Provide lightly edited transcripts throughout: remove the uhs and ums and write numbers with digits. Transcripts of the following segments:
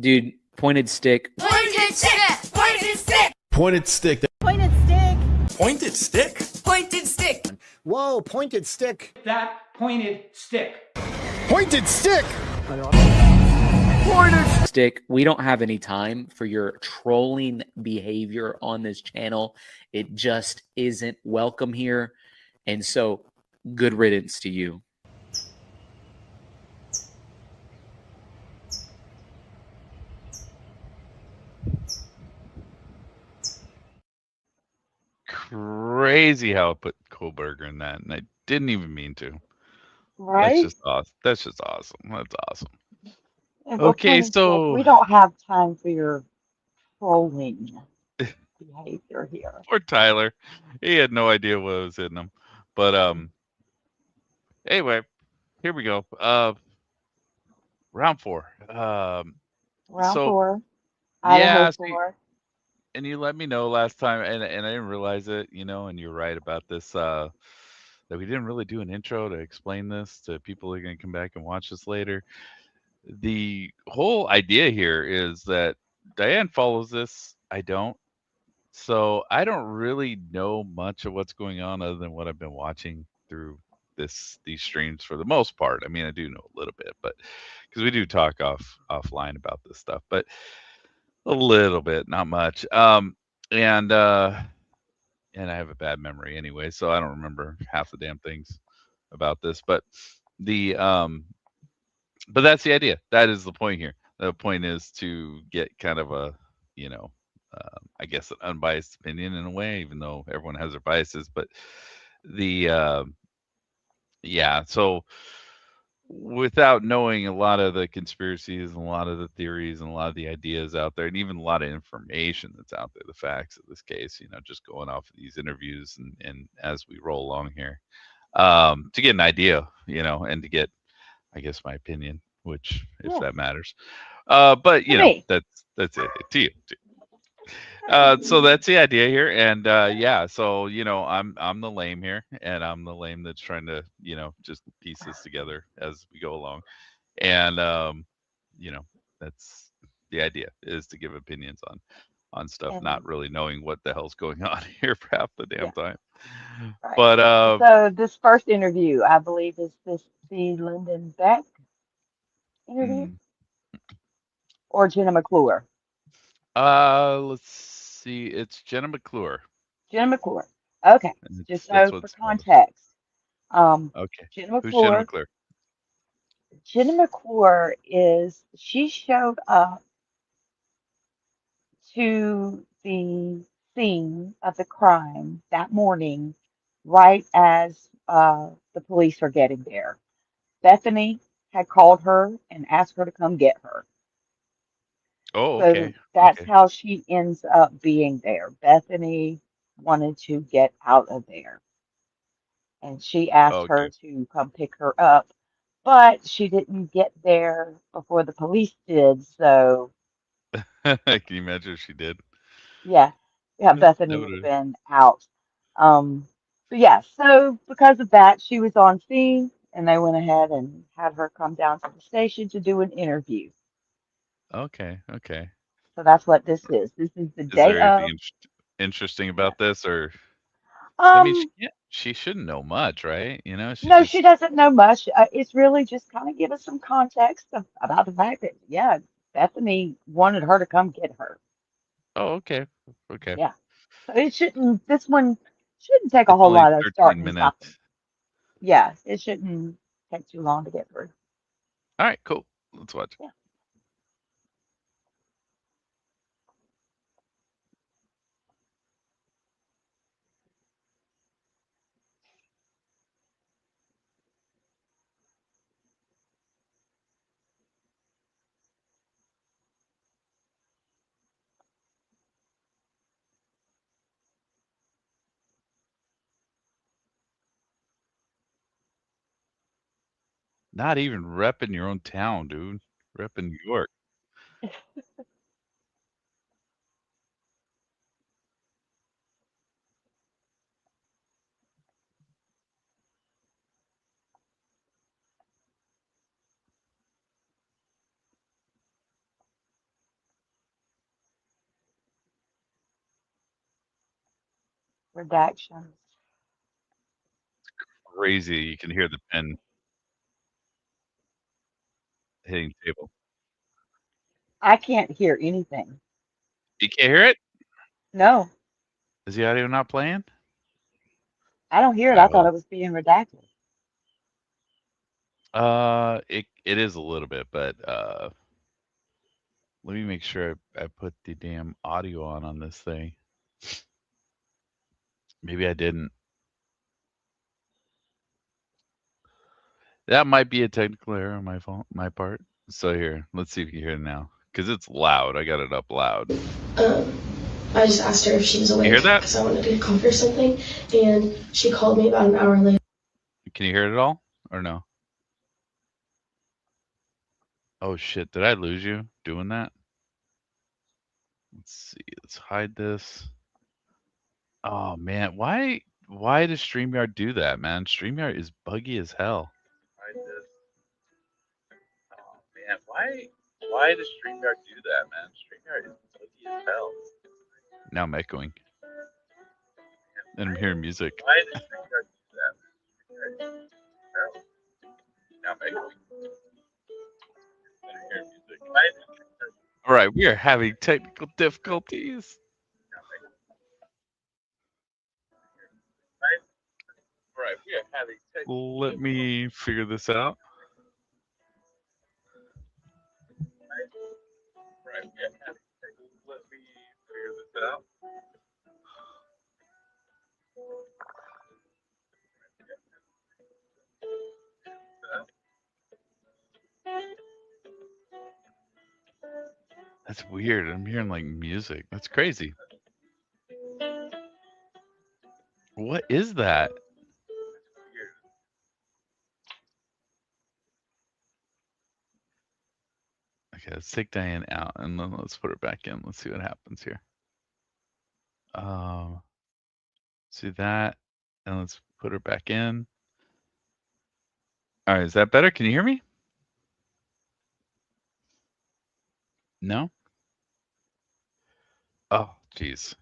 Dude, pointed stick. Pointed stick! Pointed stick! Pointed stick. Pointed stick. Pointed stick? Pointed stick! Whoa, pointed stick. That pointed stick. Pointed stick! Pointed stick. We don't have any time for your trolling behavior on this channel. It just isn't welcome here. And so, good riddance to you. Crazy how I put Kohlberger in that, and I didn't even mean to. Right? That's just awesome. That's just awesome. That's awesome. And Okay, pointed stick, so we don't have time for your trolling behavior here. poor Tyler, he had no idea what was hitting him. But anyway, here we go. Round 4. Round So 4, yeah, Idaho see, 4. and you let me know last time, and I didn't realize it, and you're right about this. That we didn't really do an intro to explain this to people who are going to come back and watch this later. The whole idea here is that Diane follows this. I don't. So I don't really know much of what's going on other than what I've been watching through these streams for the most part. I mean, I do know a little bit, but because we do talk offline about this stuff, but a little bit, not much. And I have a bad memory anyway, so I don't remember half the damn things about this. But the but that's the idea. That is the point here. The point is to get kind of a, I guess an unbiased opinion in a way, even though everyone has their biases. But the yeah, so without knowing a lot of the conspiracies and a lot of the theories and a lot of the ideas out there, and even a lot of information that's out there, the facts of this case, just going off of these interviews and as we roll along here, to get an idea, and to get, I guess, my opinion, which if Yeah, that matters. But to me. that's it to you. So that's the idea here, and yeah, so I'm the lame here, and I'm the lame that's trying to just piece this together as we go along, and that's the idea, is to give opinions on stuff, And not really knowing what the hell's going on here for half the damn yeah, time. right. But So this first interview, I believe, is this the Lyndon Beck interview mm, or Jenna McClure? let's see, it's Jenna McClure. Jenna McClure. Okay, And just that's so what for it's called. context, um, Okay, Jenna who's Jenna McClure. McClure? Jenna McClure she showed up to the scene of the crime that morning, right as the police are getting there. Bethany had called her and asked her to come get her. Oh, So okay, that's okay, how she ends up being there. Bethany wanted to get out of there, and she asked okay. her to come pick her up, but she didn't get there before the police did. So, Can you imagine if she did? yeah, yeah, Bethany would have Noted. been out. Um, but yeah, so because of that, she was on scene, and they went ahead and had her come down to the station to do an interview. Okay, okay. So that's what this is. This is the Is day there anything of. interesting Yeah. about this, or I mean, Um, she shouldn't know much, right? She no, she just. doesn't know much. It's really just kind of give us some context about the fact that, yeah, Bethany wanted her to come get her. Oh, okay, okay. Yeah. So this one shouldn't take a It's whole only lot of 13 starting and stopping. minutes. Yeah, it shouldn't take too long to get through. All right, cool. Let's watch. Yeah. Not even repping your own town, dude. Repping New York. Redactions. Crazy. You can hear the pen hitting the table. I can't hear anything. You can't hear it? No, Is the audio not playing? I don't hear it. I thought it was being redacted. It is a little bit, but let me make sure I put the damn audio on this thing. Maybe I didn't. That might be a technical error on my part. So here, let's see if you can hear it now, because it's loud. I got it up loud. I just asked her if she was awake You hear that? because I wanted to get coffee or something, and she called me about an hour later. Can you hear it at all, or no? Oh shit! Did I lose you doing that? Let's see. Let's hide this. Oh man, why does StreamYard do that, man? StreamYard is buggy as hell. Hide this. Oh man, why does StreamYard do that, man? StreamYard is buggy as hell. Now I'm echoing. And I'm hearing music. Why does StreamYard do that? Now I'm echoing. And I'm hearing music. All right, we are having technical difficulties. All right, we are having technical. Let me figure this out. Right, we are having technical. Let me figure this out. That's weird. I'm hearing like music. That's crazy. What is that? Okay, let's take Diane out and then let's put her back in. Let's see what happens here. See that, and let's put her back in. All right, is that better? Can you hear me? No? Oh, geez.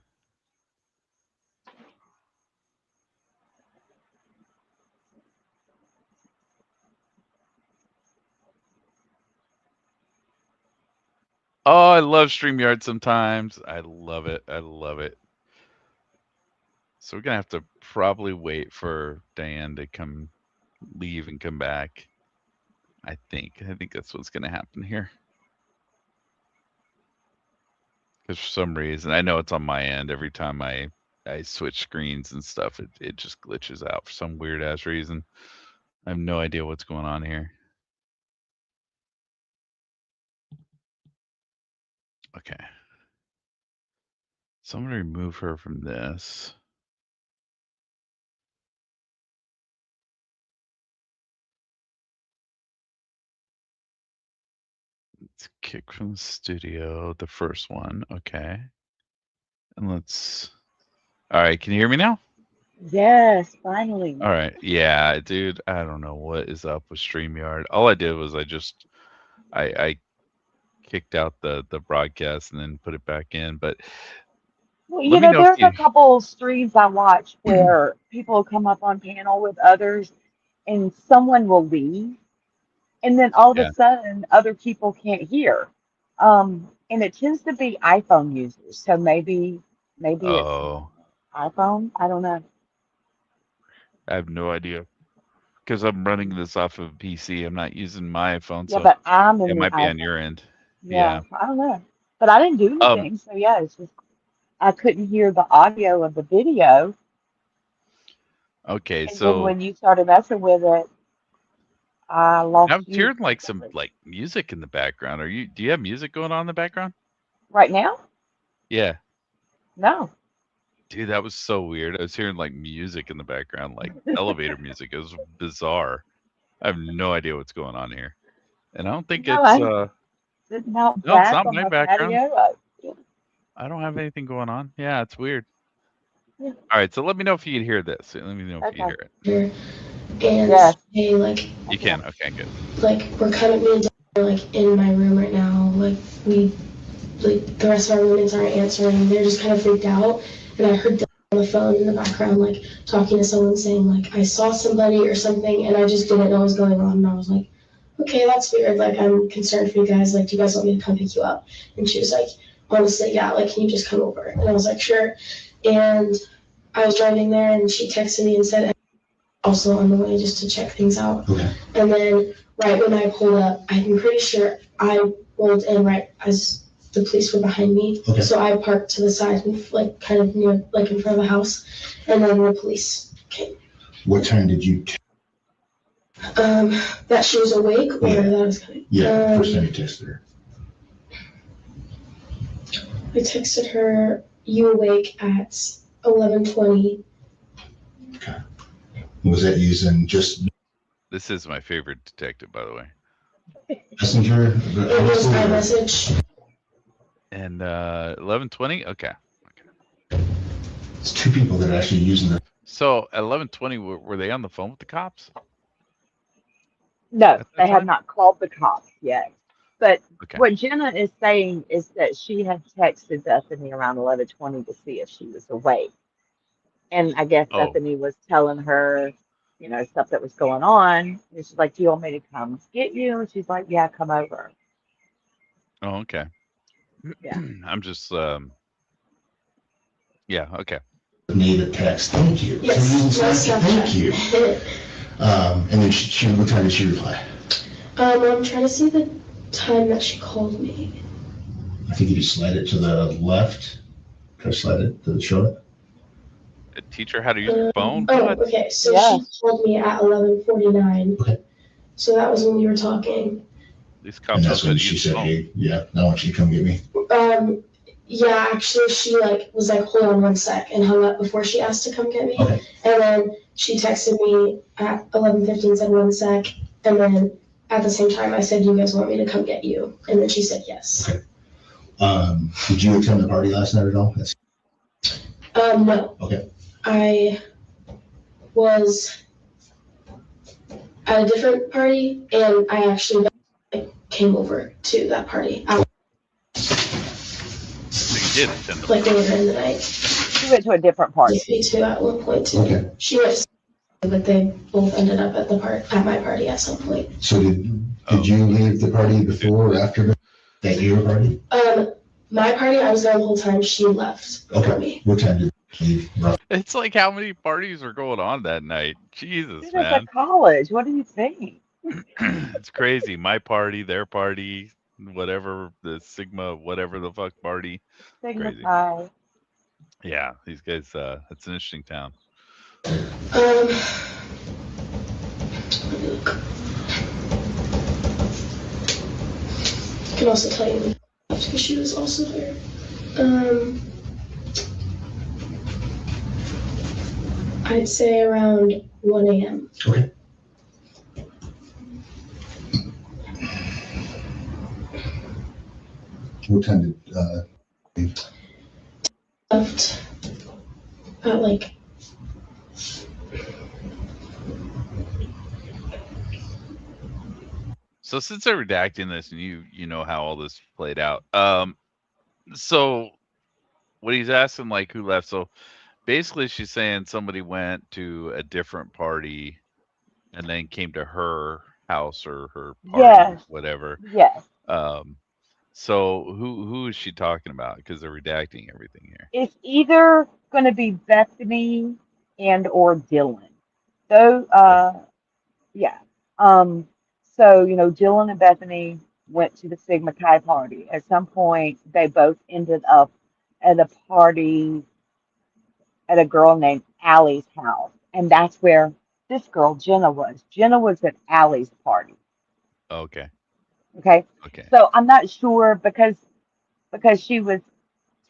Oh, I love StreamYard sometimes. I love it. I love it. So we're going to have to probably wait for Diane to leave and come back. I think that's what's going to happen here. Because for some reason, I know it's on my end. Every time I switch screens and stuff, it just glitches out for some weird ass reason. I have no idea what's going on here. Okay. So I'm going to remove her from this. Let's kick from the studio, the first one. Okay. And let's. All right. Can you hear me now? Yes, finally. All right. Yeah, dude. I don't know what is up with StreamYard. All I did was I kicked out the broadcast and then put it back in. But Well, let me know if there's a couple streams I watch where people come up on panel with others and someone will leave, and then all of Yeah. a sudden other people can't hear. And it tends to be iPhone users. So maybe it's iPhone. I don't know. I have no idea. Because I'm running this off of a PC. I'm not using my iPhone. Yeah, So but I'm in it the might be on iPhone. your end. Yeah, I don't know. But I didn't do Um, anything. So yeah, it's just I couldn't hear the audio of the video. Okay, And then so when you started messing with it, I lost I'm you hearing like some like music in the background. Do you have music going on in the background? right now. Yeah. No. Dude, that was so weird. I was hearing like music in the background, like elevator music. It was bizarre. I have no idea what's going on here. And I don't think No, it's I'm sitting out no, it's back not on my my background. patio. I don't have anything going on. Yeah, it's weird. Yeah. All right, so let me know if you can hear this. Let me know if you Okay. hear it. And Yes. say like You can. Okay, good. like we're kind of me and Dad are like in my room right now. Like the rest of our roommates aren't answering. They're just kind of freaked out. And I heard on the phone in the background, like talking to someone saying like I saw somebody or something, and I just didn't know what was going on, and I was like, okay, that's weird. Like I'm concerned for you guys. Like, do you guys want me to come pick you up? And she was like, honestly, yeah. Like, can you just come over? And I was like, sure. And I was driving there, and she texted me and said, also on the way just to check things out. Okay. And then right when I pulled up, I'm pretty sure I rolled in right as the police were behind me. Okay. So I parked to the side, like kind of near, like in front of the house, and then the police came. What time did you? That she was awake, or Yeah. that I was coming. Yeah, first time you texted her. I texted her, "You awake at 11:20?" Okay. Was that using just This is my favorite detective, by the way. Messenger? It was iMessage. And 11:20. Okay. It's two people that are actually using the. So at 11:20, were they on the phone with the cops? No, At that they have time? not called the cops yet. But Okay. what Jenna is saying is that she had texted Bethany around 11:20 to see if she was awake. And I guess Oh. Bethany was telling her, stuff that was going on. And she's like, "Do you want me to come get you?" And she's like, "Yeah, come over." Oh, okay. Yeah. I'm just yeah, okay. Native text. Thank you. Yes, So you're using my Snapchat. Thank you. Snapchat. And then what time did she reply? I'm trying to see the time that she called me. I think you just slide it to the left. Try to slide it to show it. Teach her how to use her phone? Oh, What? okay. So Yeah. she called me at 11:49. Okay. So that was when we were talking. These cops And know that's how when to she use the said, phone. "Hey, yeah, I want you to come get me." Yeah, actually, she was like, "Hold on one sec," and hung up before she asked to come get me. Okay. And then she texted me at 11:15, said 1 sec, and then at the same time I said, "You guys want me to come get you?" And then she said yes. Okay. Did you attend the party last night at all? No. Okay. I was at a different party, and I actually came over to that party. So you did attend the Like later in the night. She went to a different party. Me too at one point too. Okay. She went, but they both ended up at my party at some point. So did you leave the party before or after that your party? My party, I was there the whole time. She left before Okay. me. What time did you leave? It's like how many parties are going on that night? Jesus, Dude, it's man. like college. What do you think? It's crazy. My party, their party, whatever, the Sigma, whatever the fuck party. Sigma Crazy. Chi. Yeah, these guys, it's an interesting town. Let me look. I can also tell you because she was also there. I'd say around 1 a.m. Okay. What time did leave? Left at like So since they're redacting this and you know how all this played out, so what he's asking, like, who left? So basically she's saying somebody went to a different party and then came to her house or her party, Yes. whatever. Yes. So who is she talking about? Because they're redacting everything here. It's either going to be Bethany and or Dylan. So, yeah. So, Dylan and Bethany went to the Sigma Chi party. At some point, they both ended up at a party at a girl named Allie's house. And that's where this girl, Jenna, was. Jenna was at Allie's party. Okay. Okay. Okay. So I'm not sure because she was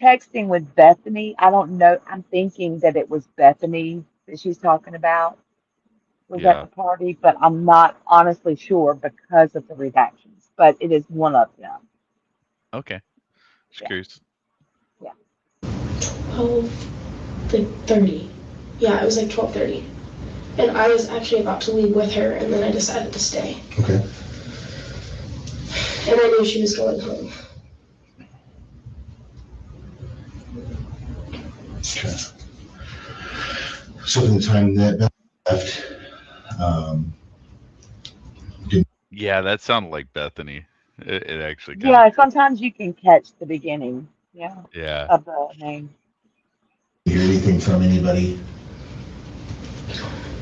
texting with Bethany. I don't know. I'm thinking that it was Bethany that she's talking about was Yeah. at the party, but I'm not honestly sure because of the redactions. But it is one of them. Okay. Just curious. 12:30. Yeah, it was like 12:30. And I was actually about to leave with her, and then I decided to stay. Okay. And I knew she was going home. Okay. So from the time that Beth left, Yeah, that sounded like Bethany. It actually kind Yeah, of. sometimes you can catch the beginning, Yeah. of the name. hear anything from anybody?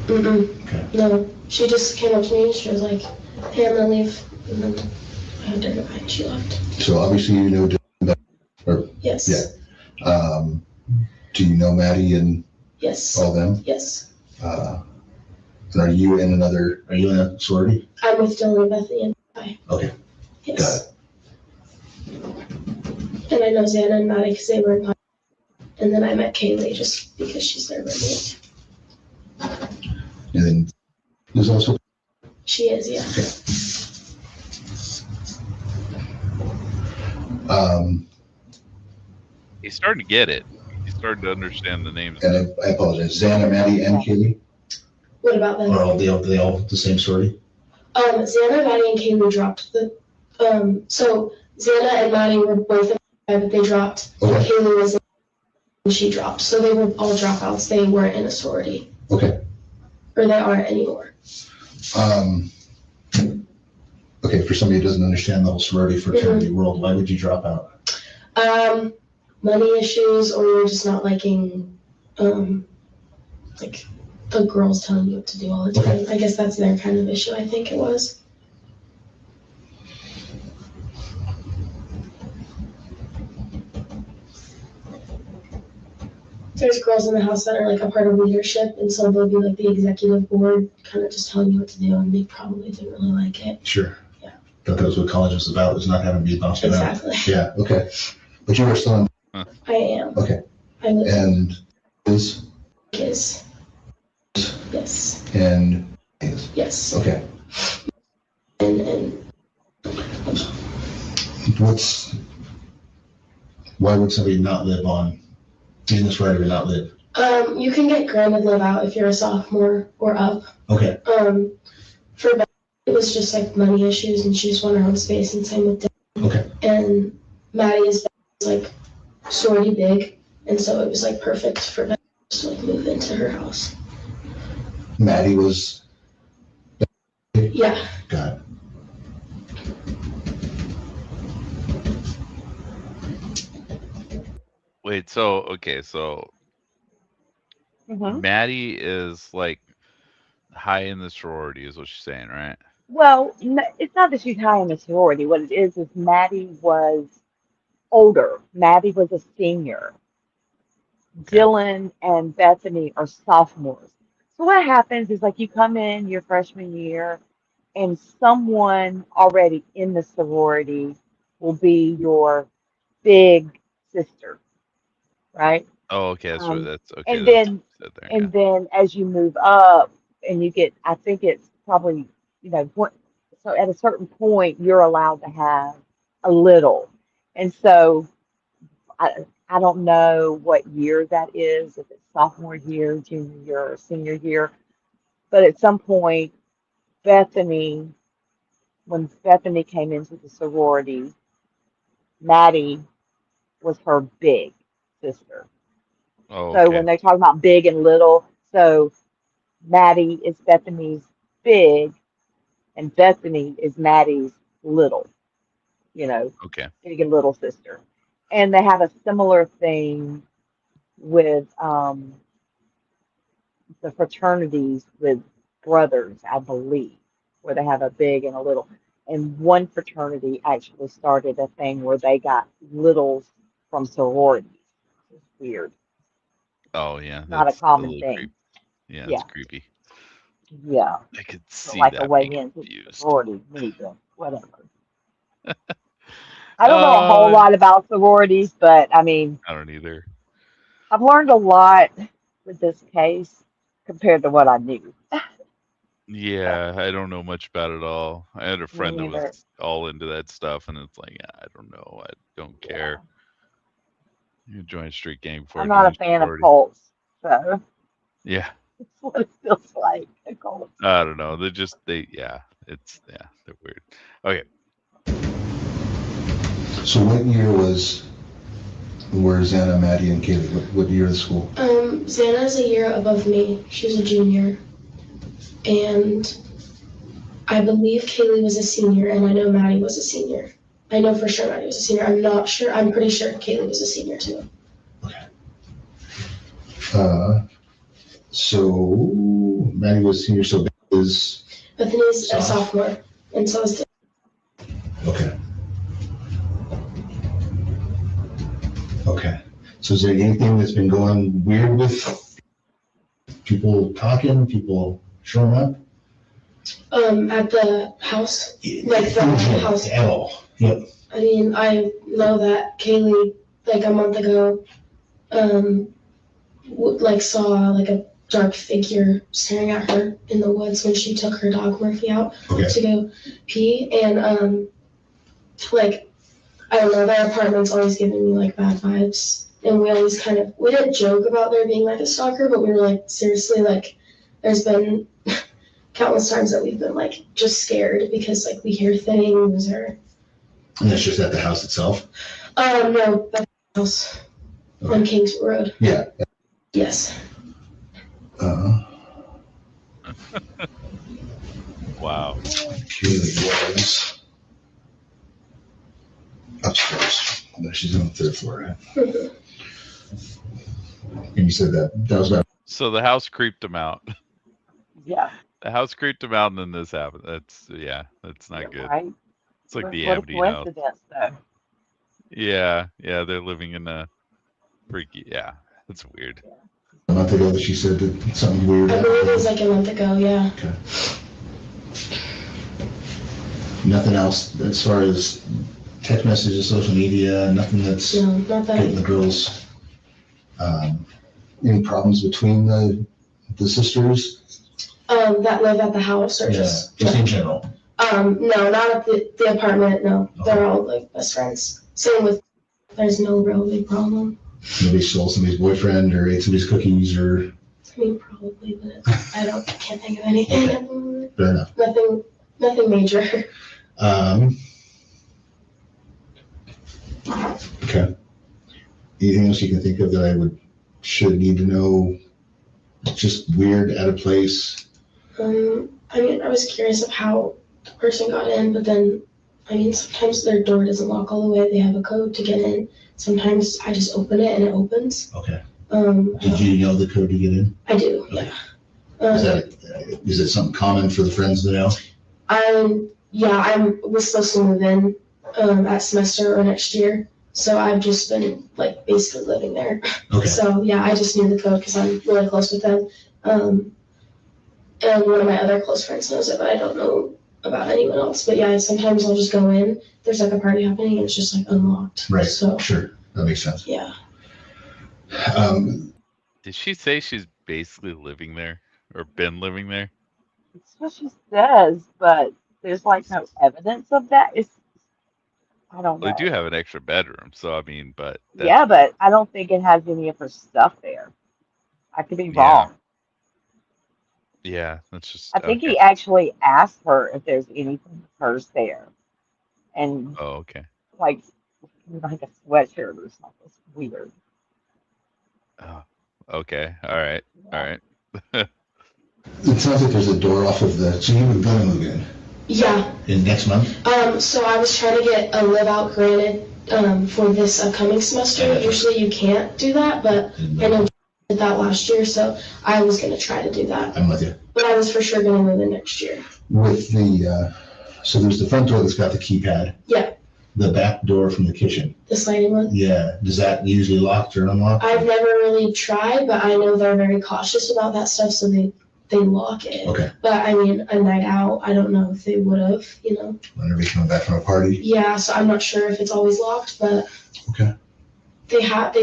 Okay. No, she just came up to me and she was like, "Hey, I'm gonna leave," and then I had to go back and she left. So obviously you know Dylan, or Yes. yeah. Do you know Maddie and Yes. all them? Yes. And are you in a sorority? I'm with Dylan and Bethany and I. Okay. Yes. Got it. And I know Xana and Maddie because they were in Pine. And then I met Kaylee just because she's their roommate. And then there's also. She is, yeah. Okay. He's starting to get it. He's starting to understand the names. And I apologize. Xana, Maddie, and Kaylee? What about them? Are they all the same sorority? Xana, Maddie, and Kaylee dropped the. So Xana and Maddie were both in Pine, but they dropped. Okay. And Kaylee was in, and she dropped. So they were all dropouts. They weren't in a sorority. Okay. Or they aren't anymore. Okay, for somebody who doesn't understand the whole sorority fraternity world, why would you drop out? Money issues, or you're just not liking, like the girls telling you what to do all the time. Okay. I guess that's their kind of issue. I think it was. There's girls in the house that are like a part of leadership, and so they'll be like the executive board, kind of just telling you what to do, and they probably didn't really like it. Sure. Yeah. Thought that was what college was about, was not having to be bossed around. Exactly. Yeah, okay. But you were still in. I am. Okay. I live And is? Is. Yes. And is? Yes. Okay. And why would somebody not live on, in this right or not live? you can get granted live out if you're a sophomore or up. Okay. For Beth, it was just like money issues, and she just wanted her own space, and same with Dylan. Okay. And Maddie is like sorority big, and so it was like perfect for Beth to like move into her house. Maddie was. Yeah. Got it. Wait, so Maddie is like high in the sorority, is what she's saying, right? Well, it's not that she's high in the sorority. What it is Maddie was older. Maddie was a senior. Okay. Dylan and Bethany are sophomores. So what happens is like you come in your freshman year and someone already in the sorority will be your big sister, right? Oh, okay. That's what Um, that's okay. and That's then what you said there. and then as you move up and you get, I think it's probably, so at a certain point you're allowed to have a little. And so I don't know what year that is, if it's sophomore year, junior year, or senior year. But at some point, Bethany, when Bethany came into the sorority, Maddie was her big sister. Oh, So okay. when they talk about big and little, so Maddie is Bethany's big, and Bethany is Maddie's little, Okay. big and little sister. And they have a similar thing with the fraternities with brothers, I believe, where they have a big and a little. And one fraternity actually started a thing where they got littles from sororities. It's weird. Oh yeah, Not a that's a common little thing. creepy. Yeah, it's Yeah, creepy. yeah. I could So see like a that way being into the confused. sorority, maybe, whatever. I don't know a whole lot about sororities, but I mean, I don't either. I've learned a lot with this case compared to what I knew. Yeah, I don't know much about it all. I had a Me friend that neither. was all into that stuff, and it's like, yeah, I don't know. I don't Yeah. care. You join a street gang before I'm I not join a a fan of sorority. cults, so Yeah, it's what it feels like. A cult. I don't know. They're weird. Okay. So what year were Xana, Maddie, and Kaylee? What year of the school? Xana's a year above me. She's a junior. And I believe Kaylee was a senior, and I know Maddie was a senior. I know for sure Maddie was a senior. I'm not sure. I'm pretty sure Kaylee was a senior too. So Maddie was senior, so Bethany's a sophomore, and so is okay. Okay. So is there anything that's been going weird with people talking, people showing up? at the house, like the house. At all. Yep. I mean, I know that Kaylee, like a month ago, saw like a dark figure staring at her in the woods when she took her dog Murphy out to go pee, and I don't know, their apartment's always giving me like bad vibes, and we always we didn't joke about there being like a stalker, but we were like, seriously, like there's been countless times that we've been like just scared because like we hear things or. And that's just at the house itself? No, at the house on Kings Road. Yeah. Yes. Wow. Kaylee was upstairs. No, she's on the third floor, right? And you said that was about. So the house creeped him out. Yeah. The house creeped him out, and then this happened. That's not good. Right? It's like the What a Amity house. coincidence, though. Yeah, they're living in a freaky. Yeah, that's weird. A month ago that she said that something weird I believe it happened. was like a month ago, yeah. Okay. Nothing else as far as text messages, social media, nothing that's No, not getting the that. girls. Any problems between the sisters? That live at the house or Just in general. No, not at the apartment, no. Okay. They're all like best friends. Same with, there's no real big problem. Maybe stole somebody's boyfriend or ate somebody's cookies or. I mean, probably, but can't think of anything at the moment. Fair enough. Nothing major. Okay. Anything else you can think of that I should need to know? Just weird, out of place. I mean, I was curious of how the person got in, but then, I mean, sometimes their door doesn't lock all the way. They have a code to get in. Sometimes I just open it and it opens. Okay. Did you know the code to get in? I do, Okay. yeah. Is it something common for the friends to know? I was supposed to move in at semester or next year, so I've just been like basically living there. Okay. So yeah, I just knew the code because I'm really close with them. And one of my other close friends knows it, but I don't know about anyone else. But yeah, sometimes I'll just go in. There's like a party happening and it's just like unlocked. Right. So Sure. That makes sense. yeah. Did she say she's basically living there or been living there? That's what she says, but there's like no evidence of that. I don't know. They do have an extra bedroom, so I mean, but Yeah, but I don't think it has any of her stuff there. I could be Yeah. wrong. yeah, that's just. I think okay. he actually asked her if there's anything of hers there. And Oh, okay. like a sweatshirt or something. It's weird. Oh, okay. All right. It sounds like there's a door off of so you were going to move Yeah. in next month? So I was trying to get a live out granted for this upcoming semester. Usually you can't do that, but I know I did that last year, so I was going to try to do that. I'm with you. But I was for sure going to move in next year. With so there's the front door that's got the keypad. Yeah. The back door from the kitchen. The sliding one. Yeah. Does that usually locked or unlocked? I've never really tried, but I know they're very cautious about that stuff, so they lock it. Okay. But I mean, a night out, I don't know if they would have, Whenever you're coming back from a party? Yeah, so I'm not sure if it's always locked, but Okay. they have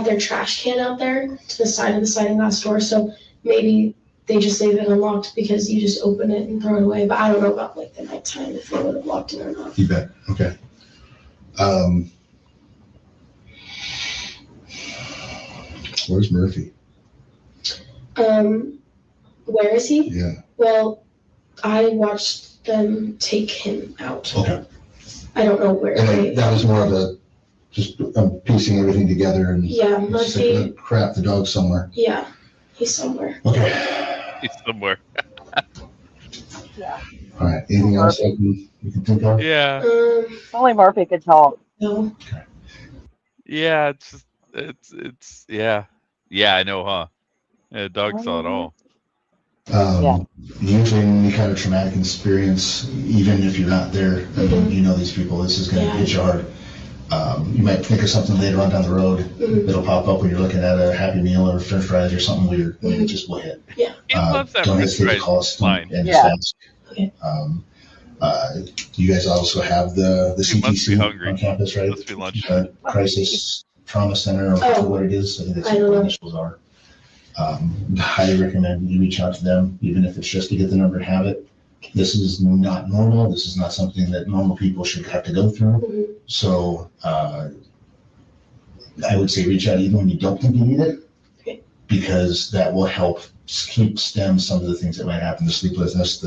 their trash can out there to the side of the sliding glass door, so maybe they just leave it unlocked because you just open it and throw it away. But I don't know about like the nighttime if they would have locked it or not. You bet. Okay. Where's Murphy? Where is he? Yeah. Well, I watched them take him out. Okay. I don't know where And they. that was more of a Just I'm piecing everything together and Yeah, it's must like, be. crap, the dog's somewhere. Yeah, he's somewhere. Okay. He's somewhere. Yeah. All right. Anything else you can think of? Yeah. Only Murphy could talk. No. Yeah. It's just it's yeah. Yeah, I know, huh? Yeah, dog saw it all. Yeah. Usually in any kind of traumatic experience, even if you're not there, you know these people, this is going to hit you hard. You might think of something later on down the road that'll pop up when you're looking at a Happy Meal or French fries or something weird, and it just will hit. Yeah. He loves that Don't French hesitate to fries call us line. and Yeah. just ask. Okay. You guys also have the He must be CTC hungry. on campus, right? Must be lunch. Crisis Trauma Center, or Oh. what it is. I think that's I what don't the know. initials are. Highly recommend you reach out to them, even if it's just to get the number and have it. This is not normal. This is not something that normal people should have to go through. So I would say reach out even when you don't think you need it, Okay. because that will help stem some of the things that might happen, the sleeplessness,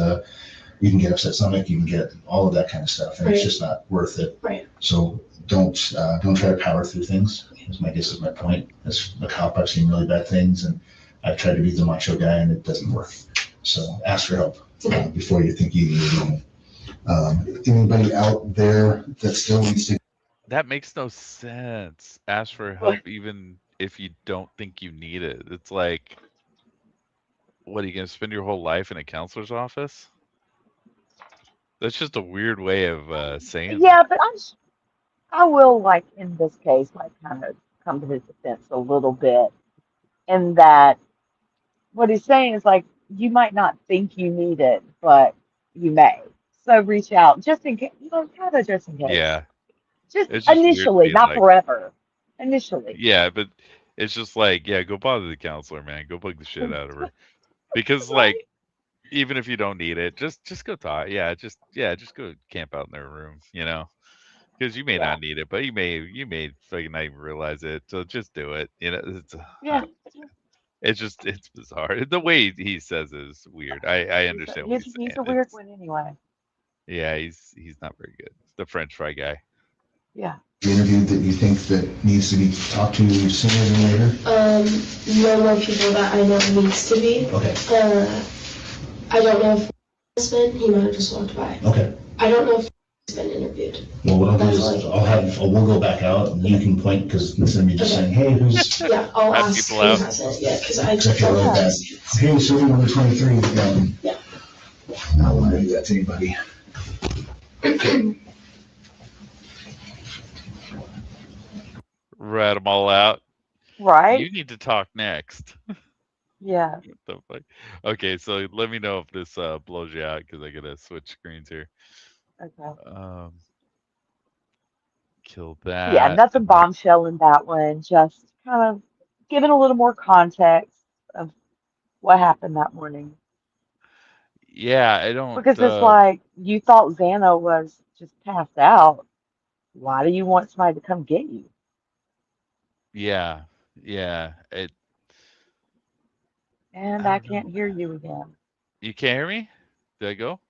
you can get upset stomach, you can get all of that kind of stuff, and it's Right. just not worth it. Right. So don't try to power through things. This is my point. As a cop, I've seen really bad things, and I've tried to be the macho guy, and it doesn't work. So ask for help before you think you need it. Anybody out there that still needs to? That makes no sense. Ask for help even if you don't think you need it. It's like, what, are you going to spend your whole life in a counselor's office? That's just a weird way of saying Yeah, but I will, like, in this case, like, kind of come to his defense a little bit, in that what he's saying is, like, you might not think you need it, but you may. So reach out just in case, kind of just in case. Yeah. Just It's just weird initially, being not like, forever. Initially. yeah, but it's just like, yeah, go bother the counselor, man. Go bug the shit out of her. Because like, even if you don't need it, just go talk. Yeah, just go camp out in their room, because you may not need it, but you may fucking not even realize it. So just do it. Yeah. It's bizarre. The way he says it is weird. I understand what he's saying. He's a weird one anyway. Yeah, he's not very good. The French fry guy. Yeah. Interview that you think that needs to be talked to sooner than later? No more people that I know needs to be. Okay. I don't know if he's been. He might have just walked by. Okay. I don't know if he's been interviewed. Well, what I'll do is we'll go back out and you can point, because instead of me just saying, hey, who's Yeah, I'll Ask ask people who out. hasn't yet, because I Except don't for know. that. Hey, so number 23. Yeah. I don't want to do that to anybody. Rat them all out. Right? You need to talk next. Yeah. What the fuck? Okay, so let me know if this blows you out, because I gotta switch screens here. Okay. Kill that. Yeah, nothing bombshell in that one. Just kind of giving a little more context of what happened that morning. Yeah, I don't. Because it's like, you thought Xana was just passed out. Why do you want somebody to come get you? Yeah. And I can't hear you again. You can't hear me? Did I go?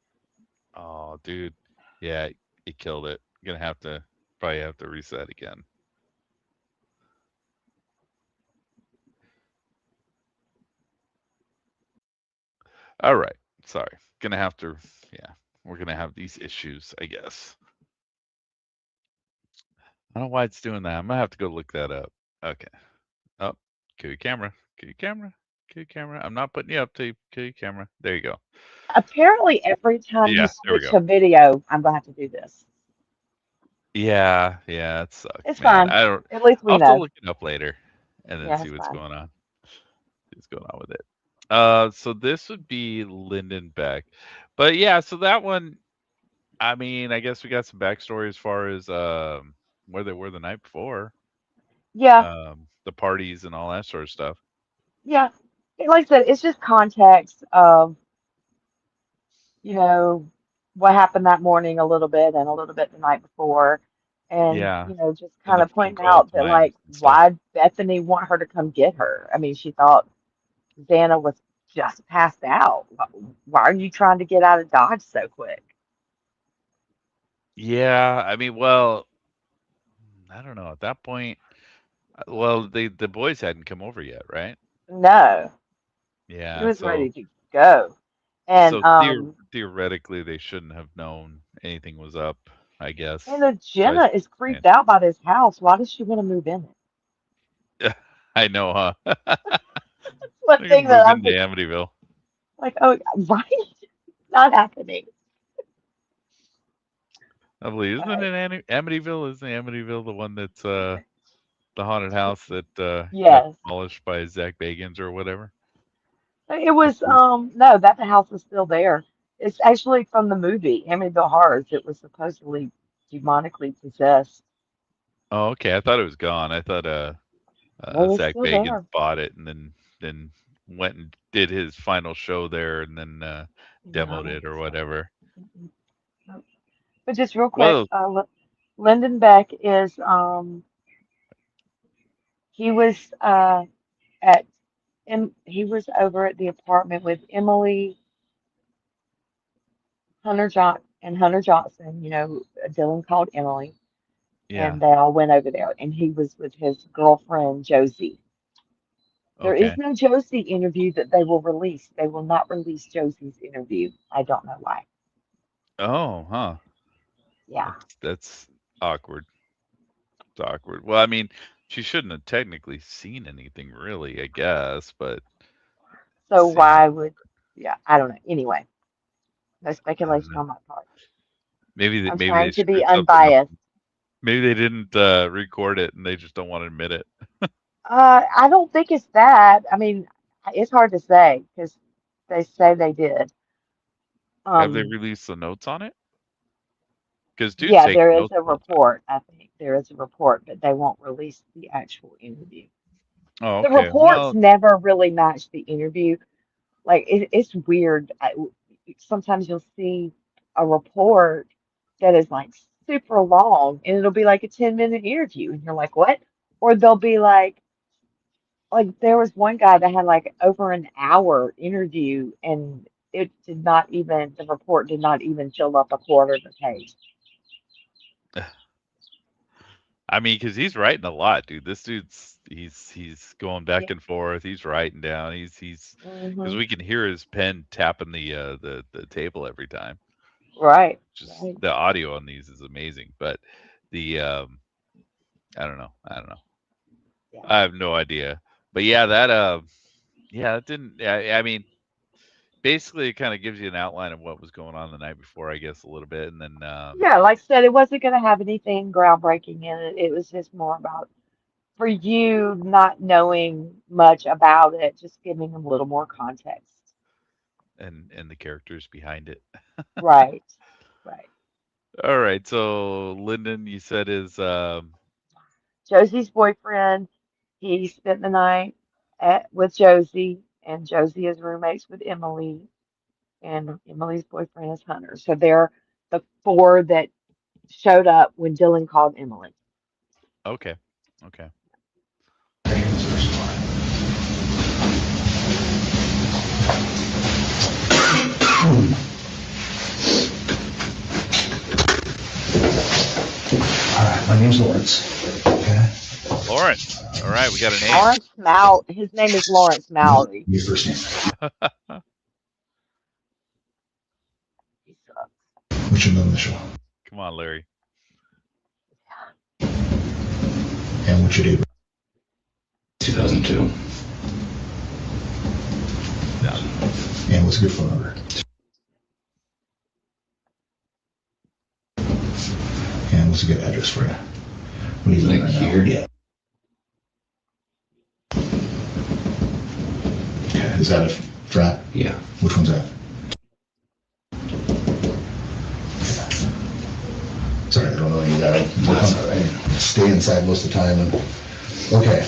Oh, dude. Yeah, it killed it. Gonna probably have to reset again. All right. Sorry. Gonna have to. Yeah, we're gonna have these issues, I guess. I don't know why it's doing that. I'm gonna have to go look that up. Okay. Oh, kill your camera. Kill your camera. Kill your camera. I'm not putting you up to kill your camera. There you go. Apparently, every time you Yeah, there we switch go. a video, I'm going to have to do this. Yeah, it sucks. It's man. fine. I don't. At least we I'll have to know. look it up later, and then Yeah, see it's what's fine. going on. See what's going on with it. So this would be Lyndon Beck, but yeah. So that one, I mean, I guess we got some backstory as far as where they were the night before. Yeah. The parties and all that sort of stuff. Yeah. Like I said, it's just context of, what happened that morning a little bit and a little bit the night before. And, Yeah. just And kind the of phone pointing call out that, times like, and stuff. why Bethany want her to come get her. I mean, she thought Xana was just passed out. Why are you trying to get out of Dodge so quick? Yeah, I mean, well, I don't know. At that point, well, the boys hadn't come over yet, right? No, he Yeah. was ready to go. And So theoretically, they shouldn't have known anything was up, I guess. So I Jenna is understand. creeped out by this house. Why does she want to move in it? I know, huh? One They're gonna thing that move I'm into thinking, Amityville. like, oh, right? Not happening. I believe, isn't But it Amityville? Isn't Amityville the one that's the haunted house that got yes, demolished by Zach Bagans or whatever? it was, no, that the house is still there. It's actually from the movie Amityville Horrors. It was supposedly demonically possessed. Oh, okay. I thought it was gone. I thought No, it's Zach still Bagans there. bought it and then went and did his final show there and then demoed No, it or so, whatever. mm-mm, no. But just real quick, Well, Lyndon Beck is, he was at, he was over at the apartment with Emily Hunter Johnson, Dylan called Emily, yeah. and they all went over there, and he was with his girlfriend Josie. There is Okay. no Josie interview that they will release. They will not release Josie's interview. I don't know why. Oh, huh. Yeah. That's awkward. It's awkward. Well, I mean, she shouldn't have technically seen anything really, I guess, but So seeing, why would, yeah, I don't know. Anyway, no I don't speculation know. on my part. I'm Maybe trying they to be screwed something up. unbiased. Maybe they didn't record it and they just don't want to admit it. I don't think it's that. I mean, it's hard to say because they say they did. Have they Um, released the notes on it? Because dude's yeah, there taking is notes a the whole time. report. I think there is a report, but they won't release the actual interview. Oh, The okay. reports Well, never really match the interview. Like it's weird. Sometimes you'll see a report that is like super long, and it'll be like a 10-minute interview, and you're like, what? Or they'll be like there was one guy that had like over an hour interview, and the report did not even fill up a quarter of the page. I mean, because he's writing a lot, dude. This dude's he's going back Yeah. and forth. He's writing down. He's because Hmm. we can hear his pen tapping the table every time. Right. Just Right. the audio on these is amazing. But the I don't know. I don't know. Yeah. I have no idea. But yeah, that yeah, it didn't. I mean, basically, it kind of gives you an outline of what was going on the night before, I guess, a little bit, and then Yeah, like I said, it wasn't going to have anything groundbreaking in it. It was just more about for you not knowing much about it, just giving them a little more context. and the characters behind it. Right. Right. All right, so Lyndon, you said is Josie's boyfriend, he spent the night with Josie, and Josie is roommates with Emily, and Emily's boyfriend is Hunter. So they're the four that showed up when Dylan called Emily. okay, okay. All right, my name's Lawrence. Okay. Lawrence. All right, we got a name. Lawrence his name is Lawrence Mallory. Your first name. He sucks. What's your middle initial? Come on, Larry. And what's your date? 2002. And what's a good phone number? And what's a good address for you? What are you living Like right now? here? Yeah. Okay. Is that a frat? Yeah. Which one's that? Sorry, I don't know any of that. That's all right. Stay inside most of the time. And okay.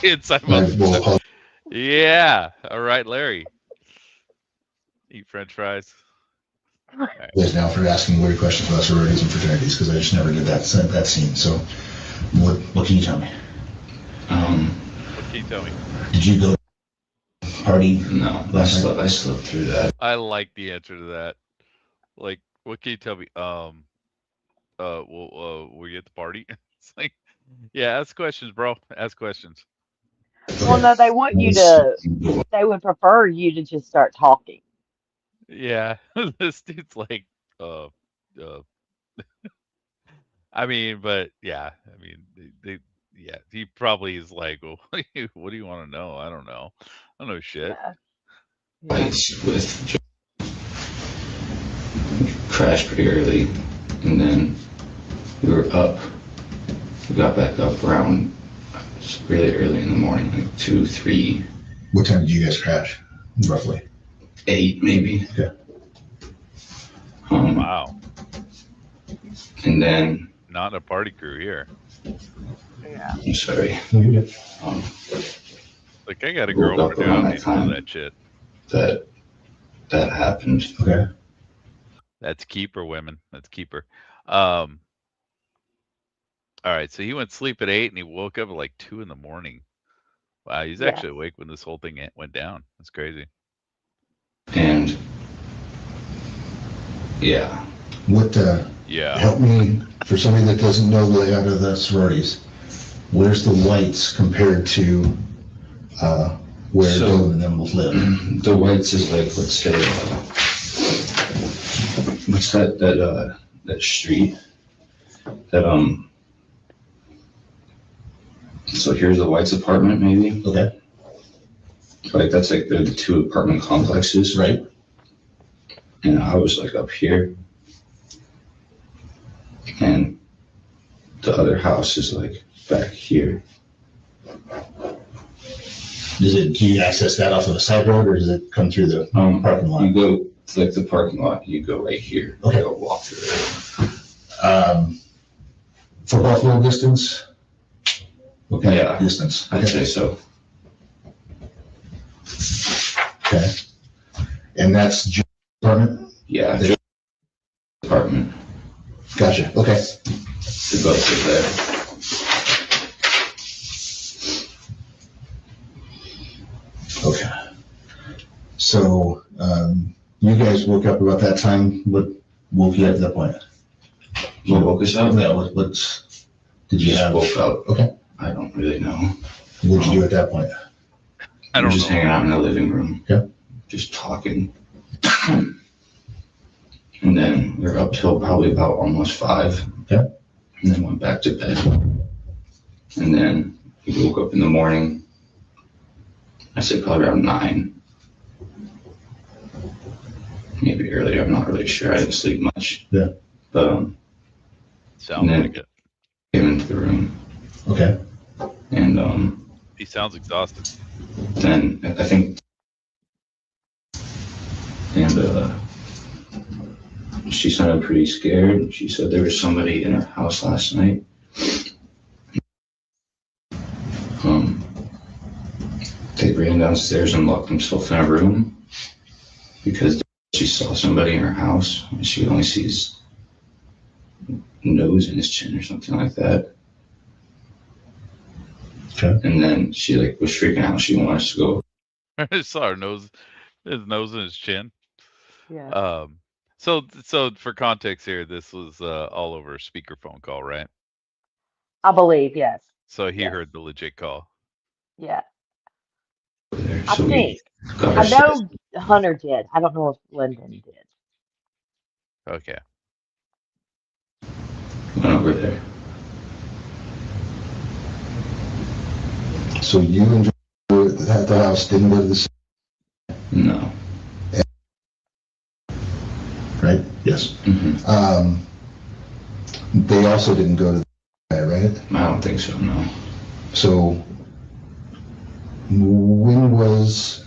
Inside I most. will Yeah. All right, Larry. Eat French fries. apologize now for asking weird questions about sororities and fraternities because I just never did that scene. So, what can you tell me? What can you tell me? Did you go party? No, I slept through that. I like the answer to that. Like, what can you tell me? Well, were you at the party? It's like, yeah, ask questions, bro. Ask questions. Well, no, they want you to, they would prefer you to just start talking. Yeah, this dude's like, uh, uh, I mean, but yeah, I mean, yeah, he probably is like, well, what do you want to know? I don't know. I don't know shit. Yeah. Lights with crashed pretty early, and then we were up. We got back up around really early in the morning, like 2, 3. What time did you guys crash, roughly? 8 maybe. Okay. Wow. And then Not a party crew here. Yeah. I'm sorry. Like, I got a Woke up girlfriend around now. that Needs to know time. that shit. That happened. Okay. That's keeper women. That's keeper. All right, so he went to sleep at 8 and he woke up at like 2 in the morning. Wow, he's actually awake when this whole thing went down. That's crazy. And yeah. What? Yeah. Help me, for somebody that doesn't know the layout of the sororities. Where's the whites compared to where Dylan and them will live? The whites is like, let's say, what's that street? So here's the whites apartment, maybe. Okay. Like that's like the 2 apartment complexes, right? And I was like up here, and the other house is like back here. Do you access that off of a side road, or does it come through the parking lot? You go to like the parking lot. You go right here. Okay. Go walk through it. Football field distance. What kind Yeah, of distance? I'd say so. Okay. And that's Joe's apartment? Yeah, Joe's apartment. Gotcha. Okay. The both are there. Okay. So you guys woke up about that time. What woke you up at that point? What woke us up? Yeah. What's did you have? Woke up. Okay. I don't really know. What did you do at that point? I don't just know. hanging out in the living room. Yeah. Just talking. And then we were up till probably about almost 5. Yeah. And then went back to bed. And then we woke up in the morning. I say probably around 9. Maybe earlier. I'm not really sure. I didn't sleep much. Yeah. But Sounds like it. Came into the room. Okay. And He sounds exhausted. then I think, and she sounded pretty scared. She said there was somebody in her house last night. They ran downstairs and locked themselves in a room because she saw somebody in her house and she only sees nose in his chin or something like that. Okay. And then she like was freaking out. She wanted us to go. I saw his nose and his chin. Yeah. So for context here, this was all over a speakerphone call, right? I believe, yes. So he heard the legit call. Yeah. There. I So think. got I our know Hunter did. I don't know if Lyndon did. Okay. went over there. So you and Joe were at the house, didn't go to the No. right? Yes. Mm-hmm. They also didn't go to the guy, right? I don't think so, no. So when was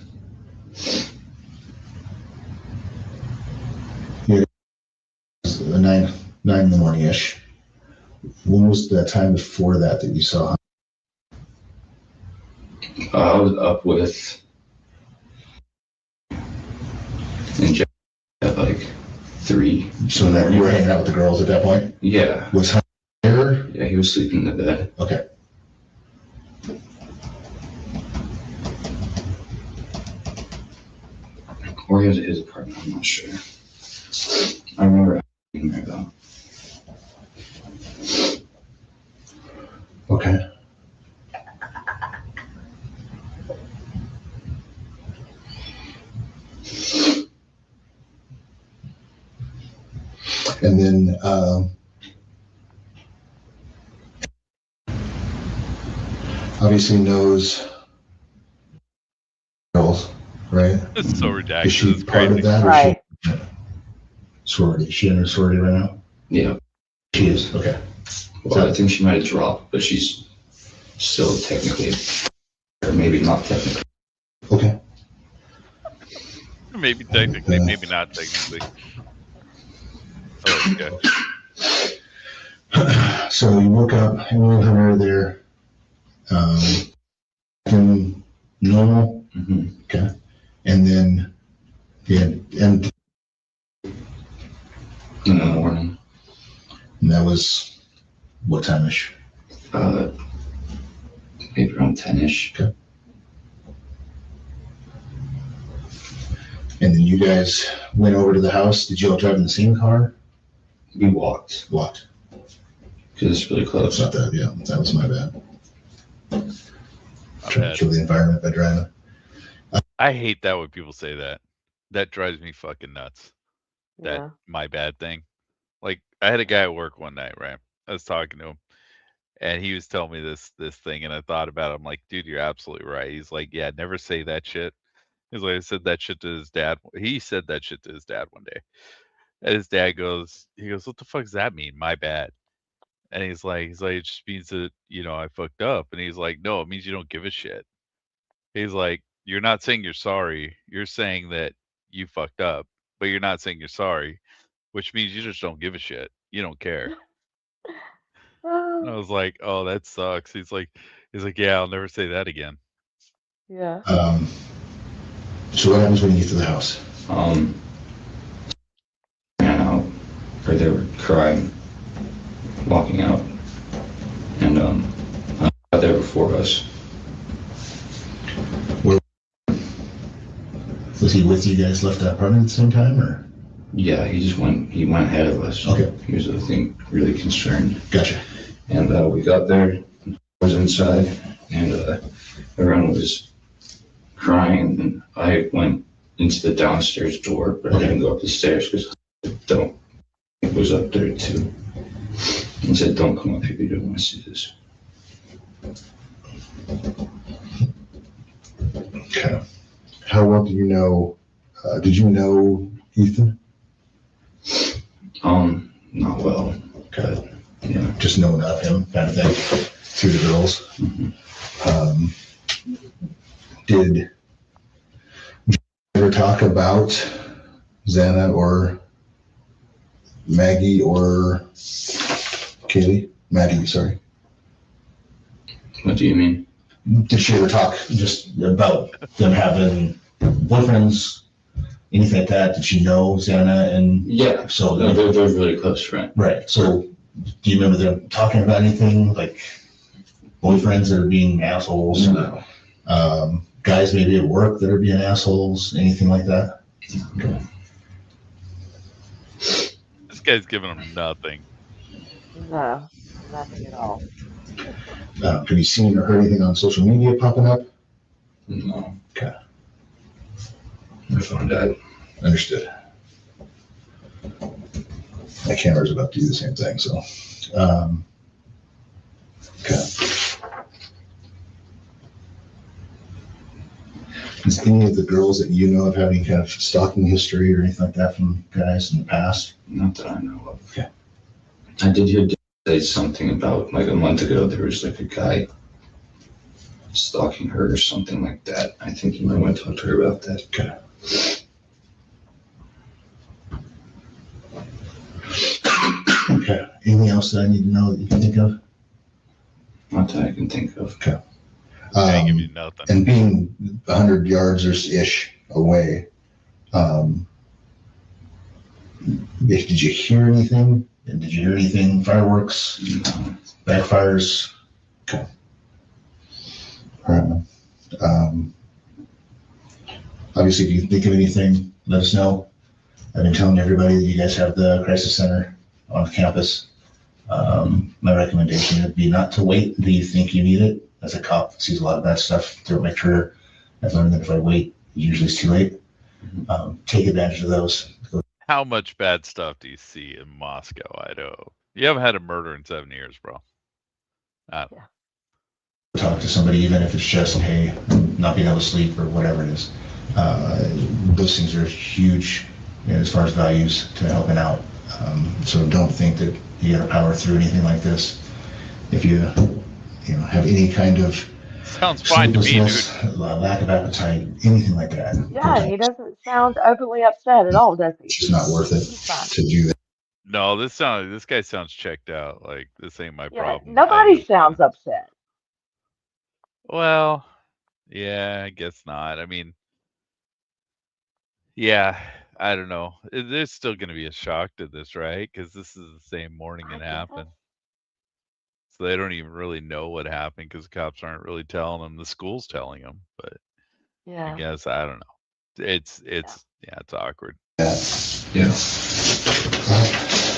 nine in the morning ish? When was the time before that you saw? I was up with and Jeff at like 3. So that you were hanging out with the girls at that point? Yeah. Was Hunter there? Yeah, he was sleeping in the bed. Okay. Or he was at his apartment, I'm not sure. I remember being there though. And then obviously knows girls, right? It's so redacted. Is she It's part crazy. of that? Right. Or is she sorority? Is she in her sorority right now? Yeah. She is. Okay. Well, I think she might have dropped, but she's still technically, or maybe not technically. Okay. Maybe technically, maybe not technically. Oh, okay. So you woke up and you had her there. Normal. Mm-hmm. Okay. And then and In the morning. And that was what time-ish? Maybe around 10-ish. Okay. And then you guys went over to the house. Did you all drive in the same car? We walked. Walked. Because it's really close. Not that, yeah. That was my bad. Trying to kill the environment by driving. I hate that when people say that. That drives me fucking nuts. That Yeah. my bad thing. Like, I had a guy at work one night, right? I was talking to him, and he was telling me this thing, and I thought about it. I'm like, dude, you're absolutely right. He's like, yeah, never say that shit. He's like, I said that shit to his dad. He said that shit to his dad one day. And his dad goes, what the fuck does that mean? My bad. And he's like, it just means that, I fucked up. And he's like, no, it means you don't give a shit. He's like, you're not saying you're sorry. You're saying that you fucked up, but you're not saying you're sorry, which means you just don't give a shit. You don't care. And I was like, oh, that sucks. He's like, yeah, I'll never say that again. Yeah. So what happens when you get to the house? Ran out, or they were crying, walking out, and I got there before us. Was he with you guys left that apartment at the same time, or? Yeah, he went ahead of us. Okay. He was, I think, really concerned. Gotcha. And we got there, I was inside, and everyone was crying, and I went into the downstairs door, but I didn't go up the stairs because it was up there too. And said, don't come up here, you don't want to see this. Okay. How well do you know, did you know Ethan? Not well. Okay. Yeah. Just knowing of him, kind of thing, through the girls. Mm-hmm. Did you ever talk about Xana or Maggie or Kaylee? Maggie, sorry. What do you mean? Did she ever talk just about them having boyfriends, anything like that? Did she know Xana? And yeah, so no, they're really close friends. Right. So do you remember them talking about anything like boyfriends that are being assholes? No. Guys maybe at work that are being assholes, anything like that? Okay. This guy's giving him nothing. No, nothing at all. Have you seen or heard anything on social media popping up? No. Okay. My phone died. Understood. My camera's about to do the same thing, so. Okay. Is any of the girls that you know of have any kind of stalking history or anything like that from guys in the past? Not that I know of. Okay. I did hear Dad say something about like a month ago there was like a guy stalking her or something like that. I think you might want to talk to her about that. Okay. Okay. Anything else that I need to know that you can think of? Not that I can think of. Okay. Can't give you nothing. And being 100 yards or ish away, did you hear anything? And did you hear anything? Fireworks? No. Backfires? Okay. All right. Obviously, if you think of anything, let us know. I've been telling everybody that you guys have the crisis center on campus. My recommendation would be not to wait until you think you need it. As a cop that sees a lot of bad stuff throughout my career, I've learned that if I wait, usually it's too late. Take advantage of those. How much bad stuff do you see in Moscow, Idaho? You haven't had a murder in 7 years, bro. Talk to somebody, even if it's just, hey, not being able to sleep or whatever it is. Those things are huge, as far as values to helping out. So don't think that you got to power through anything like this. If you have any kind of sounds fine to me, dude. Lack of appetite, anything like that. Yeah, he doesn't sound overly upset at all, does he? It's just not worth it to do that. No, this guy sounds checked out. Like, this ain't my problem. Nobody sounds upset. Well, yeah, I guess not. I mean, yeah, I don't know. There's still going to be a shock to this, right? Because this is the same morning it happened. So they don't even really know what happened because cops aren't really telling them. The school's telling them, but I guess I don't know. It's awkward. Yeah.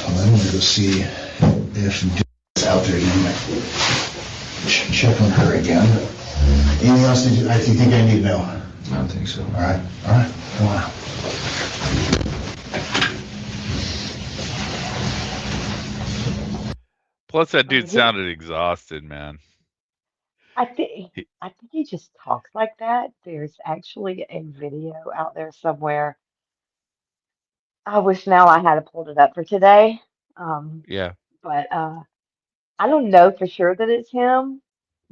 Well, I'm gonna go see if it's out there again. Check on her again. Anything else do you think I need to know? I don't think so. All right. Wow. Plus, that dude sounded exhausted, man. I think he just talks like that. There's actually a video out there somewhere. I wish now I had pulled it up for today. Yeah. But I don't know for sure that it's him,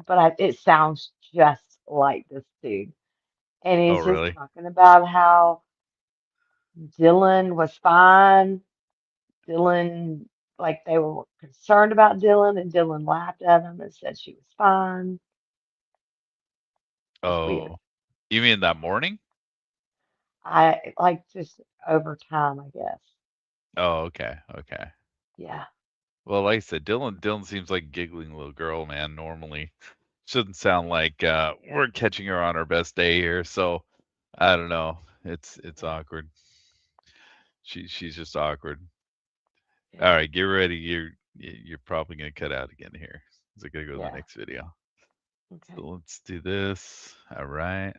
but it sounds just like this dude. And he's just really? talking about how Dylan was fine. Dylan, like they were concerned about Dylan, and Dylan laughed at him and said she was fine. Weird. You mean that morning? I like just over time, I guess. Oh, okay. Yeah. Well, like I said, Dylan seems like a giggling little girl, man. Normally, shouldn't sound like we're catching her on her best day here. So, I don't know. It's awkward. She's just awkward. All right, get ready. You're probably gonna cut out again here. So I gotta go to the next video. Okay. So let's do this. All right,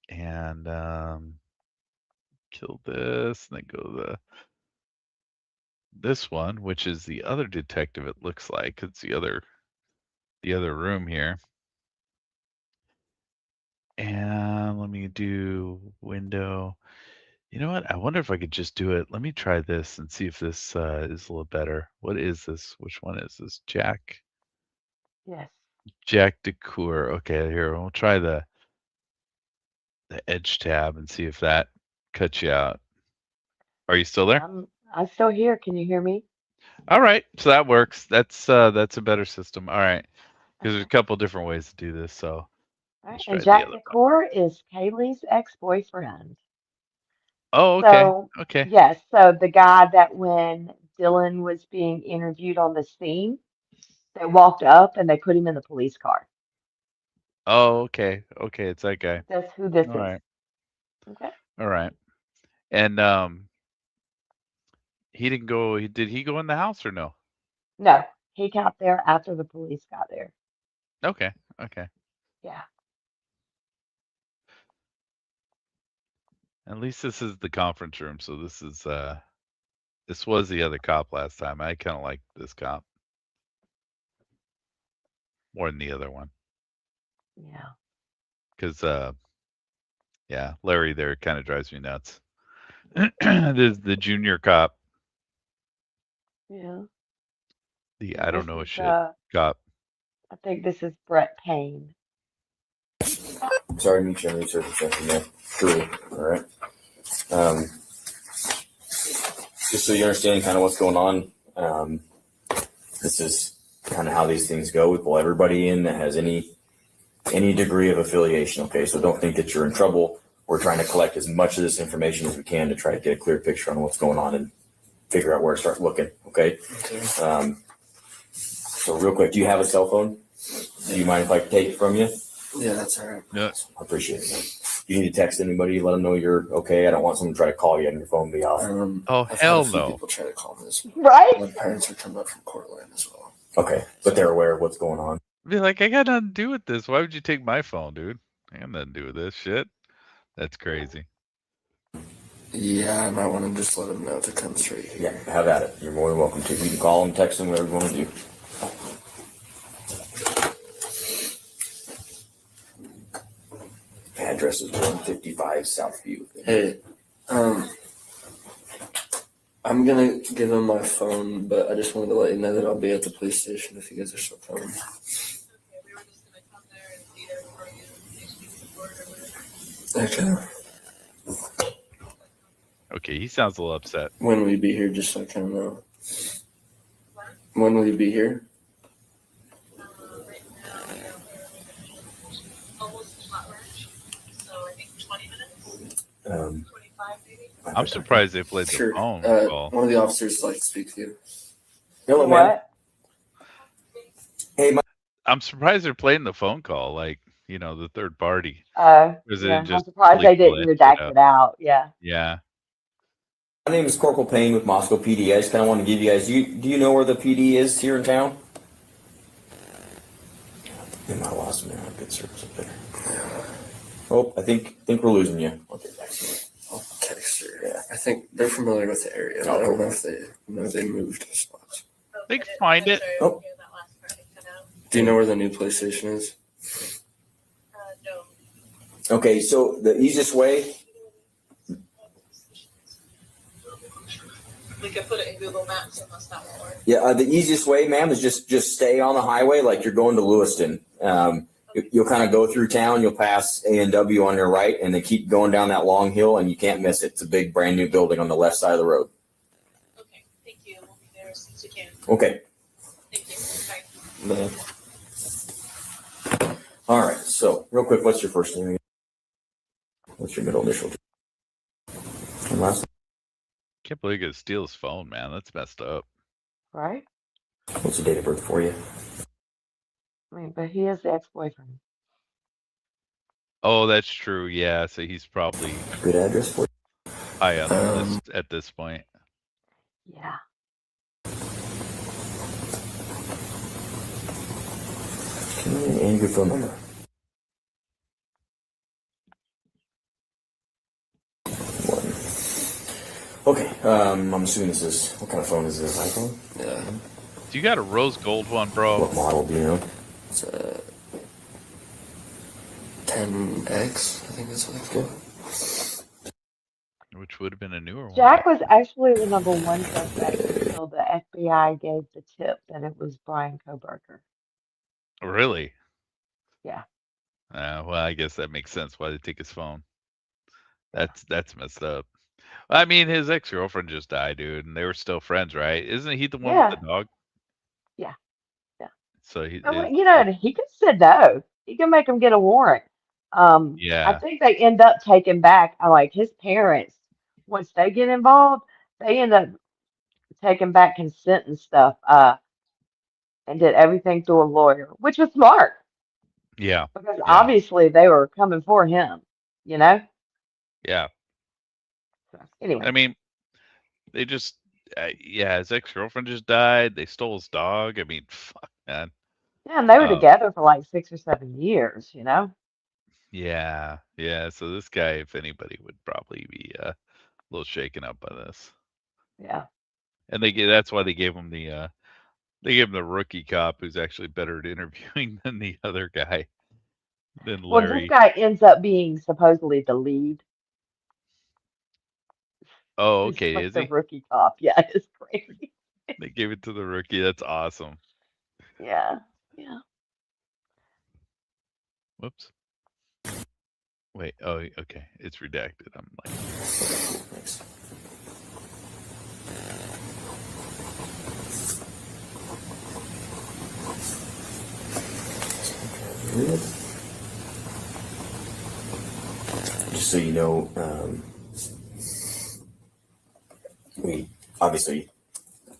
and kill this, and then go to this one, which is the other detective. It looks like it's the other room here. And let me do window. You know what? I wonder if I could just do it. Let me try this and see if this is a little better. What is this? Which one is this? Jack? Yes. Jack DeCoeur. Okay, here. We'll try the edge tab and see if that cuts you out. Are you still there? I'm still here. Can you hear me? All right. So that works. That's a better system. All right. Because there's a couple different ways to do this. So All right. And Jack DeCoeur is Kaylee's ex-boyfriend. Oh, okay. So, okay. Yes. So the guy that when Dylan was being interviewed on the scene, they walked up and they put him in the police car. Oh, okay. Okay, it's that guy. That's who this is. Right. Okay. All right. And he didn't go. Did he go in the house or no? No, he got there after the police got there. Okay. Yeah. At least this is the conference room. So this was the other cop last time. I kind of like this cop more than the other one. Yeah. Because Larry there kind of drives me nuts. the junior cop. Yeah. I don't know a shit cop. I think this is Brett Payne. Sorry to meet you on the surface session there. Truly. All right. Just so you understand kind of what's going on, this is kind of how these things go. We pull everybody in that has any degree of affiliation. Okay, so don't think that you're in trouble. We're trying to collect as much of this information as we can to try to get a clear picture on what's going on and figure out where to start looking. Okay. So real quick, do you have a cell phone? Do you mind if I take it from you? Yeah, that's all right. Yeah. I appreciate it, man. You need to text anybody, let them know you're okay. I don't want someone to try to call you on your phone be off. Oh, hell no. People try to call this. Right? My parents are coming up from Cortland as well. Okay, but they're aware of what's going on. Be like, I got nothing to do with this. Why would you take my phone, dude? I got nothing to do with this shit. That's crazy. Yeah, I might want to just let him know to come straight here. Yeah, have at it. You're more than welcome to. You can call him, text him, whatever you want to do. Address is 155 Southview. Hey, I'm gonna give him my phone, but I just wanted to let you know that I'll be at the police station if you guys are still coming. Okay. Okay, he sounds a little upset. When will you be here? Just so I kind of know. When will you be here? I'm surprised they played the phone call. One of the officers would like to speak to you. Hello, What? Hey, I'm surprised they're playing the phone call, like, you know, the third party. Yeah. It I'm surprised they didn't redact up. it out. Yeah. Yeah. My name is Corporal Payne with Moscow PD. I just kind of want to give you guys. Do you know where the PD is here in town? I might have lost him now. Good service up there. Oh, I think we're losing you. Okay, I'll text her. Yeah, I think they're familiar with the area. I don't know if they moved spots. They can find it. Oh. Do you know where the new police station is? No. Okay, so the easiest way. We could put it in Google Maps unless that won't work. Yeah, the easiest way, ma'am, is just stay on the highway like you're going to Lewiston. You'll kind of go through town. You'll pass A&W on your right, and then keep going down that long hill, and you can't miss it. It's a big, brand new building on the left side of the road. Okay, thank you. We'll be there as soon as we can. Okay. Thank you. Bye. All right. So, real quick, what's your first name? What's your middle initial? And last. Can't believe you could steal his phone, man. That's messed up. Right? What's the date of birth for you? I mean, but he is the ex-boyfriend. Oh, that's true. Yeah, so he's probably good address for you. High on the list at this point. Yeah. And your phone number. Okay, I'm assuming this is, what kind of phone is this, iPhone? Yeah. Do you got a rose gold one, bro? What model do you know? It's a 10X, I think that's what they call it. Which would have been a newer one. Jack was actually the number one suspect until the FBI gave the tip that it was Brian Koberger. Really? Yeah. Well, I guess that makes sense why they take his phone. That's messed up. I mean, his ex-girlfriend just died, dude, and they were still friends, right? Isn't he the one with the dog? Yeah. Yeah. So he, he can say no. He can make him get a warrant. I think they end up taking back, like his parents, once they get involved, they end up taking back consent and stuff, and did everything through a lawyer, which was smart. Yeah. Because obviously they were coming for him, you know? Yeah. So, anyway. I mean, they just, his ex-girlfriend just died. They stole his dog. I mean, fuck, man. Yeah, and they were together for like 6 or 7 years, you know? Yeah. Yeah. So this guy, if anybody, would probably be a little shaken up by this. Yeah. And that's why they gave him the rookie cop who's actually better at interviewing than the other guy, than Well, Larry. this guy ends up being supposedly the lead. Oh, He's okay. like Is the he? rookie cop. Yeah, it's crazy. They gave it to the rookie. That's awesome. Yeah. Yeah. Whoops. Wait. Oh, okay. It's redacted. I'm like, thanks. Just so you know, we obviously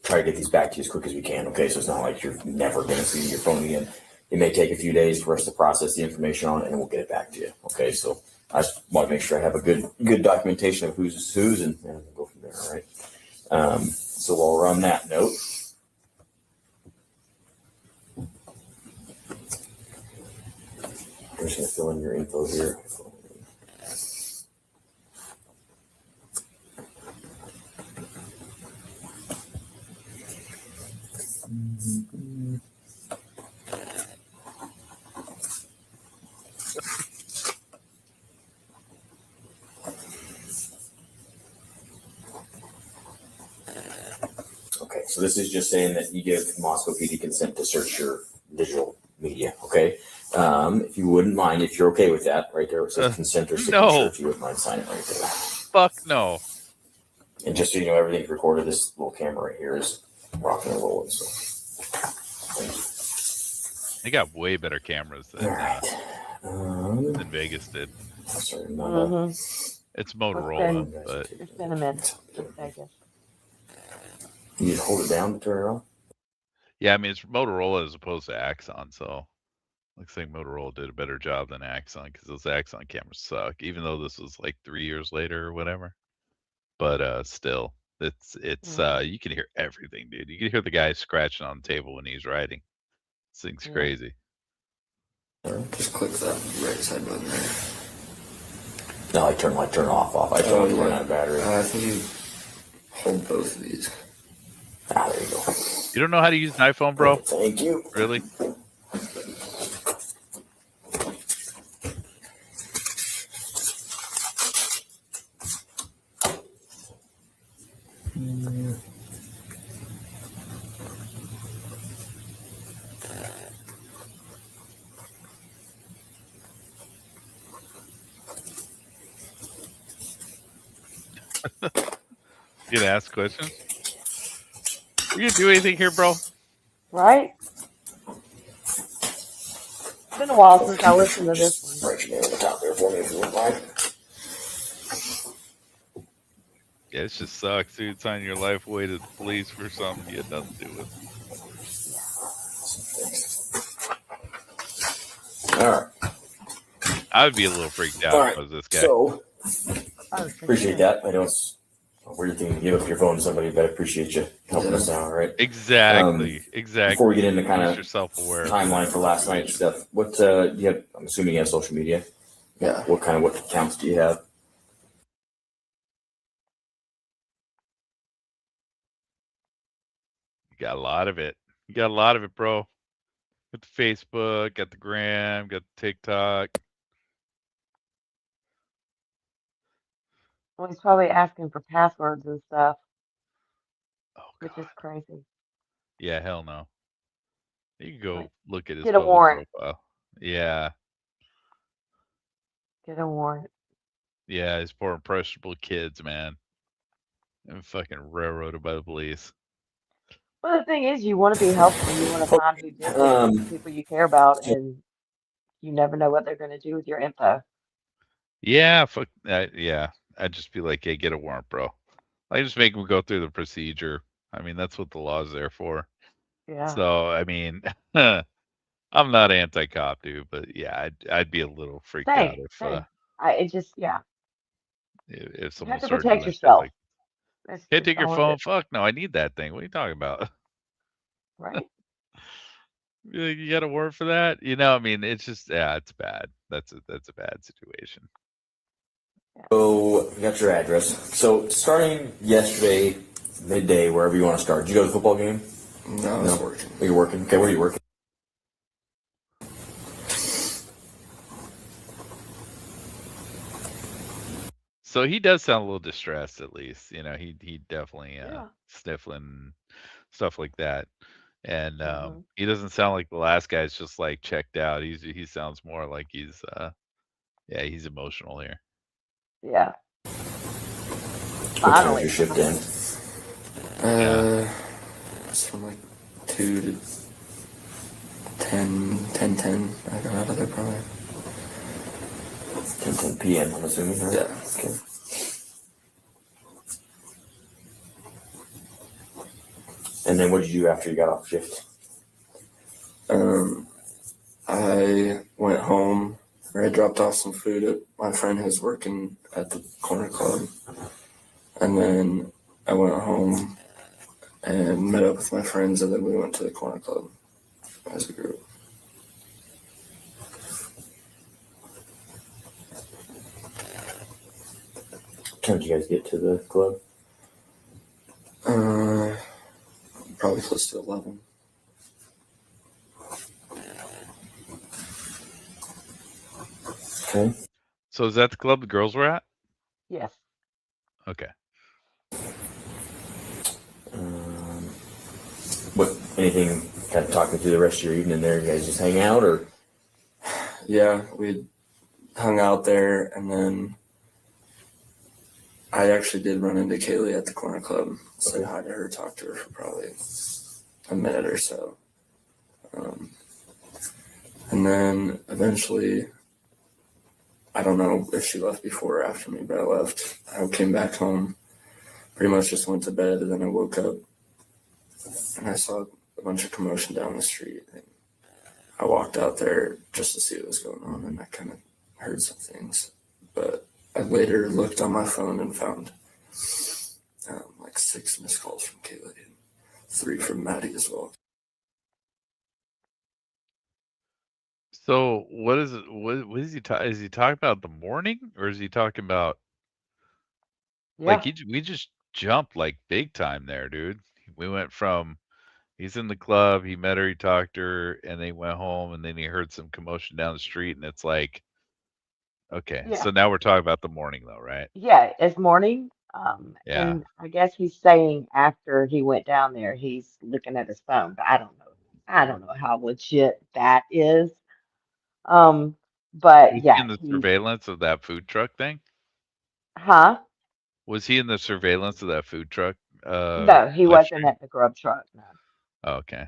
try to get these back to you as quick as we can. Okay, so it's not like you're never going to see your phone again. It may take a few days for us to process the information on it, and we'll get it back to you. Okay, so I just want to make sure I have a good documentation of who's and we'll go from there. All right. So while we're on that note, I'm just going to fill in your info here. Okay, so this is just saying that you give Moscow PD consent to search your digital media. Okay, if you wouldn't mind, if you're okay with that, right there it says consent or signature. No. If you wouldn't mind signing right there. Fuck no. And just so you know, everything's recorded. This little camera right here is rocking and rolling. So, They got way better cameras than Vegas did. Sorry, It's Motorola, but It's been a minute since Vegas. You just hold it down to turn it on. yeah, I mean it's Motorola as opposed to Axon, so looks like Motorola did a better job than Axon because those Axon cameras suck. Even though this was like 3 years later or whatever, but still, it's you can hear everything, dude. You can hear the guy scratching on the table when he's writing. This thing's crazy. Just click that right side button there. No, I turn off. I turn run out of battery. I think you hold both of these. Ah, there you go. You don't know how to use an iPhone, bro? Thank you. Really? You gonna ask questions? You gonna do anything here, bro? Right? It's been a while since I listened to this one. Write your name on the top there for me if you wouldn't mind. Yeah, it just sucks, dude. Signing your life away to the police for something you had nothing to do with. All right. I would be a little freaked out if I was this guy. So, appreciate that. I know it's a weird thing to give up your phone to somebody, but I appreciate you helping us out, all right? Exactly. Before we get into kind of yourself-aware timeline for last night's stuff, what you have? I'm assuming you have social media. Yeah. What accounts do you have? You got a lot of it. You got a lot of it, bro. Got the Facebook, got the Gram, got the TikTok. Well, he's probably asking for passwords and stuff, which is crazy. Yeah, hell no. You can go look at his Get a public warrant. profile. Yeah. Get a warrant. Yeah, his poor impressionable kids, man. And fucking railroaded by the police. Well, the thing is, you want to be helpful. You want to find who did this, people you care about, and you never know what they're going to do with your info. Yeah, fuck that. Yeah. I'd just be like, hey, get a warrant, bro. I just make them go through the procedure. I mean, that's what the law is there for. Yeah. So, I mean, I'm not anti-cop, dude, but yeah, I'd be a little freaked out if if someone have to started protect doing yourself. Like, That's hey, just take your all it phone. is. Fuck no, I need that thing. What are you talking about? Right. You got a warrant for that? You know, I mean, it's just it's bad. That's a bad situation. So you got your address. So starting yesterday, midday, wherever you want to start. Did you go to the football game? No, I was working. Oh, you're working. Okay, where are you working? So he does sound a little distressed, at least. You know, he definitely sniffling, stuff like that. And he doesn't sound like the last guy's just like checked out. He sounds more like he's he's emotional here. Yeah. What time is your shift in? It's from like 2 to 10. I got out of there probably. 10 p.m. I'm assuming, right? Yeah. Okay. And then what did you do after you got off shift? I went home, or I dropped off some food at my friend who's working at the corner club. And then I went home and met up with my friends, and then we went to the corner club as a group. What time did you guys get to the club? Probably close to 11. Okay. So is that the club the girls were at? Yes. Okay. What? Anything? Kind of talking through the rest of your evening there? You guys just hang out, or? Yeah, we hung out there, and then I actually did run into Kaylee at the corner club. Said hi to her, talked to her for probably a minute or so. And then eventually, I don't know if she left before or after me, but I left. I came back home, pretty much just went to bed, and then I woke up and I saw a bunch of commotion down the street. And I walked out there just to see what was going on, and I kind of heard some things. But I later looked on my phone and found like 6 missed calls from Kaylee and 3 from Maddie as well. So what is it? What is he talking? Is he talking about the morning, or is he talking about like we just jumped like big time there, dude? We went from he's in the club, he met her, he talked to her, and they went home, and then he heard some commotion down the street, and it's like, okay, Yeah. so now we're talking about the morning though, right? Yeah, it's morning. Yeah. And I guess he's saying after he went down there, he's looking at his phone, but I don't know. I don't know how legit that is. But Was he yeah, in the he's, surveillance of that food truck thing? huh? Was he in the surveillance of that food truck No, he live wasn't stream? at the grub truck. No. Oh, okay.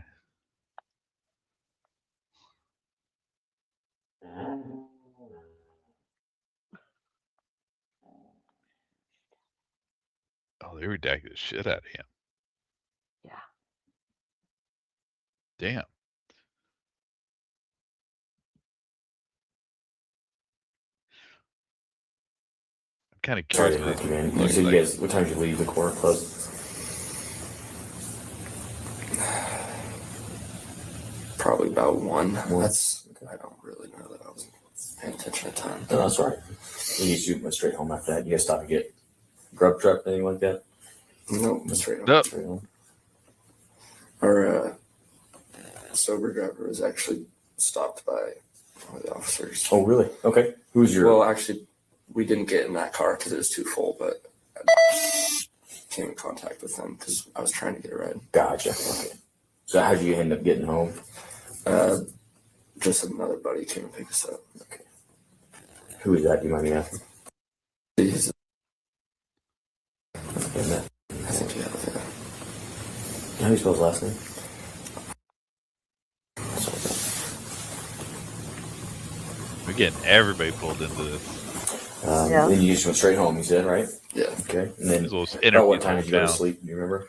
Oh, they redacted the shit out of him. Yeah. Damn. I'm kind of Sorry curious to what interrupt it you, man. looks So you like. guys, what time did you leave the corner club? Probably about 1. I don't really know that I was paying attention to time. No, that's all right. You just went straight home after that. You guys stop and get grub truck, anything like that? Nope, straight home. Nope. Straight home. Our sober driver was actually stopped by one of the officers. Oh, really? Okay. Who's your? Well, actually, we didn't get in that car because it was too full, but I came in contact with them because I was trying to get a ride. Gotcha. Okay. So how'd you end up getting home? Just another buddy came and picked us up. Okay. Who is that? Do you mind me asking? He's, I think you have it. How do you spell his last name? We're getting everybody pulled into this. Yeah. Then you just went straight home, you said, right? Yeah. Okay. And then These little about what interviews time did you go to down. sleep? Do you remember?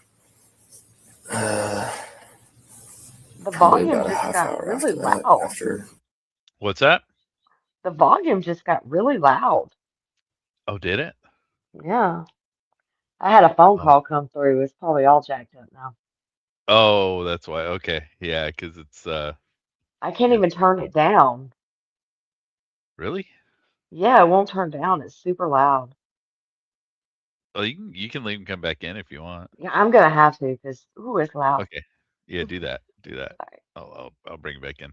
The Probably volume about a just half got hour really after that. loud. After What's that? The volume just got really loud. Oh, did it? Yeah. I had a phone Oh. call come through. It's probably all jacked up now. Oh, that's why. Okay. Yeah, because it's I can't even turn it down. really? Yeah, it won't turn down. It's super loud. Oh, you can leave and come back in if you want. Yeah, I'm gonna have to because ooh, it's loud. Okay. Yeah, do that. Do that. All right. I'll bring it back in.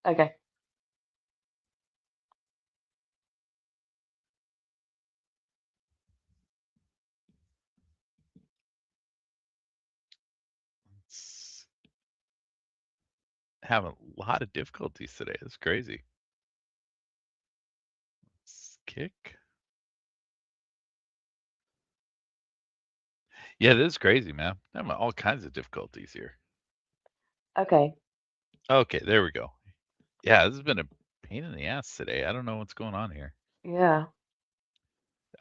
Okay. It's having a lot of difficulties today. It's crazy. Let's kick. Yeah, this is crazy, man. I'm having all kinds of difficulties here. Okay. Okay, there we go. Yeah, this has been a pain in the ass today. I don't know what's going on here. Yeah.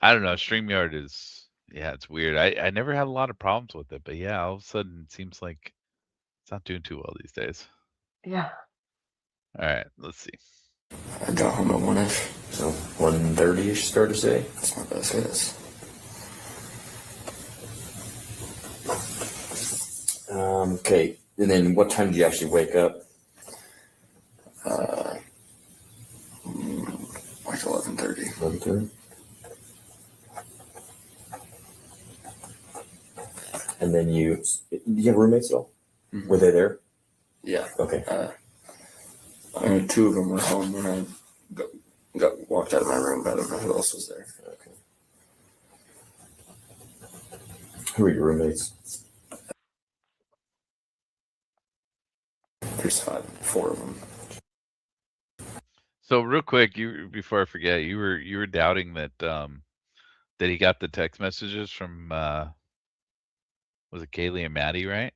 I don't know. StreamYard is, yeah, it's weird. I never had a lot of problems with it, but yeah, all of a sudden it seems like it's not doing too well these days. Yeah. All right, let's see. I got home at 1-ish. So 1:30-ish start of day. That's my best guess. Okay. And then what time did you actually wake up? Like 11:30. 11:30. And then do you have roommates at all? Mm-hmm. Were they there? Yeah. Okay. 2 of them were home when I walked out of my room, but I don't know who else was there. Okay. Who are your roommates? There's 4 of them. So real quick, before I forget, you were doubting that that he got the text messages from was it Kaylee and Maddie, right?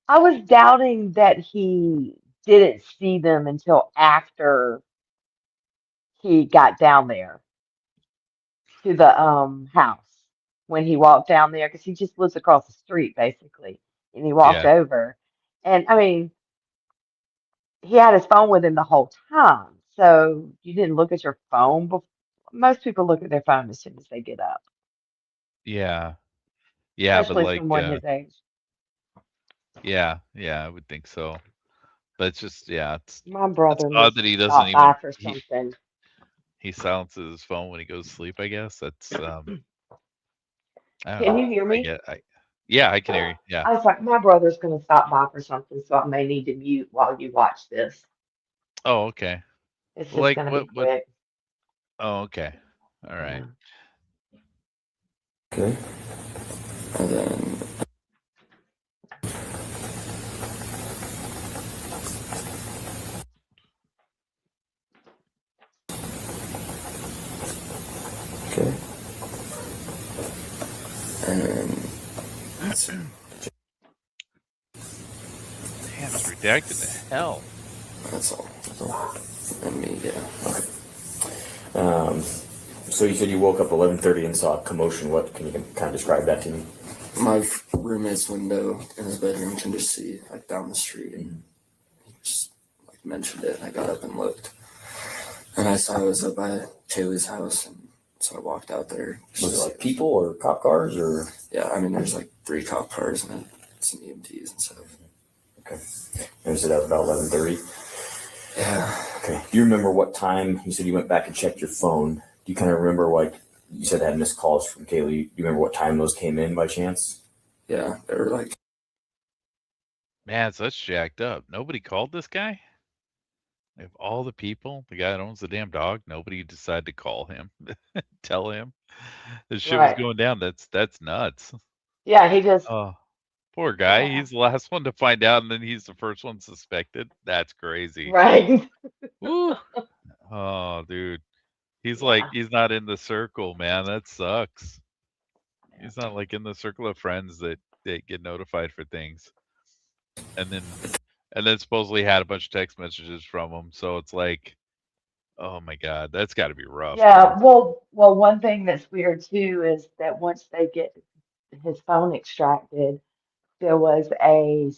I was doubting that he didn't see them until after he got down there to the house when he walked down there because he just lives across the street basically, and he walked Yeah. over, and I mean he had his phone with him the whole time, so you didn't look at your phone before. Most people look at their phone as soon as they get up, Yeah. Yeah, but especially like someone his age. yeah, I would think so. But it's just My it's brother odd needs that to he doesn't stop by even for something. he silences his phone when he goes to sleep, I guess. That's I don't Can know. you hear me? Yeah, I can hear you. Yeah. I was like, my brother's going to stop by for something, so I may need to mute while you watch this. Oh, okay. It's Well, just like going to be what quick. oh, okay. All right. Yeah. Okay. And then okay. And then Damn, it's redacted to hell. that's all. And me, yeah. So you said you woke up 11:30 and saw a commotion. What can you kind of describe that to me? My roommate's window in his bedroom can just see like down the street, and he just like mentioned it. And I got up and looked, and I saw it was up by Kaylee's house, and so I walked out there. Was it like people or cop cars or? Yeah, I mean, there's like 3 cop cars and some EMTs and stuff. Okay. And was it at about 11:30? Yeah. Okay. Do you remember what time you said you went back and checked your phone? Do you kind of remember like you said had missed calls from Kaylee? Do you remember what time those came in by chance? Yeah, they were like. Man, so that's jacked up. Nobody called this guy? Of all the people, the guy that owns the damn dog, nobody decided to call him, tell him this shit was Right. going down. That's nuts. Yeah, he just, Oh, poor guy. yeah, He's the last one to find out, and then he's the first one suspected. That's crazy. right. Woo. Oh, dude. He's like, Yeah. he's not in the circle, man. That sucks. He's not like in the circle of friends that get notified for things. And then supposedly had a bunch of text messages from him. So it's like, oh my God, that's got to be rough, Yeah, dude. well, one thing that's weird too is that once they get his phone extracted, there was a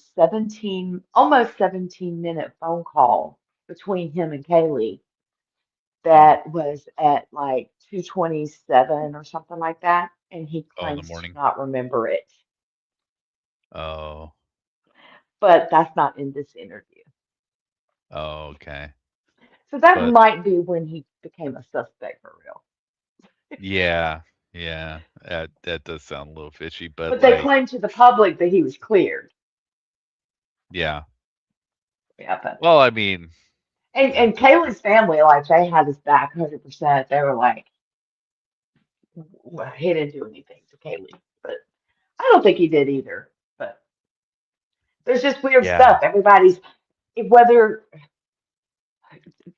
almost 17-minute phone call between him and Kaylee Mm. that was at like 2:27 or something like that, and he Oh, in the claims to morning. not remember it. Oh, But that's not in this interview. oh, okay. So that But might be when he became a suspect for real. yeah, that does sound a little fishy. But But they like, claimed to the public that he was cleared. yeah. Yeah, but Well, I mean, and Kaylee's family, like they had his back 100%. They were like, well, he didn't do anything to Kaylee, but I don't think he did either. But there's just weird yeah, stuff. Everybody's whether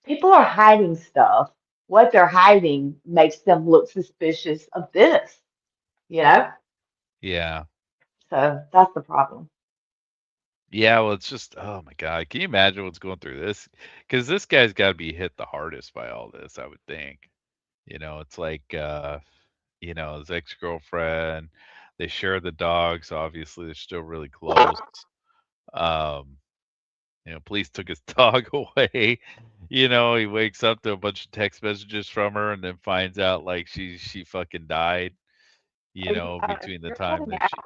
people are hiding stuff, what they're hiding makes them look suspicious of this, you know? yeah, So that's the problem. yeah. Well, it's just, oh my God, can you imagine what's going through this? Because this guy's got to be hit the hardest by all this, I would think. It's like, his ex-girlfriend. They share the dogs. Obviously, they're still really close. Um, police took his dog away. He wakes up to a bunch of text messages from her, and then finds out like she fucking died. Between the You're time cutting that out.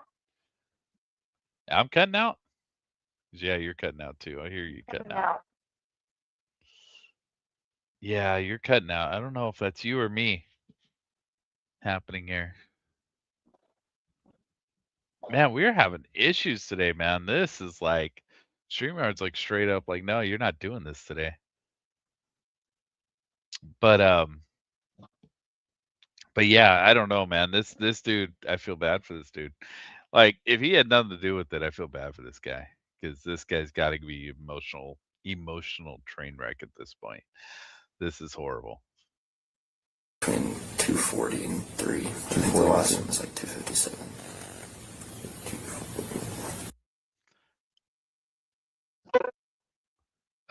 I'm cutting out. Yeah, you're cutting out too. I hear you cutting Cutting out. out. Yeah, you're cutting out. I don't know if that's you or me happening here. Man, we're having issues today, man. This is like StreamYard's like straight up like, no, you're not doing this today. But yeah, I don't know, man. This dude, I feel bad for this dude. Like, if he had nothing to do with it, I feel bad for this guy because this guy's got to be emotional train wreck at this point. This is horrible. Between 240 and 3. I think the last one was like 257.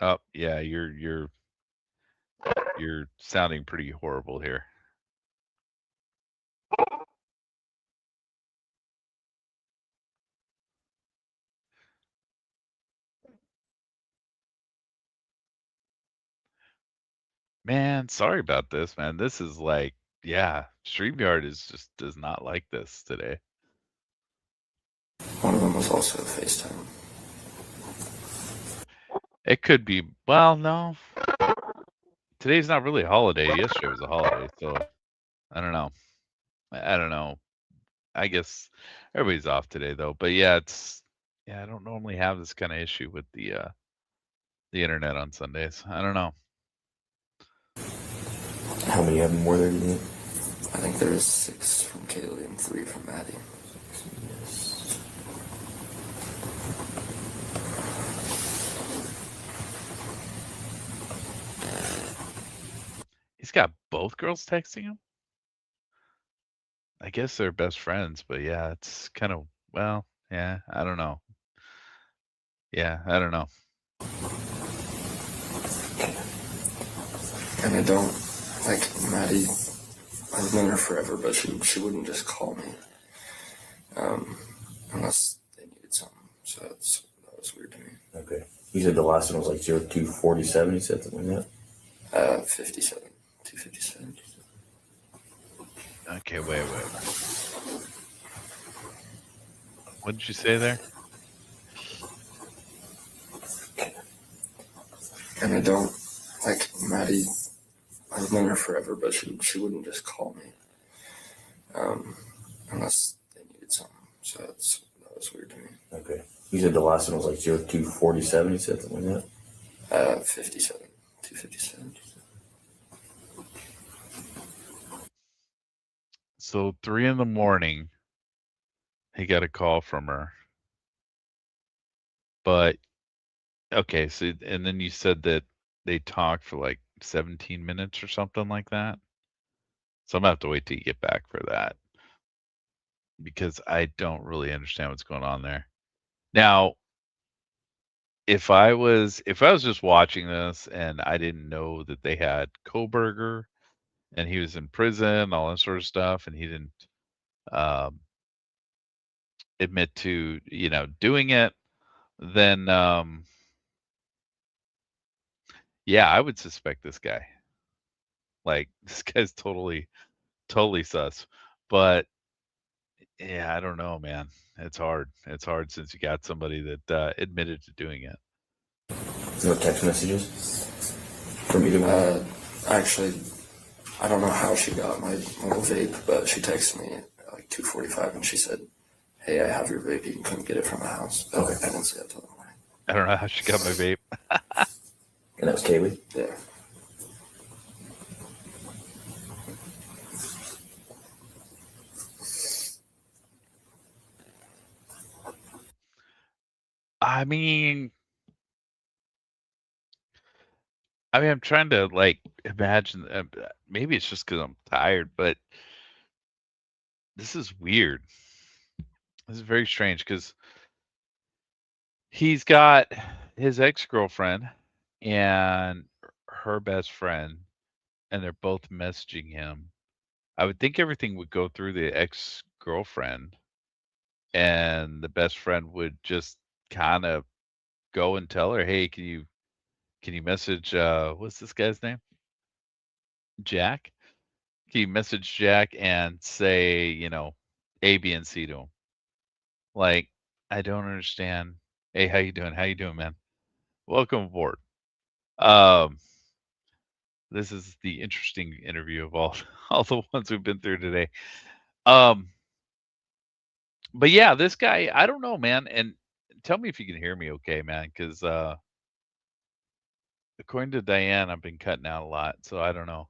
Oh yeah, you're sounding pretty horrible here. Man, sorry about this, man. This is like, yeah, StreamYard does not like this today. One of them was also FaceTime. It could be, well, no. Today's not really a holiday. Yesterday was a holiday, so I don't know. I don't know. I guess everybody's off today though. But yeah, I don't normally have this kind of issue with the internet on Sundays. I don't know. How many of them were there? Do you think? I think there was 6 from Kaylee and 3 from Maddie. He's got both girls texting him? I guess they're best friends, but yeah, it's kind of, well, yeah, I don't know. Yeah, I don't know. And I don't, like, Maddie, I've known her forever, but she wouldn't just call me. Unless they needed something. So that was weird to me. Okay. You said the last one was like 0247, you said something like that? 57. 257. Okay, wait. What did you say there? And I don't, like, Maddie, I've known her forever, but she wouldn't just call me. Unless they needed something. So that was weird to me. Okay. You said the last one was like 0247, you said something like that? 57. 257. So 3 a.m, he got a call from her. But okay, so and then you said that they talked for like 17 minutes or something like that. So I'm gonna have to wait till you get back for that because I don't really understand what's going on there. Now, if I was just watching this and I didn't know that they had Koberger and he was in prison, all that sort of stuff, and he didn't admit to doing it, then yeah, I would suspect this guy. Like, this guy's totally sus. But yeah, I don't know, man. It's hard. It's hard since you got somebody that admitted to doing it. No text messages from either one? Actually, I don't know how she got my little vape, but she texted me at like 2:45 and she said, "Hey, I have your vape. You can come get it from the house." But Okay. I didn't see that till the morning. I don't know how she got my vape. And that was Kaylee? Yeah. I mean, I'm trying to like imagine. Maybe it's just because I'm tired, but this is weird. This is very strange because he's got his ex-girlfriend and her best friend, and they're both messaging him. I would think everything would go through the ex-girlfriend, and the best friend would just kind of go and tell her, "Hey, can you message what's this guy's name? Jack? Can you message Jack and say, A, B, and C to him?" Like, I don't understand. Hey, how you doing? How you doing, man? Welcome aboard. This is the interesting interview of all all the ones we've been through today. But yeah, this guy, I don't know, man. And tell me if you can hear me okay, man, because according to Diane, I've been cutting out a lot, so I don't know.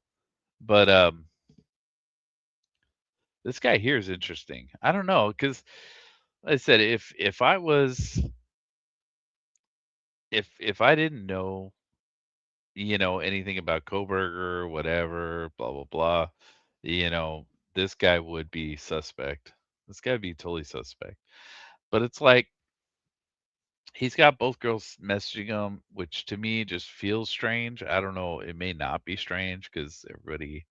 But this guy here is interesting. I don't know, because like I said, if I was if I didn't know, anything about Koberger, whatever, blah blah blah, you know, this guy would be suspect. This guy would be totally suspect. But it's like he's got both girls messaging him, which to me just feels strange. I don't know. It may not be strange because everybody,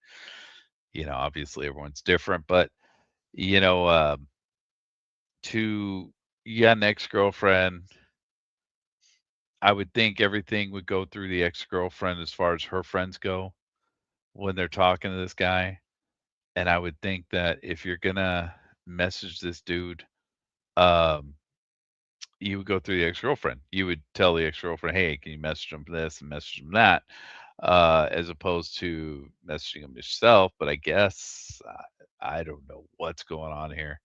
obviously everyone's different. But you know, to an ex-girlfriend, I would think everything would go through the ex-girlfriend as far as her friends go when they're talking to this guy. And I would think that if you're gonna message this dude, um, you would go through the ex-girlfriend. You would tell the ex-girlfriend, "Hey, can you message him this and message him that," as opposed to messaging him yourself. But I guess I don't know what's going on here.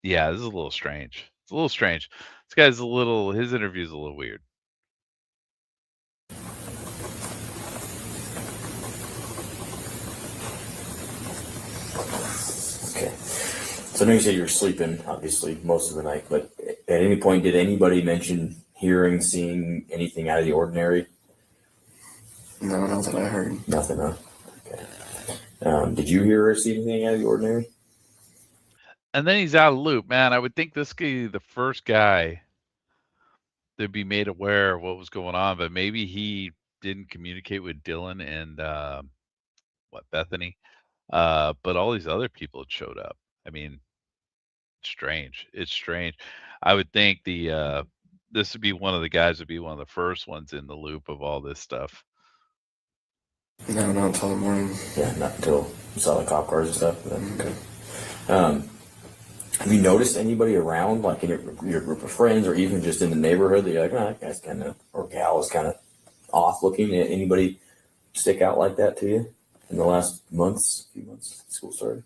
Yeah, this is a little strange. It's a little strange. This guy's his interview's a little weird. Okay. So I know you said you were sleeping, obviously, most of the night, but at any point, did anybody mention hearing, seeing anything out of the ordinary? No, not that I heard. Nothing, huh? Okay. Did you hear or see anything out of the ordinary? And then he's out of the loop, man. I would think this could be the first guy to be made aware of what was going on, but maybe he didn't communicate with Dylan and Bethany. But all these other people had showed up. I mean, strange. It's strange. I would think this would be one of the guys would be one of the first ones in the loop of all this stuff. No, not until the morning. Yeah, not until you saw the cop cars and stuff. Okay. Have you noticed anybody around, like in your group of friends, or even just in the neighborhood, that you're like, that guy's kind of, or gal is kind of off looking? Anybody stick out like that to you in the last few months since school started?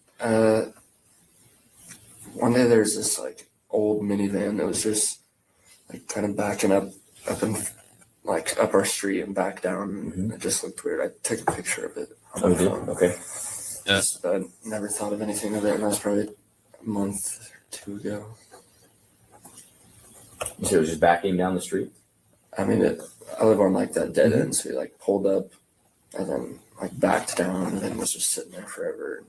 One day there's this like old minivan that was just like kind of backing up in like up our street and back down. And it just looked weird. I took a picture of it on my phone. Okay. Yeah. I never thought of anything of it, and that was probably a month or two ago. You said it was just backing down the street? I mean, I live on like that dead end, so we like pulled up and then like backed down and then was just sitting there forever.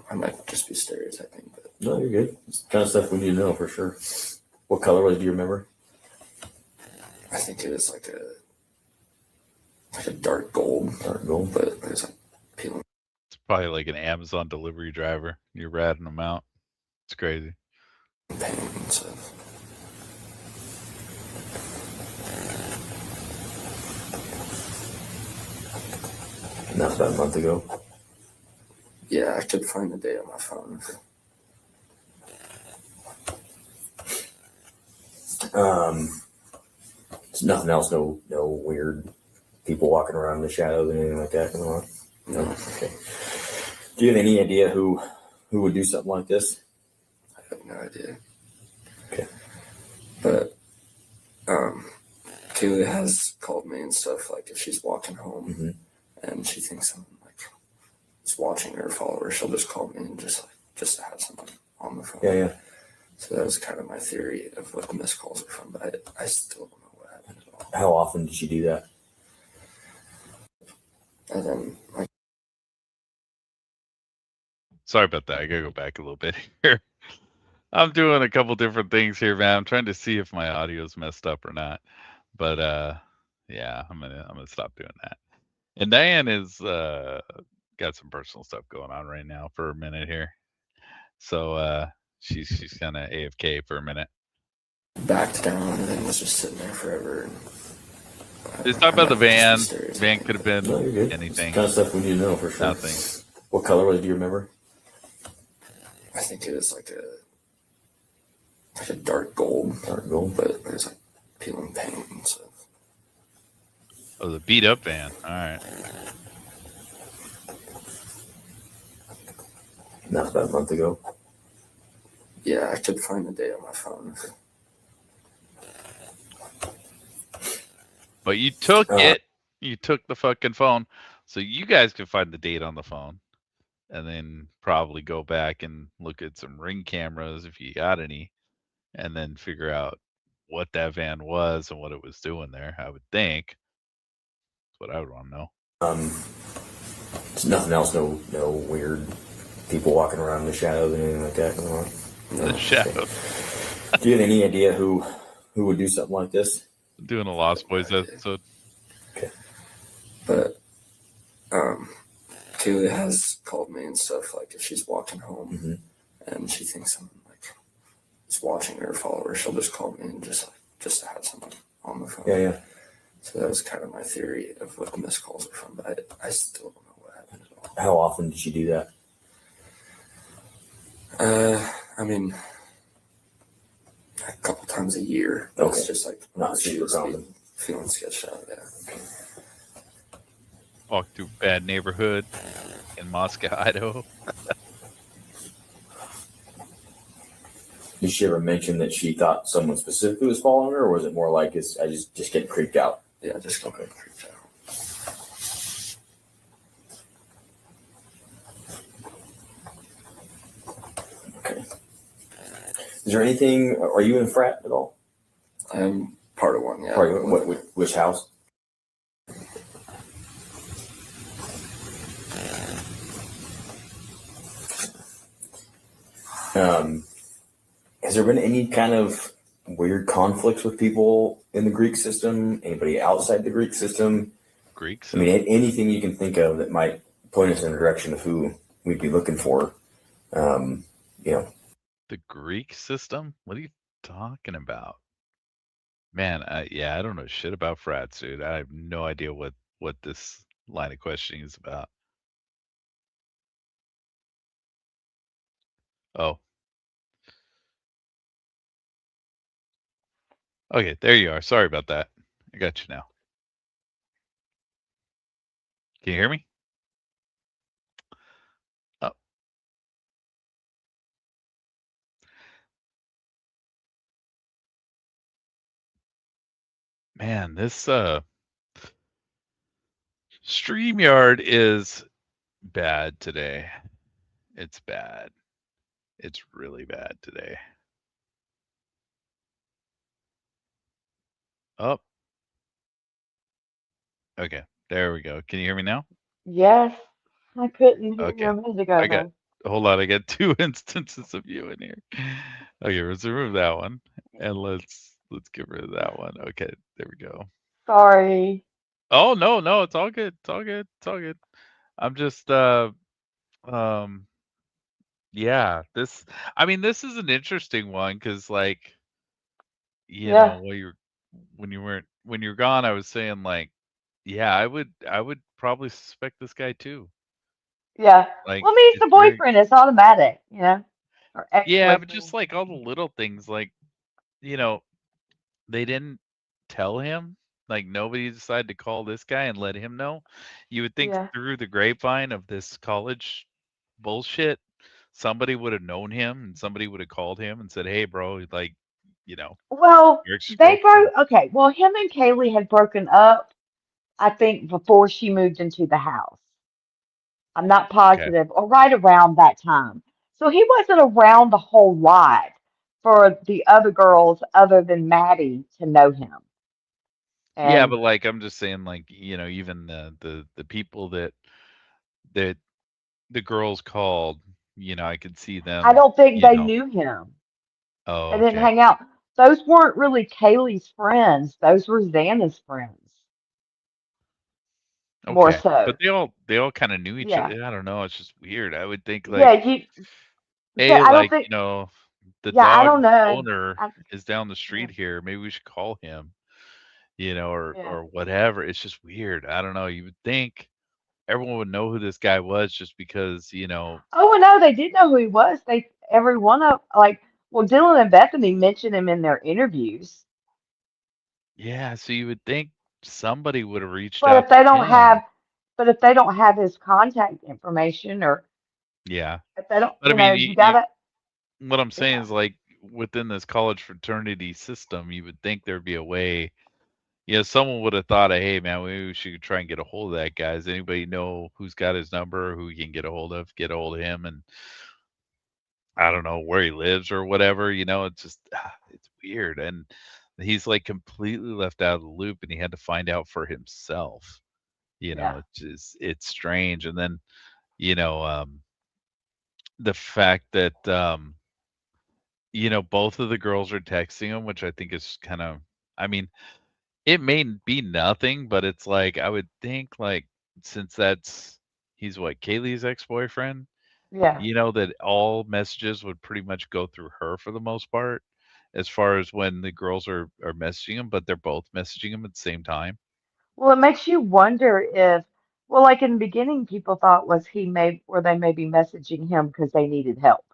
I might just be stereotyping, but no, you're good. It's the kind of stuff we need to know for sure. What color was it? Do you remember? I think it was like a dark gold. Dark gold, but it was like peeling. It's probably like an Amazon delivery driver. You're ratting them out. It's crazy. Paint and stuff. And that was about a month ago. Yeah, I could find the date on my phone. There's nothing else, no weird people walking around in the shadows and anything like that going on? No. Okay. Do you have any idea who would do something like this? I have no idea. Okay. But Kaylee has called me and stuff, like if she's walking home and she thinks I'm like just watching her follower, she'll just call me and just to have someone on the phone. Yeah. So that was kind of my theory of what the missed calls are from, but I still don't know what happened at all. How often did she do that? And then Sorry about that. I gotta go back a little bit here. I'm doing a couple different things here, man. I'm trying to see if my audio's messed up or not. But yeah, I'm gonna stop doing that. And Diane is got some personal stuff going on right now for a minute here. So she's kinda AFK for a minute. Backed down and then was just sitting there forever. Just talk about the van. Van could have been anything. It's the kind of stuff we need to know for sure. Nothing. What color was it? Do you remember? I think it was like a dark gold. Dark gold. But it was like peeling paint and stuff. Oh, the beat up van. All right. And that was about a month ago. Yeah, I could find the date on my phone. But you took it. You took the fucking phone, so you guys can find the date on the phone, and then probably go back and look at some Ring cameras if you got any, and then figure out what that van was and what it was doing there. I would think. That's what I would want to know. Nothing else. No weird people walking around in the shadows and anything like that going on. The shadows. Do you have any idea who would do something like this? Doing a Lost Boys episode. Okay. But Kaylee has called me and stuff, like if she's walking home and she thinks someone like is watching her or follow her, she'll just call me and just to have someone on the phone. Yeah. So that was kind of my theory of what the missed calls are from, but I still don't know what happened at all. How often did she do that? I mean, a couple times a year. But it's just like not super common. Feeling sketched out. Yeah. Okay. Walk through bad neighborhood in Moscow, Idaho. Did she ever mention that she thought someone specifically was following her, or was it more like I just get creeped out? Yeah, just get creeped out. Okay. Is there anything? Are you in a frat at all? I'm part of one. Yeah. Which house? Has there been any kind of weird conflicts with people in the Greek system? Anybody outside the Greek system? Greeks? I mean, anything you can think of that might point us in the direction of who we'd be looking for. The Greek system? What are you talking about? Man, I don't know shit about frats, dude. I have no idea what this line of questioning is about. Oh. Okay, there you are. Sorry about that. I got you now. Can you hear me? Oh. Man, this StreamYard is bad today. It's bad. It's really bad today. Oh. Okay, there we go. Can you hear me now? Yes, I couldn't hear Okay. you a minute ago, though. Hold on, I got 2 instances of you in here. Okay, let's remove that one. And let's get rid of that one. Okay, there we go. Sorry. Oh no, it's all good. It's all good. It's all good. I'm just yeah, this is an interesting one because like Yeah. when you're gone, I was saying like, yeah, I would probably suspect this guy too. Yeah. Like Well, I mean, he's it's the very boyfriend. It's automatic, you know, or yeah, but ex-boyfriend. just like all the little things, like they didn't tell him. Like nobody decided to call this guy and let him know. You would think Yeah. through the grapevine of this college bullshit, somebody would have known him and somebody would have called him and said, "Hey, bro, like, Well, your they ex-girlfriend." broke. Okay. Well, him and Kaylee had broken up, I think, before she moved into the house. I'm not Okay. positive, or right around that time. So he wasn't around a whole lot for the other girls other than Maddie to know him. Yeah, And but like I'm just saying, like, even the people that the girls called, I could see I them, don't think they knew him. Oh, They didn't okay. hang out. Those weren't really Kaylee's friends. Those were Xana's friends, more Okay. so. But they all kind of knew each Yeah. other. I don't know, it's just weird. I would think Yeah. like, But hey, I don't like, think. the Yeah, I dog don't know. owner I, is down the yeah. street here. Maybe we should call him, Yeah. or whatever. It's just weird. I don't know. You would think everyone would know who this guy was just because, Oh, well, no, they did know who he was. Every one of, like, well, Dylan and Bethany mentioned him in their interviews. yeah, so you would think somebody would have reached But out if they to don't him. have, but if they don't have his contact information, or Yeah. if they don't, But I mean, you gotta, what I'm saying yeah. is like within this college fraternity system, you would think there'd be a way, someone would have thought, of, hey man, we should try and get a hold of that guy. Does anybody know who's got his number, who we can get a hold of? Get a hold of him, and I don't know where he lives or whatever. It's just it's weird, and he's like completely left out of the loop, and he had to find out for himself. Yeah. It's strange, and then you know the fact that both of the girls are texting him, which I think is kind of, I mean, it may be nothing, but it's like I would think like since he's what, Kaylee's ex-boyfriend, Yeah. that all messages would pretty much go through her for the most part, as far as when the girls are messaging him, but they're both messaging him at the same time. Well, it makes you wonder if, well, like in the beginning, people thought were they maybe messaging him because they needed help,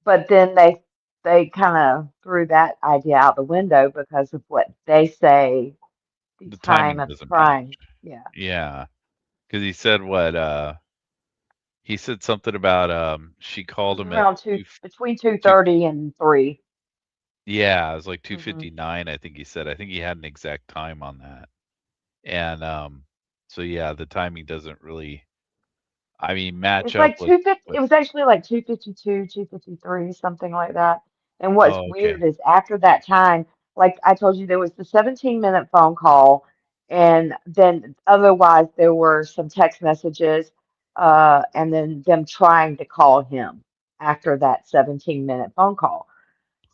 but then they kind of threw that idea out the window because of what they say the The time timing of the doesn't match. crime. Yeah, Yeah, because he said what he said something about she it called was him at around between 2:30 and 3. yeah, it was like Hmm. 2:59, I think he said. I think he had an exact time on that. And so yeah, the timing doesn't really, I mean, match It's up like with 2:50. It was actually like 2:52, 2:53, something like that. And what's oh, okay. weird is after that time, like I told you, there was the 17-minute phone call, and then otherwise there were some text messages, and then them trying to call him after that 17-minute phone call.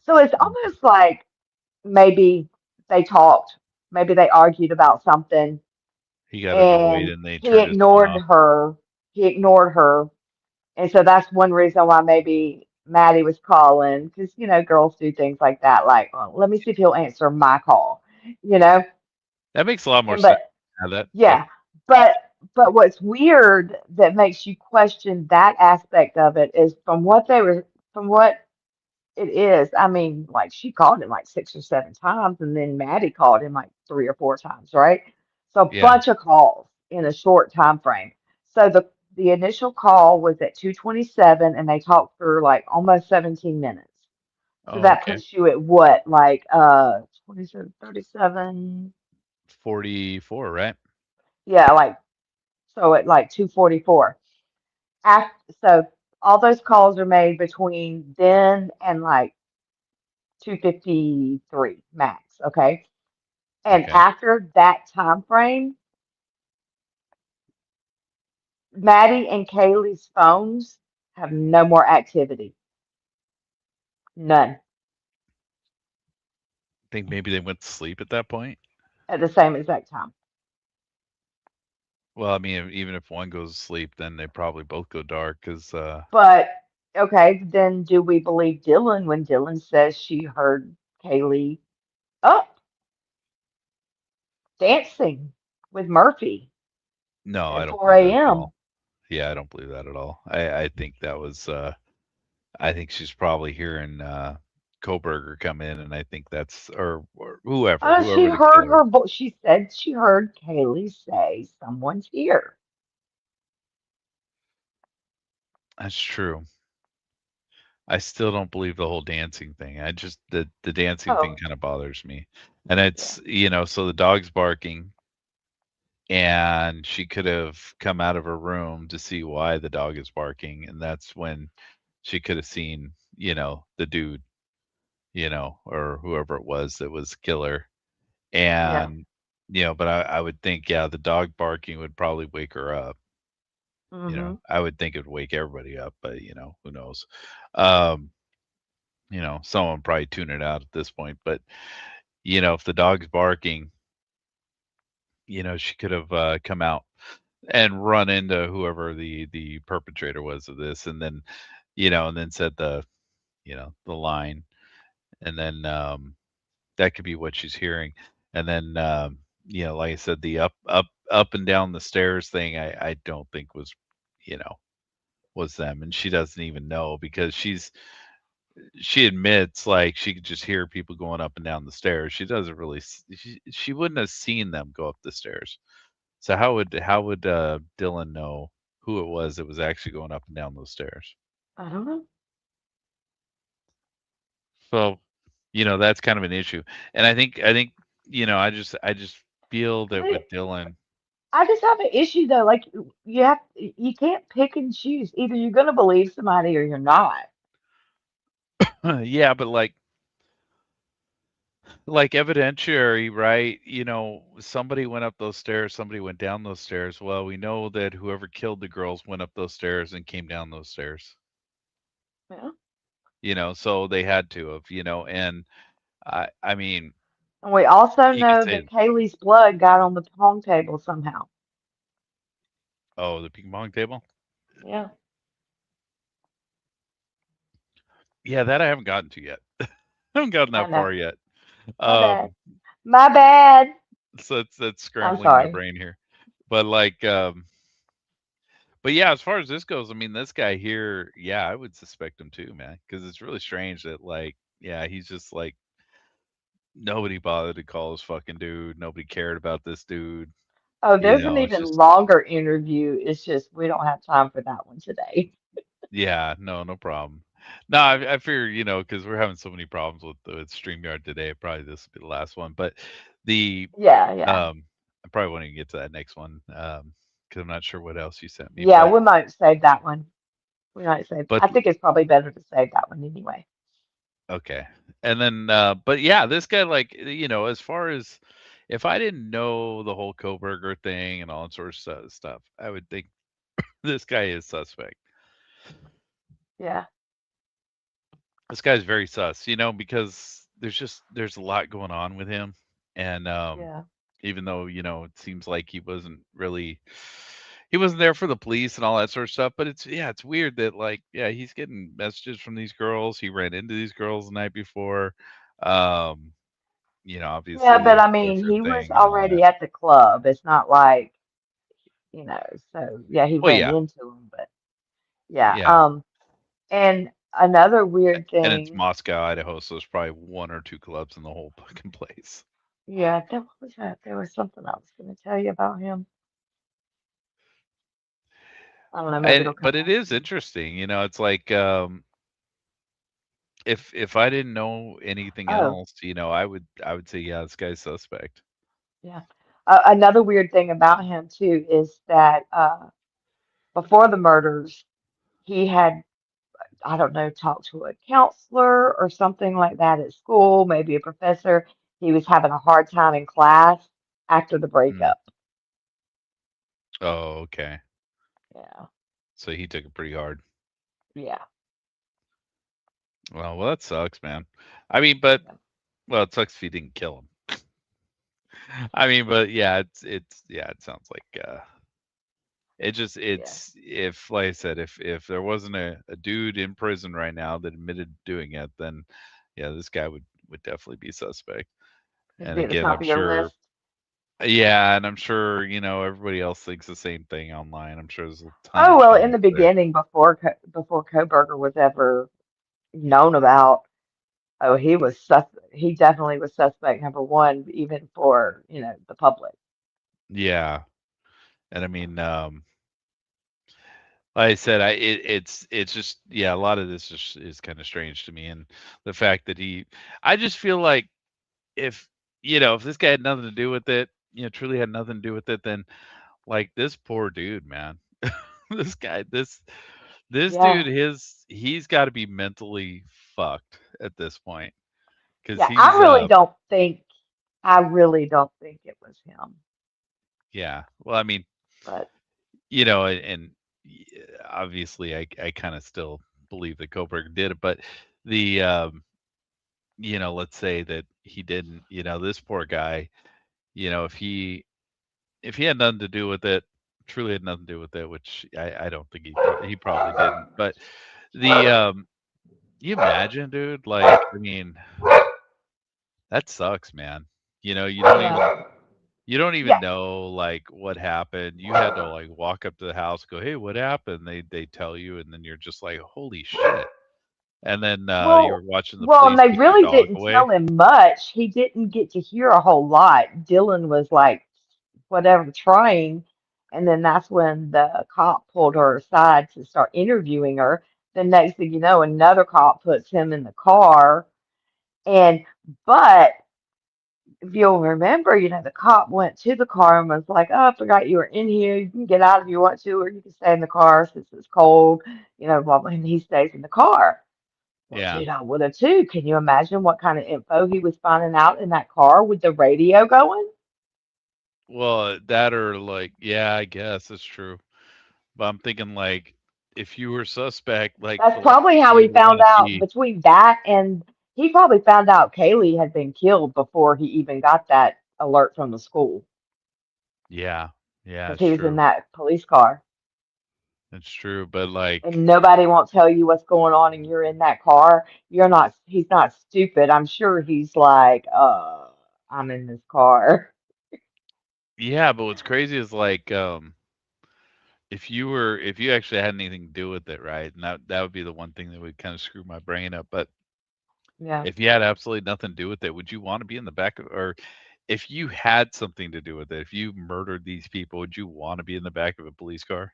So it's almost like maybe they talked, maybe they argued about something, He got annoyed and and they he turned his phone ignored off. her. He ignored her, and so that's one reason why maybe Maddie was calling, because, girls do things like that. Like, well, let me see if he'll answer my call, you know? That makes a lot more And sense. but Now that, but yeah, but what's weird that makes you question that aspect of it is from what it is. I mean, like she called him like 6 or 7 times, and then Maddie called him like 3 or 4 times, right? So a yeah. bunch of calls in a short time frame. So the initial call was at 2:27, and they talked for like almost 17 minutes. So Oh, that okay. puts you at what, like 27, 37, 44, right? yeah, like so at like 2:44. After, so all those calls are made between then and like 2:53 max, okay? And Okay. after that time frame, Maddie and Kaylee's phones have no more activity. None Think maybe they went to sleep at that point. at the same exact time. Well, I mean, even if one goes to sleep, then they probably both go dark because But okay, then do we believe Dylan when Dylan says she heard Kaylee up dancing with Murphy no, I at don't 4 believe that at a.m.? all. Yeah, I don't believe that at all. I think that was I think she's probably hearing Koberger come in, and I think that's or whoever the killer. She said she heard Kaylee say someone's here. That's true. I still don't believe the whole dancing thing. I just the dancing thing Oh, kind of bothers me. And yeah. it's, so the dog's barking and she could have come out of her room to see why the dog is barking, and that's when she could have seen, the dude, or whoever it was that was killer. Yeah. And but I would think, yeah, the dog barking would probably wake her up. Hmm. I would think it would wake everybody up, but who knows. Um, someone probably tune it out at this point. But if the dog's barking, she could have come out and run into whoever the perpetrator was of this, and then and then said the line, and then that could be what she's hearing, and then like I said, the up and down the stairs thing, I don't think you know was them, and she doesn't even know because she admits like she could just hear people going up and down the stairs. She doesn't really she wouldn't have seen them go up the stairs. So how would Dylan know who it was that was actually going up and down those stairs? I don't know. So, that's kind of an issue. And I think I just feel that But with Dylan, I just have an issue though. Like you can't pick and choose. Either you're gonna believe somebody or you're not. yeah, but like evidentiary, right? Somebody went up those stairs, somebody went down those stairs. Well, we know that whoever killed the girls went up those stairs and came down those stairs. Yeah. So they had to have, and I mean, And we also you could know say, that Kaylee's blood got on the pong table somehow. oh, the ping pong table. Yeah. Yeah, that I haven't gotten to yet. I haven't gotten I that know. far yet. My bad. Um, My bad. so that's I'm scrambling my sorry. brain here. But but yeah, as far as this goes, I mean, this guy here, yeah, I would suspect him too, man, because it's really strange that yeah, he's just like nobody bothered to call this fucking dude. Nobody cared about this dude. Oh, there's an It's even just longer interview. It's just we don't have time for that one today. yeah, no problem. No, I figure because we're having so many problems with Streamyard today. Probably this will be the last one, but the Yeah, yeah. I probably won't even get to that next one because I'm not sure what else you sent me, Yeah, we might save that one. We might save. but I think it's probably better to save that one anyway. okay. And then, but yeah, this guy, like, as far as if I didn't know the whole Koberger thing and all that sort of stuff, I would think this guy is suspect. Yeah, This guy's very sus, because there's a lot going on with him, and yeah. even though it seems like he wasn't there for the police and all that sort of stuff, but it's weird that like yeah he's getting messages from these girls. He ran into these girls the night before. Um, Yeah, obviously but his I mean, boyfriend he was thing and all that. already at the club. It's not like, so yeah, he Well, ran yeah, into him, but yeah. yeah, And another weird and it's thing, Moscow, Idaho, so there's probably one or two clubs in the whole fucking place. yeah, what was that? There was something I was going to tell you about him. I don't know, maybe it'll come But it back is to me. interesting, it's like if I didn't know anything Oh, else, I would say yeah, this guy's suspect. yeah. Another weird thing about him too is that before the murders, he had, I don't know, talked to a counselor or something like that at school, maybe a professor. He was having a hard time in class after the Mm. breakup. Oh, okay. Yeah, So he took it pretty hard. yeah, Well, that sucks, man. I mean, but yeah, well, it sucks if he didn't kill him. I mean, but yeah, it's yeah, it sounds like yeah. it's if like I said, if there wasn't a dude in prison right now that admitted doing it, then yeah, this guy would definitely be suspect. He'd And be at the again, top I'm of your sure list. yeah, and I'm sure, everybody else thinks the same thing online. I'm sure there's a ton Oh of well, in the comments there. beginning, before Koberger was ever known about, oh, he definitely was suspect number one, even for the public. Yeah. And I mean, like I said, it's just yeah, a lot of this is kind of strange to me, and the fact that I just feel like if if this guy had nothing to do with it, truly had nothing to do with it, then like this poor dude, man, this guy, this dude, Yeah, he's got to be mentally fucked at this point because yeah. he's I really don't think it was him. yeah. Well, I mean, But and obviously, I kind of still believe that Koberg did it, but the let's say that he didn't, this poor guy, if he had nothing to do with it, truly had nothing to do with it, which I don't think he probably didn't. But the you imagine, dude, like I mean, that sucks, man. yeah, You don't even yeah. know like what happened. You had to like walk up to the house, go, "Hey, what happened?" They tell you, and then you're just like, "Holy shit!" And then you were Well, watching the well, and police they take your really dog didn't away. tell him much. He didn't get to hear a whole lot. Dylan was like, whatever, trying, and then that's when the cop pulled her aside to start interviewing her. The next thing you know, another cop puts him in the car, and but if you'll remember, the cop went to the car and was like, "Oh, I forgot you were in here. You can get out if you want to, or you can stay in the car since it's cold." Blah blah. And he stays in the car. Well, Yeah. dude, I would have too. Can you imagine what kind of info he was finding out in that car with the radio going? Well, that or like, yeah, I guess that's true. But I'm thinking like, if you were suspect, like That's the last probably thing how he you'd found want to out. be. Between that and he probably found out Kaylee had been killed before he even got that alert from the school Yeah, yeah, because it's he was in true. that police car. It's true. But like, And nobody won't tell you what's going on and you're in that car. He's not stupid. I'm sure he's like, I'm in this car. yeah. But what's crazy is like, if you actually had anything to do with it, right? And that would be the one thing that would kind of screw my brain up. But Yeah. if you had absolutely nothing to do with it, would you want to be in the back of, or if you had something to do with it, if you murdered these people, would you want to be in the back of a police car?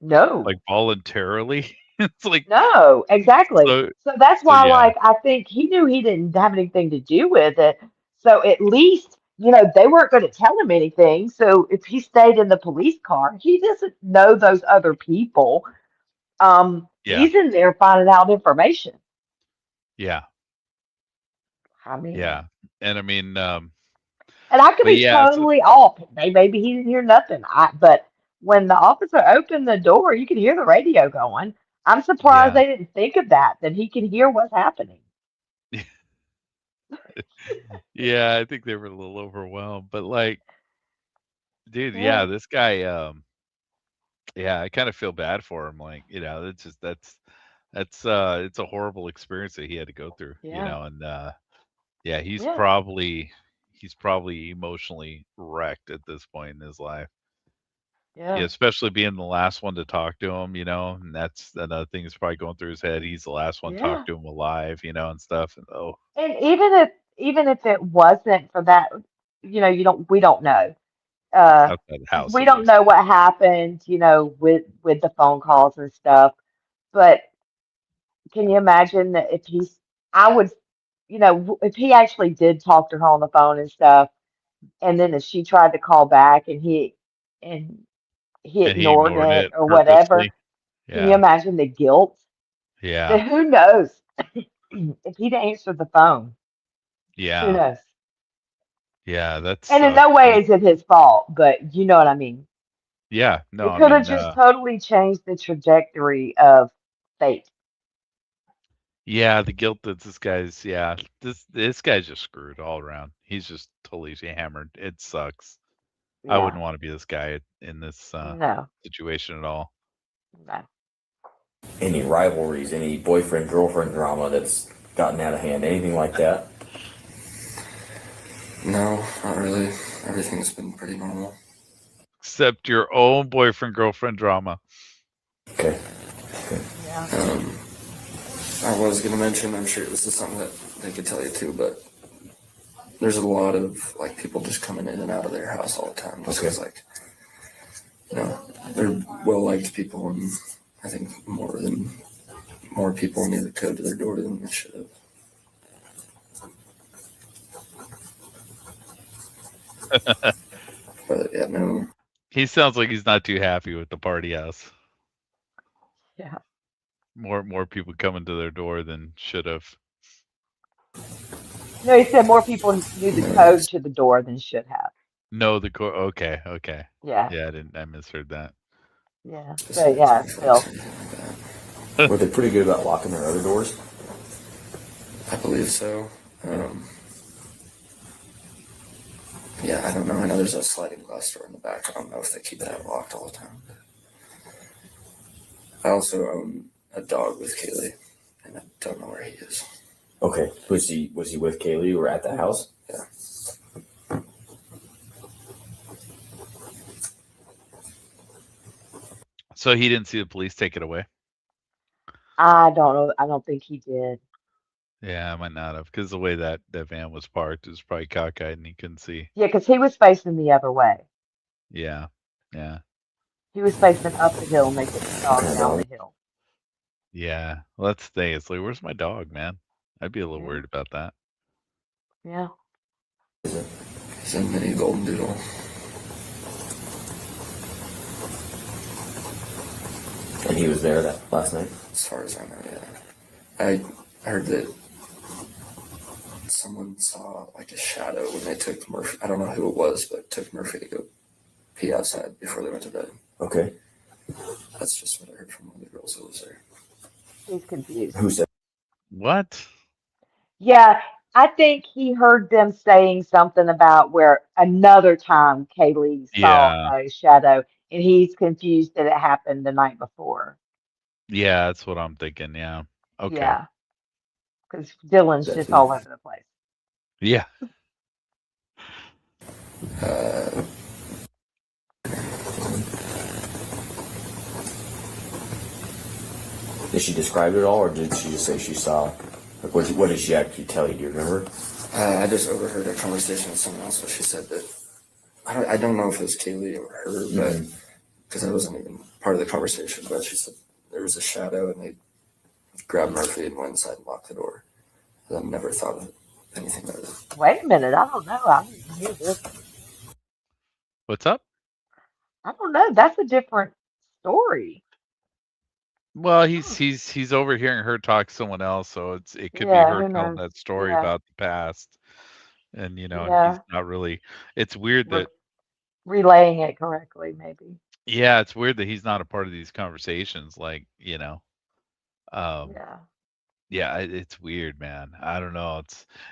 No. Like voluntarily? It's like, No, exactly. so, So that's so why, yeah, like, I think he knew he didn't have anything to do with it. So at least, they weren't going to tell him anything. So if he stayed in the police car, he doesn't know those other people. yeah, He's in there finding out information. yeah, I mean, yeah. And I mean, and I could but be yeah, so totally off. Maybe he didn't hear nothing. But when the officer opened the door, you could hear the radio going. I'm surprised yeah, they didn't think of that he can hear what's happening. yeah, I think they were a little overwhelmed. But like, dude, Yeah, yeah, this guy, yeah, I kind of feel bad for him. Like, that's it's a horrible experience that he had to go through, yeah, and yeah, yeah, he's probably emotionally wrecked at this point in his life. Yeah, yeah, especially being the last one to talk to him, and that's another thing that's probably going through his head. He's the last one to talk yeah. to him alive, and stuff. And oh, And even if it wasn't for that, we don't know. outside the house We at don't least. know what happened, with the phone calls and stuff. But can you imagine that if I would, if he actually did talk to her on the phone and stuff, and then if she tried to call back and he And he ignored ignored it it or whatever, purposely. can you Yeah, imagine the guilt? yeah, Then who knows if he'd answered the phone? Who yeah, knows? yeah. That And in sucks. no way is it his fault, but you know what I mean. Yeah, no, It I could have mean, just totally changed the trajectory of fate. yeah, the guilt that this guy's, yeah, this guy's just screwed all around. He's just totally hammered. It sucks. I Yeah. wouldn't want to be this guy in this No. situation at all. No. Any rivalries, any boyfriend girlfriend drama that's gotten out of hand, anything like that? No, not really. Everything's been pretty normal. Except your own boyfriend girlfriend drama. Okay. Yeah. I was gonna mention, I'm sure this is something that they could tell you too, but there's a lot of like people just coming in and out of their house all the time. Just Okay. 'cause, like, they're well-liked people, and I think more people need a code to their door than they should have. But yeah, no. He sounds like he's not too happy with the party house. Yeah. More people coming to their door than should have. No, he said more people knew the code to the door than should have. No, the core. Okay, okay. Yeah. Yeah, I misheard that. Yeah. But yeah, still. Were they pretty good about locking their other doors? I believe so. Yeah, I don't know. I know there's a sliding glass door in the back. I don't know if they keep that locked all the time. I also own a dog with Kaylee, and I don't know where he is. Okay. Was he with Kaylee or at the house? Yeah. So he didn't see the police take it away? I don't know. I don't think he did. Yeah, I might not have, because the way that van was parked is probably cockeyed and he couldn't see. Yeah, because he was facing the other way. Yeah, yeah, He was facing up the hill and they took the dog down the hill. yeah. Well, that's the thing. It's like, where's my dog, man? I'd be a little Yeah. worried about that. Yeah. It's a mini golden doodle. And he was there that last night? As far as I know, yeah. I heard that someone saw like a shadow when they took Murphy. I don't know who it was, but took Murphy to go pee outside before they went to bed. Okay. That's just what I heard from one of the girls that was there. He's confused. Who said? What? Yeah, I think he heard them saying something about where another time Kaylee saw Yeah. a shadow, and he's confused that it happened the night before. Yeah, that's what I'm thinking. Yeah. Okay. Yeah, because Dylan's That's just it. all over the place. Yeah. Did she describe it all, or did she just say she saw? Like, what did she actually tell you? Do you remember? I just overheard a conversation with someone else, but she said that I don't know if it was Kaylee or her, but because I wasn't even part of the conversation. But she said there was a shadow, and they grabbed Murphy and went inside and locked the door. And I never thought of anything about it. Wait a minute, I don't know. I didn't hear this. What's up? I don't know. That's a different story. Well, he's overhearing her talk to someone else, so it could be Yeah, her who telling knows? that story Yeah, about the past, and he's yeah. not really. It's weird Re- that relaying it correctly, maybe. it's weird that he's not a part of these conversations. Like Yeah. yeah, it's weird, man. I don't know.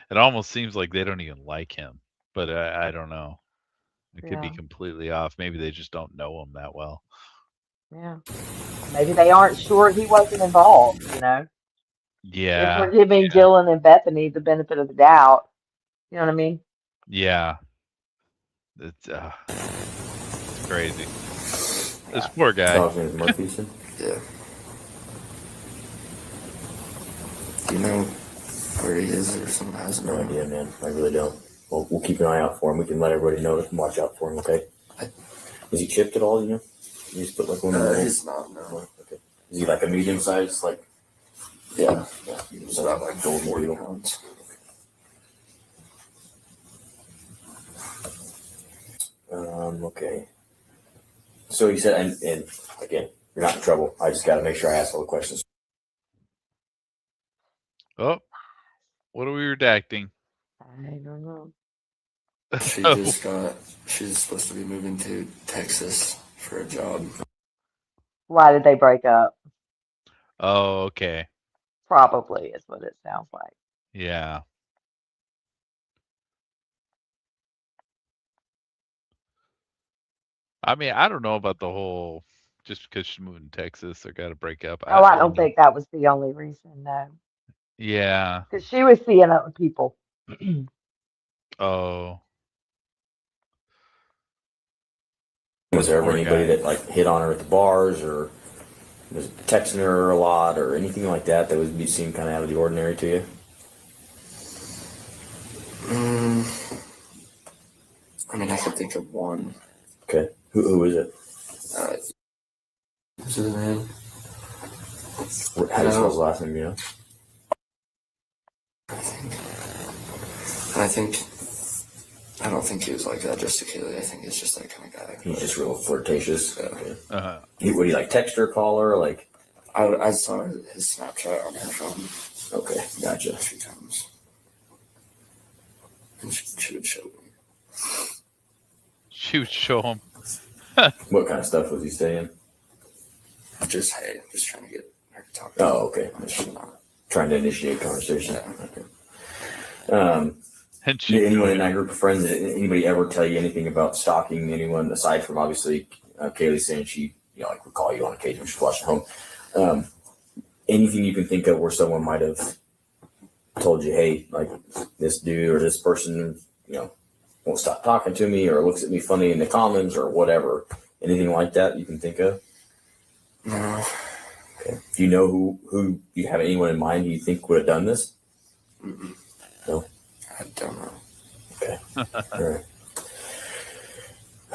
It almost seems like they don't even like him, but I don't know. It could be Yeah. completely off. Maybe they just don't know him that well. Yeah. Maybe they aren't sure he wasn't involved, If Yeah, we're giving Dylan and Bethany the benefit of the doubt, you know what I mean? yeah. It's crazy. This poor guy. Dog's name is Murphy, you said? Yeah. Do you know where he is, or someone has No idea, man. I really don't. Well, we'll keep an eye out for him. We can let everybody know to watch out for him, okay? Is he chipped at all, you just put like one in the He's not, no. Okay. Is he like a medium size, like? Yeah. He's about like 40 pounds. Okay. So you said, and again, you're not in trouble. I just got to make sure I ask all the questions. Oh, what are we redacting? I don't know. She's supposed to be moving to Texas for a job. Why did they break up? Oh, okay. Probably is what it sounds like. Yeah. I mean, I don't know about the whole just because she's moving to Texas, they're got to break up. Oh, I don't think that was the only reason, no. Yeah. Because she was seeing other people. Oh. Was there ever Poor anybody guy. that like hit on her at the bars, or was texting her a lot, or anything like that would be seem kind of out of the ordinary to you? I mean, I can think of one. Okay. Who is it? What's his name? How do you spell his last name, you know? I don't think he was like that just to Kaylee. I think he's just that kind of guy. He's just real flirtatious. Okay. Would he like text her, call her, like? I saw his Snapchat on her phone. Okay, gotcha. A few times. And she would show me. She would show him. What kind of stuff was he saying? Just trying to get her to talk. Oh, okay. Trying to initiate conversation. Yeah. Okay. And Did anyone in that group of friends, anybody ever tell you anything about stalking anyone aside from obviously Kaylee saying she, like would call you on occasion when she's watching home? Anything you can think of where someone might have told you, hey, like this dude or this person, won't stop talking to me or looks at me funny in the comments or whatever. Anything like that you can think of? No. Okay. Do you know who you have anyone in mind you think would have done this? Mm-mm. No. I don't know. Okay.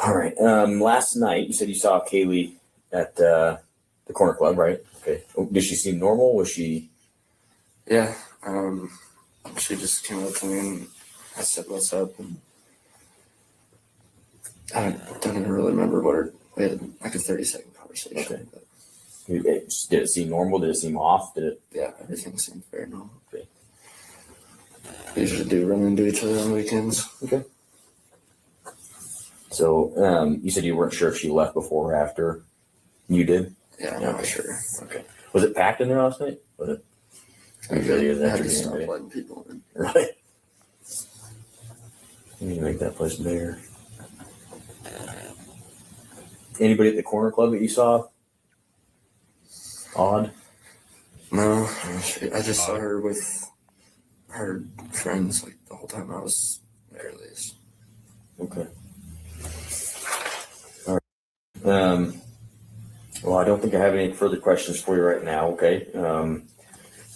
All right. Last night you said you saw Kaylee at the corner club, right? Okay. Did she seem normal? Was she? Yeah. She just came up to me and I said, "What's up?" And I don't even really remember we had like a 30-second conversation. Okay. But Did it seem normal? Did it seem off? yeah, everything seemed very normal. Okay. We usually do run into each other on weekends. Okay. So you said you weren't sure if she left before or after you did? Yeah, I'm not sure. Okay. Was it packed in there last night? Was it? I had to stop letting people in. Right. You need to make that place bigger. Anybody at the corner club that you saw? Odd? No, I just saw her with her friends like the whole time I was there, at least. Okay. All right. Well, I don't think I have any further questions for you right now. Okay.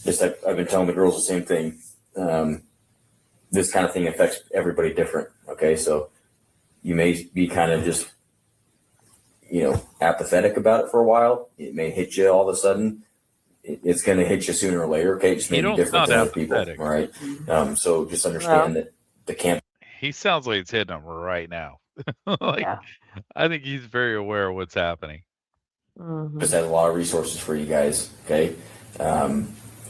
I've been telling the girls the same thing. This kind of thing affects everybody different. Okay. So you may be kind of just, apathetic about it for a while. It may hit you all of a sudden. It's going to hit you sooner or later. Okay. It just may be different than other people. All right. So just understand that the camp. He sounds like it's hitting him right now. Yeah. I think he's very aware of what's happening. Just has a lot of resources for you guys. Okay.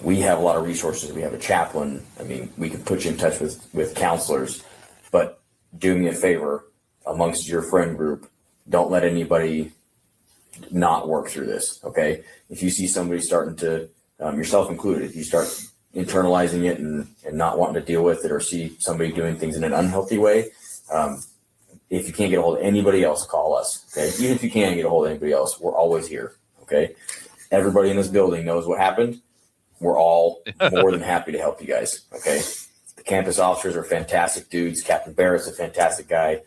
We have a lot of resources. We have a chaplain. I mean, we can put you in touch with counselors, but do me a favor amongst your friend group. Don't let anybody not work through this. Okay. If you see somebody starting to, yourself included, if you start internalizing it and not wanting to deal with it, or see somebody doing things in an unhealthy way, if you can't get a hold of anybody else, call us. Okay. Even if you can't get a hold of anybody else, we're always here. Okay. Everybody in this building knows what happened. We're all more than happy to help you guys. Okay. The campus officers are fantastic dudes. Captain Barrett's a fantastic guy.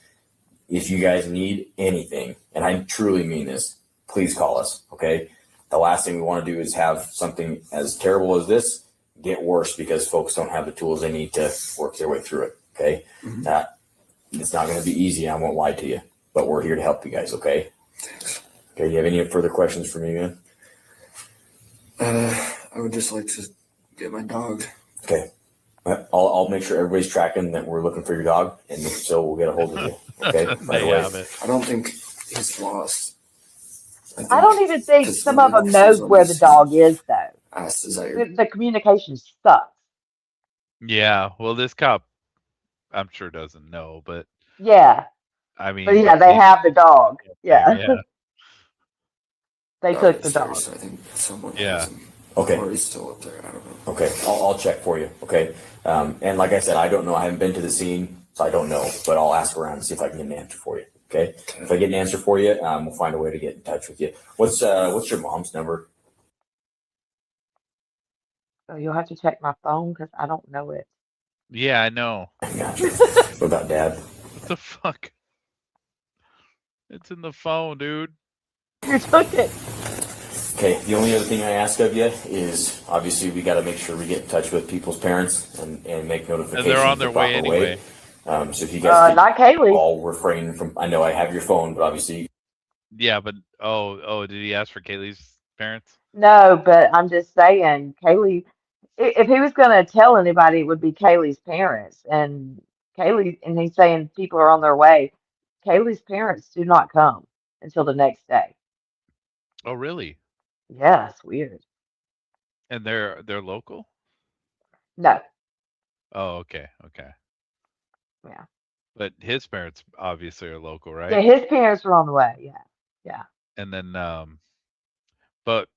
If you guys need anything, and I truly mean this, please call us. Okay. The last thing we want to do is have something as terrible as this get worse because folks don't have the tools they need to work their way through it. Okay. It's not going to be easy. I won't lie to you, but we're here to help you guys. Okay. Okay. You have any further questions for me, man? I would just like to get my dog. Okay. I'll make sure everybody's tracking that we're looking for your dog, and so we'll get a hold of you. Okay. Right away. I don't think he's lost. I don't even think some of them know where the dog is, though. The communication sucks. Yeah. Well, this cop, I'm sure doesn't know, but yeah. I mean, but yeah, they have the dog. Yeah. They took the dog. So I think someone. Yeah. Okay. Or he's still up there. I don't know. Okay. I'll check for you. Okay. And like I said, I don't know. I haven't been to the scene, so I don't know. But I'll ask around and see if I can get an answer for you. Okay. If I get an answer for you, we'll find a way to get in touch with you. What's your mom's number? So you'll have to check my phone because I don't know it. Yeah, I know. Gotcha. What about Dad? What the fuck? It's in the phone, dude. You took it. Okay, the only other thing I ask of you is obviously we got to make sure we get in touch with people's parents and make notifications. And they're on their the proper way anyway. So if you guys not Kaylee. all refrain from, I know I have your phone, but obviously. Yeah, but did he ask for Kaylee's parents? No, but I'm just saying, Kaylee. If he was going to tell anybody, it would be Kaylee's parents. And he's saying people are on their way. Kaylee's parents do not come until the next day. Oh, really? Yeah, it's weird. And they're local? No. Oh, okay. Yeah. But his parents obviously are local, right? Yeah, his parents are on the way. Yeah. And then, but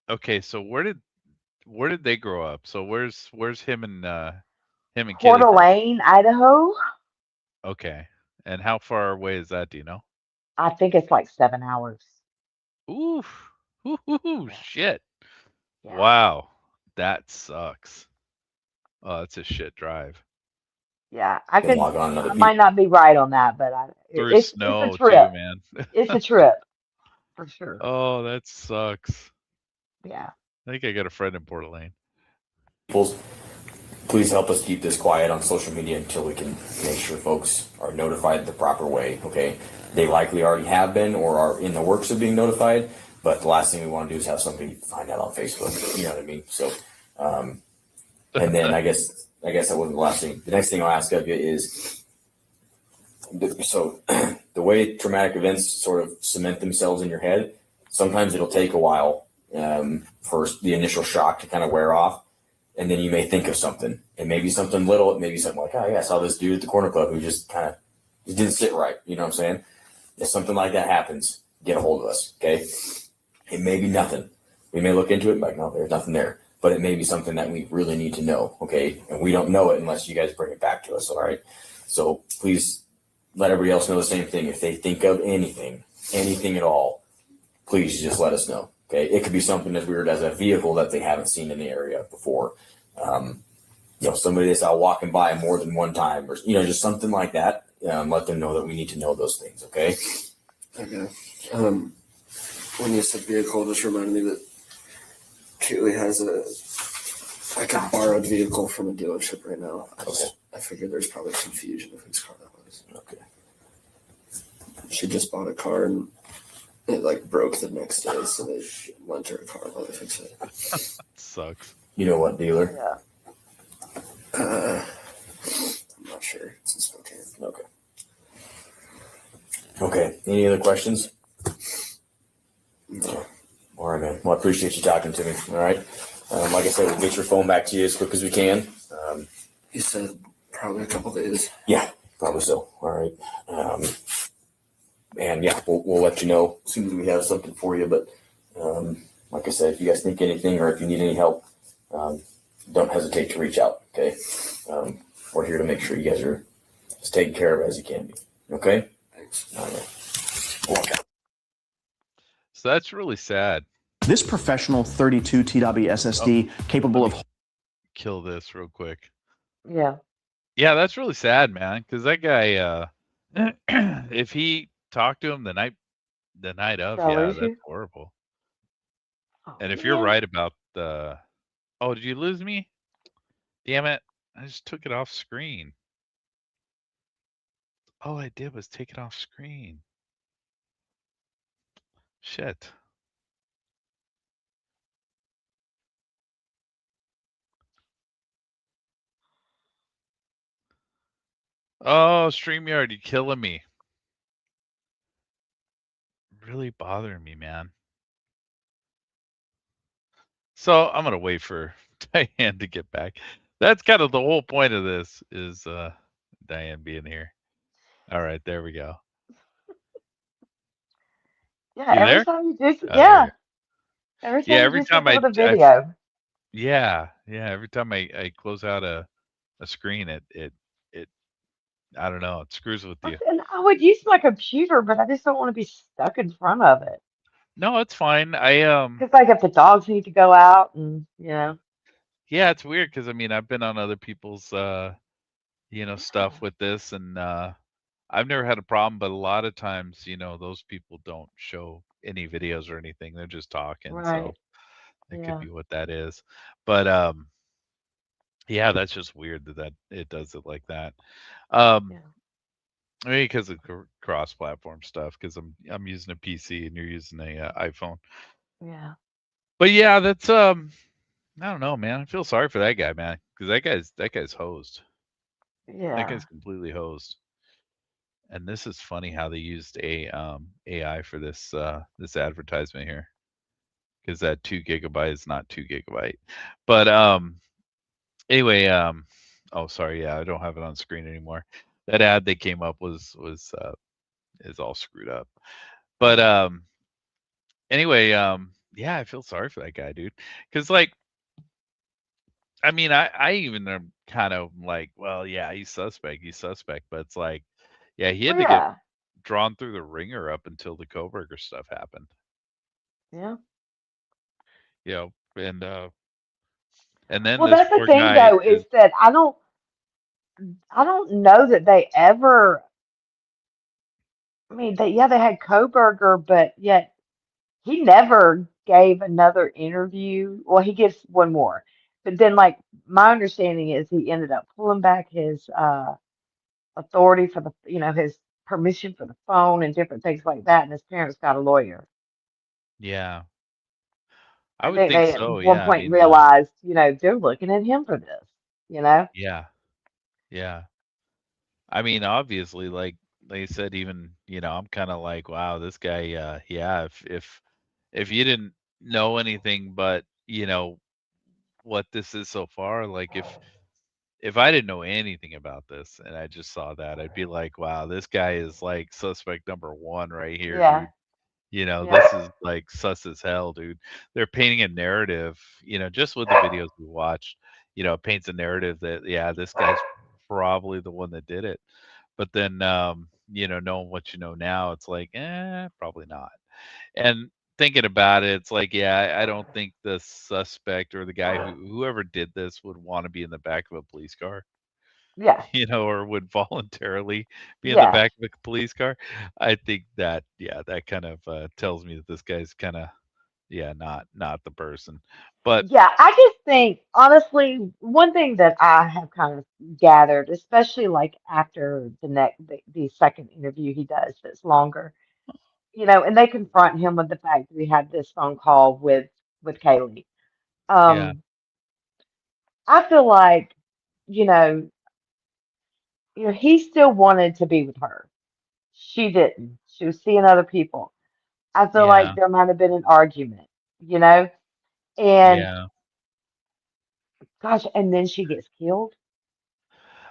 okay, so where did they grow up? So where's him and Coeur Kaylee from? d'Alene, Idaho. Okay. And how far away is that? Do you know? I think it's like 7 hours. Oof. Ooh, shit. Yeah. Wow. That sucks. Oh, that's a shit drive. Yeah, I Can log on another I might not be right on that, but Through snow it's a trip. too, man. It's a trip for sure. Oh, that sucks. Yeah. I think I got a friend in Port Lane. Please help us keep this quiet on social media until we can make sure folks are notified the proper way. Okay. They likely already have been or are in the works of being notified, but the last thing we want to do is have somebody find out on Facebook. You know what I mean? So, and then I guess that wasn't the last thing. The next thing I'll ask of you is So the way traumatic events sort of cement themselves in your head, sometimes it'll take a while for the initial shock to kind of wear off. And then you may think of something. It may be something little. It may be something like, oh, yeah, I saw this dude at the corner club who just kind of didn't sit right. You know what I'm saying? If something like that happens, get a hold of us, okay? It may be nothing. We may look into it, like, no, there's nothing there. But it may be something that we really need to know, okay? And we don't know it unless you guys bring it back to us, all right? So please let everybody else know the same thing. If they think of anything at all, please just let us know, okay? It could be something as weird as a vehicle that they haven't seen in the area before. Somebody that's out walking by more than one time, or, just something like that. Let them know that we need to know those things, okay? Okay. When you said vehicle, just reminded me that Kaylee has a borrowed vehicle from a dealership right now. I figured there's probably confusion of whose car that was. Okay. She just bought a car and it broke the next day, so they lent her a car while they fixed it. Sucks. You know what dealer? Yeah. I'm not sure. It's in Spokane. Okay. Okay. Any other questions? No. All right, man. Well, I appreciate you talking to me. All right. Like I said, we'll get your phone back to you as quick as we can. He said probably a couple days. Yeah, probably so. All right. And yeah, we'll let you know as soon as we have something for you. But like I said, if you guys think anything or if you need any help, don't hesitate to reach out. Okay. We're here to make sure you guys are as taken care of as you can be. Okay. Thanks. All right. So that's really sad. This professional 32 TW SSD capable of Kill this real quick. Yeah. Yeah, that's really sad, man. Because that guy, if he talked to him the night of, Did I yeah, lose that's you? horrible. Oh, And if you're man. right about oh, did you lose me? Damn it! I just took it off screen. All I did was take it off screen. Shit. Oh, StreamYard, you killing me. Really bothering me, man. So I'm gonna wait for Diane to get back. That's kind of the whole point of this is Diane being here. All right, there we go. Yeah, You every there? time you do, Oh, there you go. every Yeah, time you every do time something with a video. yeah, every time I close out a screen, it I don't know, it screws with you. And I would use my computer, but I just don't want to be stuck in front of it. No, it's fine. Because like if the dogs need to go out and Yeah, it's weird because I mean I've been on other people's stuff with this and I've never had a problem, but a lot of times, those people don't show any videos or anything. They're just talking, so right. it could Yeah. be what that is. But yeah, that's just weird that it does it like that. Yeah. Maybe because of cross-platform stuff. Because I'm using a PC and you're using a iPhone. Yeah. But yeah, that's I don't know, man. I feel sorry for that guy, man, because that guy's hosed. That Yeah. guy's completely hosed. And this is funny how they used AI for this this advertisement here, because that 2 GB is not 2 GB. But anyway, oh sorry, yeah, I don't have it on screen anymore. That ad they came up was is all screwed up. But anyway, yeah, I feel sorry for that guy, dude, because like I mean, I even am kind of like, well, yeah, he's suspect, but it's like, yeah, he had Well, to get yeah. drawn through the ringer up until the Koberger stuff happened, Yeah. And then Well, this that's the poor thing guy though, is, is that I don't know that they ever. I mean, they had Koberger, but yet he never gave another interview. Well, he gives one more, but then like my understanding is he ended up pulling back his authority for the his permission for the phone and different things like that, and his parents got a lawyer. yeah, I I would think think they at so. one Yeah, I point mean, realized, they're looking at him for this. yeah, yeah. I mean, obviously, like they said, even, I'm kind of like, wow, this guy, yeah, if you didn't know anything but, what this is so far, like if I didn't know anything about this and I just saw that, I'd be like, wow, this guy is like suspect number one right here, Yeah. dude. Yeah. This is like sus as hell, dude. They're painting a narrative, just with the videos we watched, it paints a narrative that, yeah, this guy's probably the one that did it. But then, knowing what you know now, it's like, probably not. And thinking about it, it's like, yeah, I don't think the suspect or the guy whoever did this would want to be in the back of a police car, Yeah. or would voluntarily be in the Yeah. back of a police car. I think that, yeah, that kind of tells me that this guy's kind of, yeah, not the person. But Yeah, I just think, honestly, one thing that I have kind of gathered, especially like after the second interview he does that's longer, and they confront him with the fact that he had this phone call with Kaylee. yeah, Um, I feel like, you know, he still wanted to be with her. She didn't. She was seeing other people. I feel like yeah, there might have been an argument, you know, and yeah. gosh, and then she gets killed.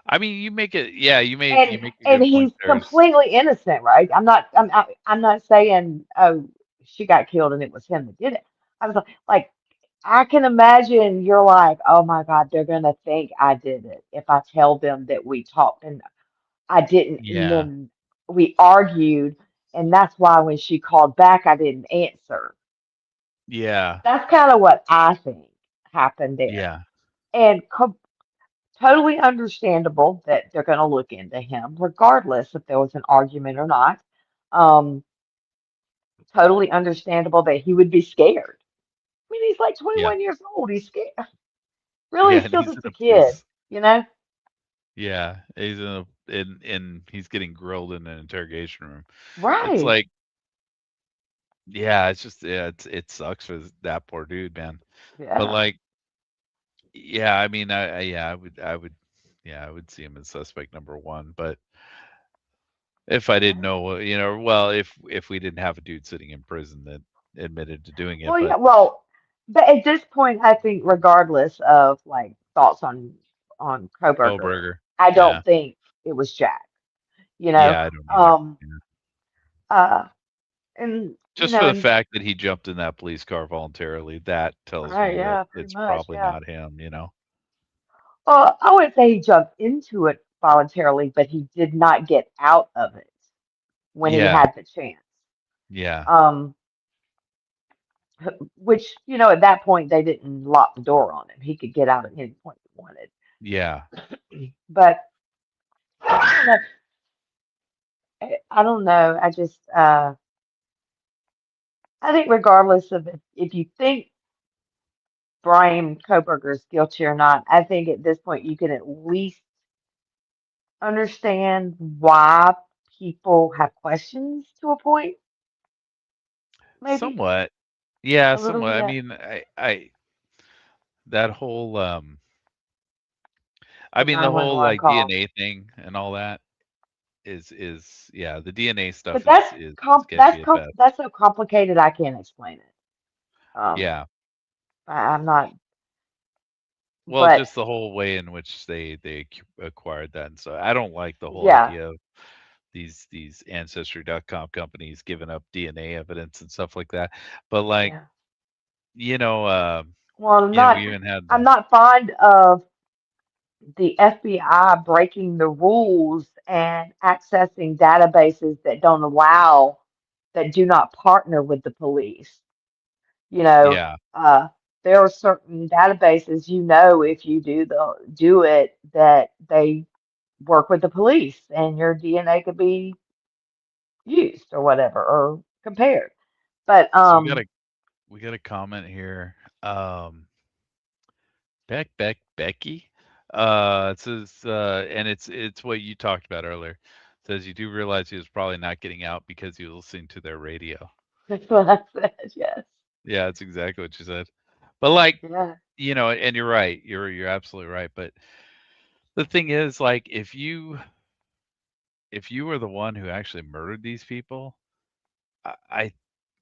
I mean, you make it, yeah, and you make a and good point he's there. completely innocent, right? I'm not saying, oh, she got killed and it was him that did it. I was like I can imagine you're like, oh my God, they're gonna think I did it if I tell them that we talked and I didn't, and Yeah, then we argued, and that's why when she called back, I didn't answer. yeah, That's kind of what I think happened there, yeah, and totally understandable that they're going to look into him, regardless if there was an argument or not. Um, totally understandable that he would be scared. I mean, he's like yeah, 21 years old. He's scared. Really, yeah. he's And still he's in just a a kid, police. you know? Yeah, he's in he's getting grilled in an interrogation room. It's Right. like, yeah, it's just, yeah, it sucks for that poor dude, man. But Yeah. like, yeah, I mean, yeah, yeah, I would see him as suspect number one. But if I didn't Yeah. know, well, if we didn't have a dude sitting in prison that admitted to doing it, Well, yeah. but Well, but at this point, I think, regardless of like thoughts on Coburger, Koberger, I yeah, don't think it was Jack. You know, yeah, I don't either. um, Yeah. uh, and Just for the and fact that he jumped in that police car voluntarily, that tells right, me that yeah, pretty it's much, probably yeah. not him. I wouldn't say he jumped into it voluntarily, but he did not get out of it when he Yeah, had the chance. yeah, Um, which, at that point they didn't lock the door on him. He could get out at any point he wanted. yeah. But I don't know. I don't know. I think regardless of if you think Brian Koberger is guilty or not, I think at this point you can at least understand why people have questions to a point, maybe Somewhat. Yeah, a little somewhat. I bit. mean, that whole I The mean, the whole 911 like call. DNA thing and all that is yeah, the DNA But stuff is sketchy at best. that's so complicated I can't explain it. Um, Yeah. I'm not, Well, but just the whole way in which they acquired that, and so I don't like the whole yeah, idea of these ancestry.com companies giving up DNA evidence and stuff like that. But like, yeah. you know, uh, Well, we even had I'm the, not fond of the FBI breaking the rules and accessing databases that do not partner with the police. You know, yeah, there are certain databases, if you do it, that they work with the police and your DNA could be used or whatever or compared. But so we got a comment here. Becky. It says, and it's what you talked about earlier. It says you do realize he was probably not getting out because he was listening to their radio. that's what I said. Yes. Yeah, that's exactly what you said. But like, Yeah. and you're right. You're absolutely right. But the thing is, like, if you were the one who actually murdered these people, I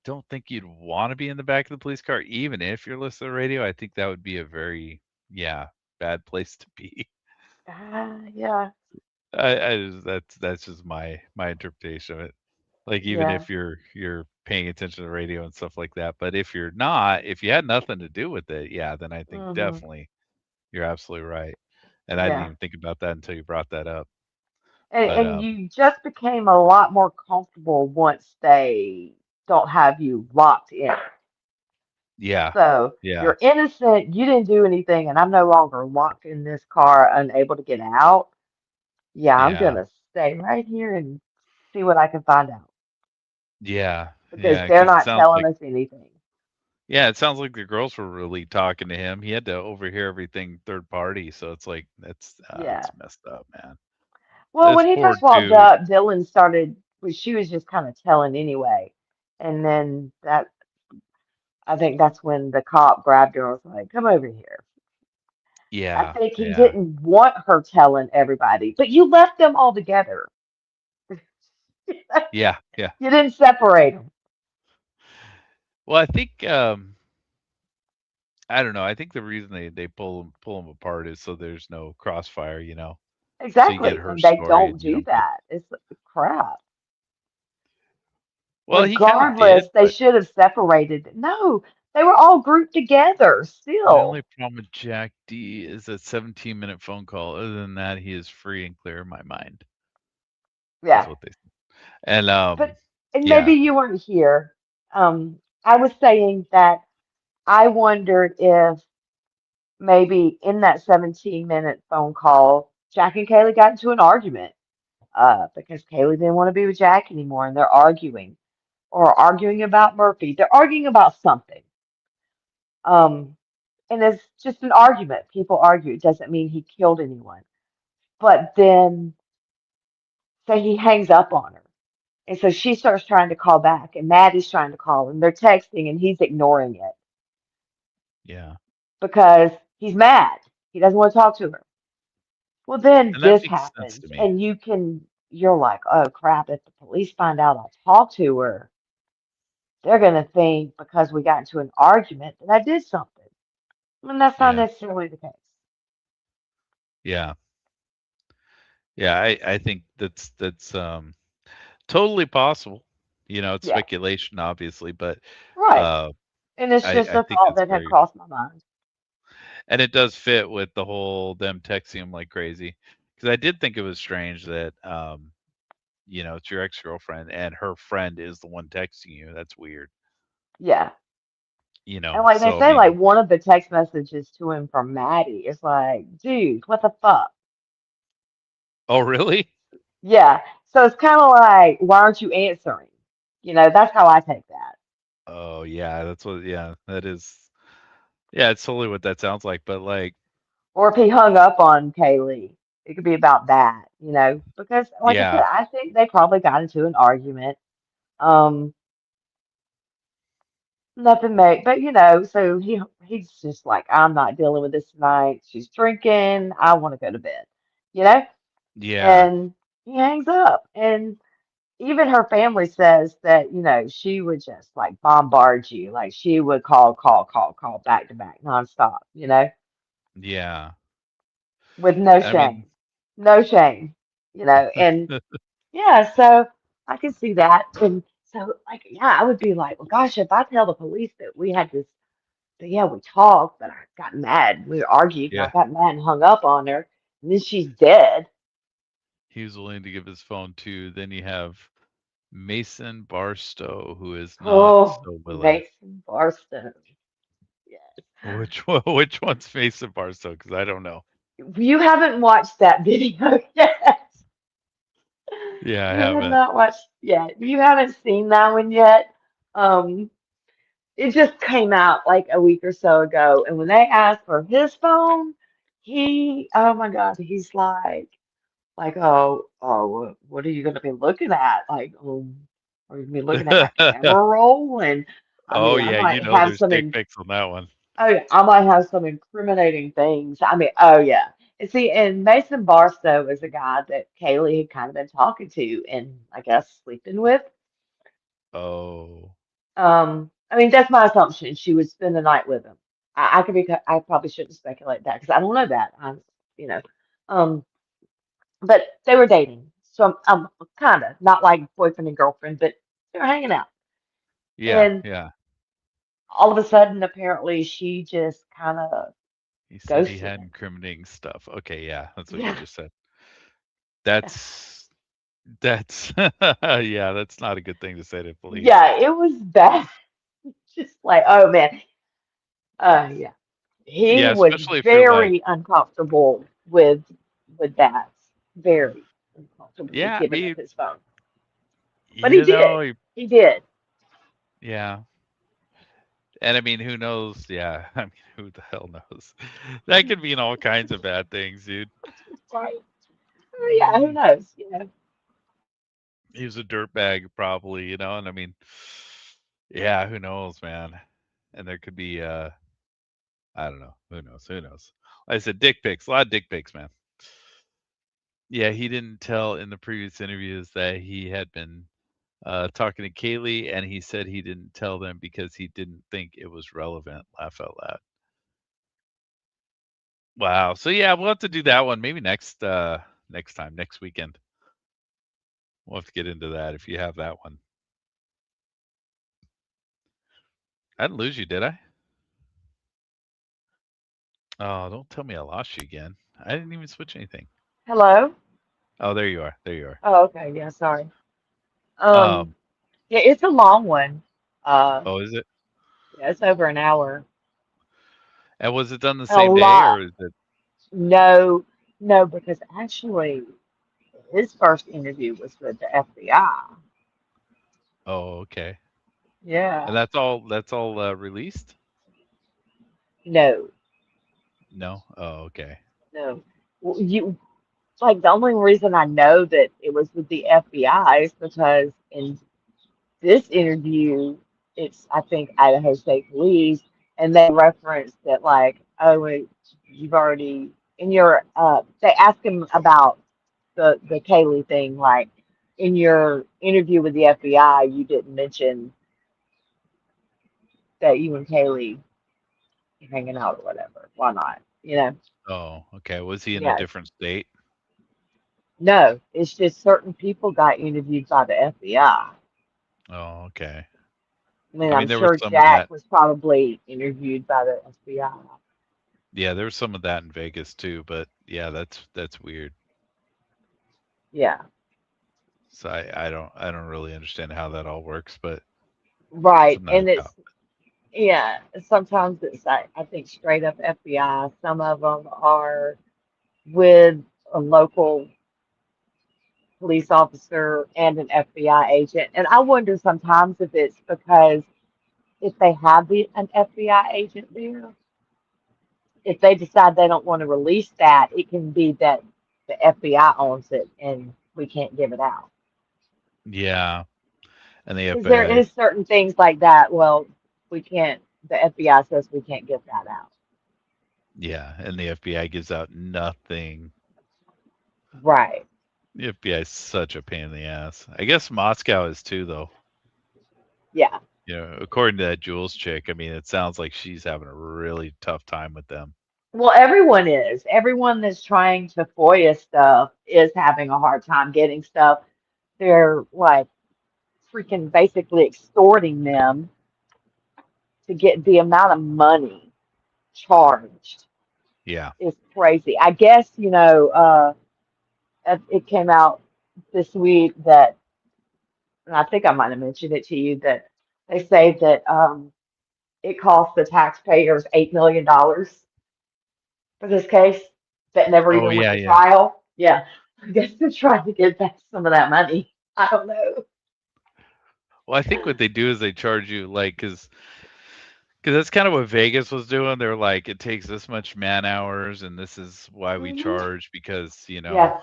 don't think you'd want to be in the back of the police car, even if you're listening to the radio. I think that would be a very, yeah, bad place to be. Yeah, That's just my interpretation of it. Like even yeah, if you're paying attention to the radio and stuff like that, but if you're not, if you had nothing to do with it, yeah, then I think hmm definitely you're absolutely right. And I didn't yeah. even think about that until you brought that up. And But you just became a lot more comfortable once they don't have you locked in. yeah, So yeah, you're innocent, you didn't do anything, and I'm no longer locked in this car, unable to get out. Yeah, I'm yeah, gonna stay right here and see what I can find out yeah, because yeah. they're Because it not sounds telling like us anything. yeah, it sounds like the girls were really talking to him. He had to overhear everything third party, so it's like Yeah. it's messed up, man. Well, This when he poor first walked dude. up, Dylan started, well, she was just kind of telling anyway. And then I think that's when the cop grabbed her and was like, come over here. I Yeah, think he yeah, didn't want her telling everybody, but you left them all together. yeah, yeah. You didn't separate them. Well, I think I don't know. I think the reason they pull them apart is so there's no crossfire, so you get Exactly. her And they story don't and you do don't get. that. It's crap. Well, he kind of Regardless, did, they but should have separated. No, they were all grouped together my still. only problem with Jack D is that 17-minute phone call. Other than that, he is free and clear in my mind, is Yeah. what they said. And But and maybe yeah, you weren't here. I was saying that I wondered if maybe in that 17-minute phone call, Jack and Kaylee got into an argument because Kaylee didn't want to be with Jack anymore, and they're arguing or arguing about Murphy. They're arguing about something. Um, and it's just an argument. People argue. It doesn't mean he killed anyone. But then say he hangs up on her. And so she starts trying to call back, and Maddie's trying to call, and they're texting, and he's ignoring it yeah, because he's mad. He doesn't want to talk to her. Well, then and that this makes sense to happens, me. and you're like, oh crap, if the police find out I talked to her, they're going to think because we got into an argument that I did something. And that's not Yeah, necessarily the case. yeah, yeah. I think that's totally possible. It's Yeah, speculation, obviously, but right. uh, And it's just I a think thought it's that had very. crossed my mind. And it does fit with the whole them texting him like crazy. Because I did think it was strange that it's your ex-girlfriend and her friend is the one texting you. That's weird. Yeah. And like they So I say, like mean, one of the text messages to him from Maddie is like, dude, what the fuck? oh really? Yeah. So it's kind of like, why aren't you answering? That's how I take that. Oh yeah, that's what. Yeah, that is. Yeah, it's totally what that sounds like. But like, Or if he hung up on Kaylee, it could be about that. Because like I said, yeah, I think they probably got into an argument. Um, Nothing made, but so he's just like, I'm not dealing with this tonight. She's drinking. I want to go to bed, you know? yeah, And he hangs up. And even her family says that, she would just like bombard you. Like she would call back to back nonstop, yeah. with no I mean, shame. No shame, and yeah, so I can see that. And so, like, yeah, I would be like, well, gosh, if I tell the police that we had this, that, yeah, we talked, but I got mad. We argued, and I yeah, got mad and hung up on her, and then she's dead. he was willing to give his phone to. Then you have Mason Barstow, who is not Oh, so willing. Mason Barstow. Yes. Which one? Which one's Mason Barstow? Because I don't know. You haven't watched that video yet. Yeah, I You have haven't. not watched yet. You haven't seen that one yet. Um, it just came out like a week or so ago, and when they asked for his phone, oh my God, he's like, oh, what are you gonna be looking at? Like, are you gonna be looking at my camera roll? And I Oh mean, I yeah, might have there's some dick pics on that one. oh yeah, I might have some incriminating things. I mean, oh yeah. And see, and Mason Barstow is a guy that Kaylee had kind of been talking to and I guess sleeping with. Oh, I mean, that's my assumption. She would spend the night with him. I could be, I probably shouldn't speculate that because I don't know that. You know, um, but they were dating. So I'm kind of not like boyfriend and girlfriend, but they were hanging out. yeah, And yeah. all of a sudden, apparently, she just kind of He said he ghosted had him. incriminating stuff. Okay, yeah, that's what you Yeah, just said. yeah, That's yeah, that's not a good thing to say to police. yeah. It was bad. Just like, oh man, yeah. He Yeah, was especially if you're like, very uncomfortable with that. Very uncomfortable with yeah, giving up his phone. But he you did. know, He did. yeah. And I mean, who knows? Yeah, I mean, who the hell knows? That could mean all kinds of bad things, dude. Right. Oh, yeah, who Mm, knows? You know. he was a dirtbag, probably, and I mean, yeah, who knows, man? And there could be, I don't know, who knows? Who knows? Like I said, dick pics, a lot of dick pics, man. Yeah, he didn't tell in the previous interviews that he had been talking to Kaylee, and he said he didn't tell them because he didn't think it was relevant. Laugh out loud. Wow. So yeah, we'll have to do that one maybe next time, next weekend. We'll have to get into that if you have that one. I didn't lose you, did I? Oh, don't tell me I lost you again. I didn't even switch anything. Hello? Oh, there you are. There you are. Oh, okay. Yeah, sorry. Um, Yeah, it's a long one. Uh, oh, is it? yeah, it's over an hour. And was it done the A same day lot. or is it? No, no, because actually his first interview was with the FBI. Oh, okay. And Yeah. that's all released? No, No. Oh, okay. no. Well, you like the only reason I know that it was with the FBI is because in this interview, it's I think Idaho State Police, and they referenced that like, oh, wait, you've already in your they asked him about the Kaylee thing, like in your interview with the FBI, you didn't mention that you and Kaylee are hanging out or whatever. Why not? You know? Oh, okay. Was he in a Yeah. different state? No, it's just certain people got interviewed by the FBI. Oh, okay. I mean, I I'm mean, there was sure some of Jack that. was probably interviewed by the FBI. Yeah, there was some of that in Vegas too, but yeah, that's weird. Yeah. So I don't really understand how that all works, but Right. something And like that. it's, yeah, sometimes it's, I think, straight up FBI. Some of them are with a local police officer and an FBI agent. And I wonder sometimes if it's because if they have an FBI agent there, if they decide they don't want to release that, it can be that the FBI owns it and we can't give it out. Yeah, and the Because there FBI. is certain things like that. Well, we can't, the FBI says we can't give that out. Yeah, and the FBI gives out nothing. Right. The FBI is such a pain in the ass. I guess Moscow is too, though. Yeah. According to that Jules chick, I mean, it sounds like she's having a really tough time with them. Well, everyone is. Everyone that's trying to FOIA stuff is having a hard time getting stuff. They're like freaking basically extorting them to get the amount of money charged Yeah. is crazy. I guess, it came out this week that, and I think I might have mentioned it to you, that they say that it cost the taxpayers $8 million for this case that never Oh even went yeah, to yeah. trial. Yeah, I guess they're trying to get back some of that money. I don't know. Well, I think what they do is they charge you like because that's kind of what Vegas was doing. They're like, it takes this much man hours, and this is why we Hmm. charge because Yeah.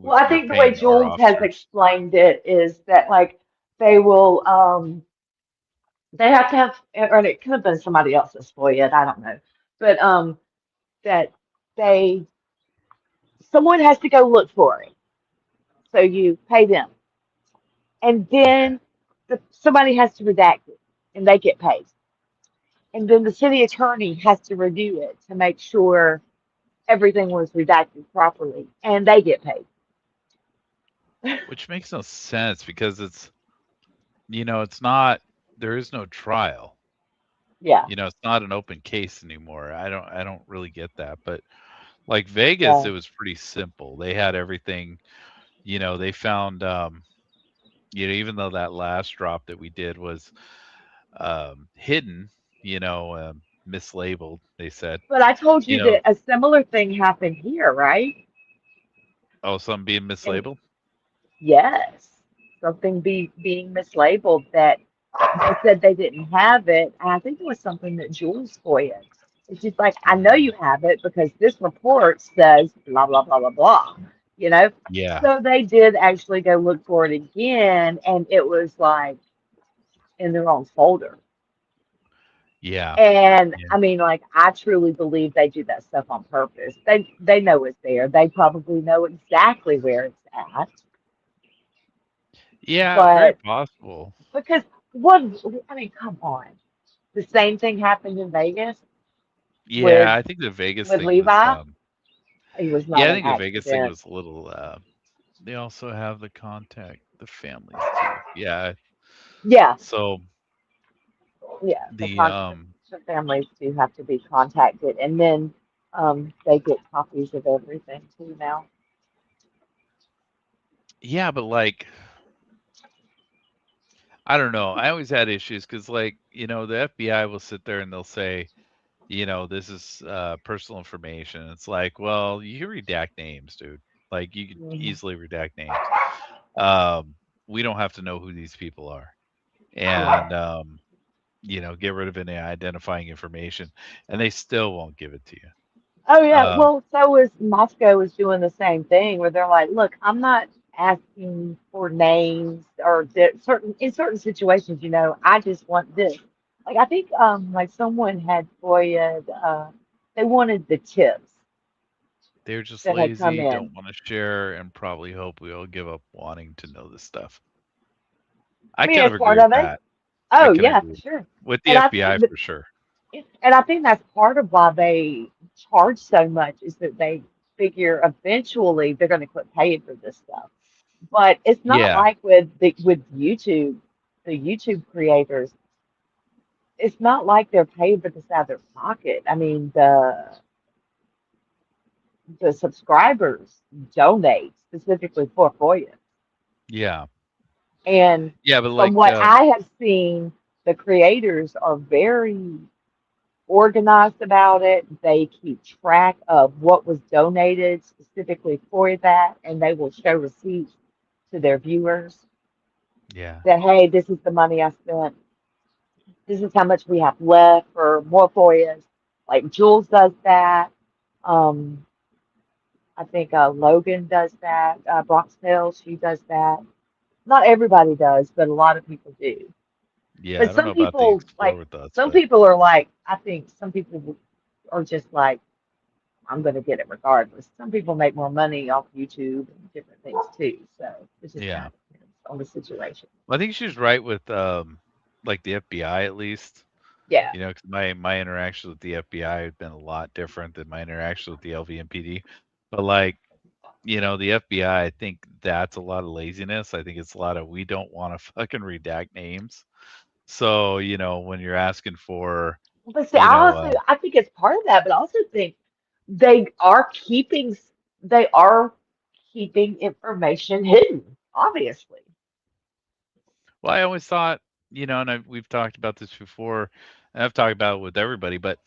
Well, I we're think the way paying our Jules has officers. explained it is that like they will they have to have, or it could have been somebody else's for it, I don't know. But that they someone has to go look for it. So you pay them. And then somebody has to redact it and they get paid. And then the city attorney has to review it to make sure everything was redacted properly and they get paid. Which makes no sense because it's it's not there is no trial. Yeah. It's not an open case anymore. I don't really get that. But like Vegas, Yeah. it was pretty simple. They had everything, they found even though that last drop that we did was hidden, mislabeled, they said. But I told You you know, that a similar thing happened here, right? oh, something being And mislabeled? yes, something being mislabeled that they said they didn't have it. And I think it was something that Jules FOIA. And she's like, I know you have it because this report says blah, blah, blah, blah, blah, you know? Yeah. So they did actually go look for it again, and it was like in the wrong folder. Yeah. And Yeah. I mean, like, I truly believe they do that stuff on purpose. They know it's there. They probably know exactly where it's at. Yeah, very But possible. because what I mean, come on. The same thing happened in Vegas Yeah, with I think the Vegas with thing was Levi. It was yeah, not I an think the Vegas thing accident. was a little they also have the families too. Yeah. Yeah, So yeah. the The families do have to be contacted, and then they get copies of everything too now. yeah, but like I don't know. I always had issues because like, the FBI will sit there and they'll say, this is personal information. It's like, well, you can redact names, dude. Like you could Hmm. easily redact names. Um, we don't have to know who these people are. And Yeah. get rid of any identifying information, and they still won't give it to you. Oh yeah. Uh, Well, so was Moscow was doing the same thing where they're like, look, I'm not asking for names or certain in certain situations, I just want this. Like I think like someone had FOIA they wanted the tips they're just that had come lazy, don't in. want to share, and probably hope we all give up wanting to know this stuff. I I mean, kind of it's agree part with of it. that. I Oh can yeah, for agree sure. with the And I FBI think that, for sure. and I think that's part of why they charge so much is that they figure eventually they're going to quit paying for this stuff. But it's not Yeah, like with YouTube, the YouTube creators. It's not like they're paying for this out of their pocket. I mean, the subscribers donate specifically for FOIA. yeah, And yeah. But from like, what I have seen, the creators are very organized about it. They keep track of what was donated specifically for that, and they will show receipts to their viewers yeah, that, hey, this is the money I spent. This is how much we have left for more FOIAs. Like Jules does that. Um, I think Logan does that. Bronx Tale, she does that. Not everybody does, but a lot of people do. yeah. But I don't know about the Explore with us, some but people are like, I think some people are just like, I'm going to get it regardless. Some people make more money off YouTube and different things too. So it just kind yeah. of depends on the situation. Well, I think she's right with like the FBI at least. Yeah. 'Cause my interaction with the FBI has been a lot different than my interaction with the LVMPD. But like, the FBI, I think that's a lot of laziness. I think it's a lot of we don't want to fucking redact names. So, when you're asking for, But see, you know, I think it's part of that, but I also think they are keeping they are keeping information hidden, obviously. well, I always thought, and we've talked about this before, and I've talked about it with everybody, but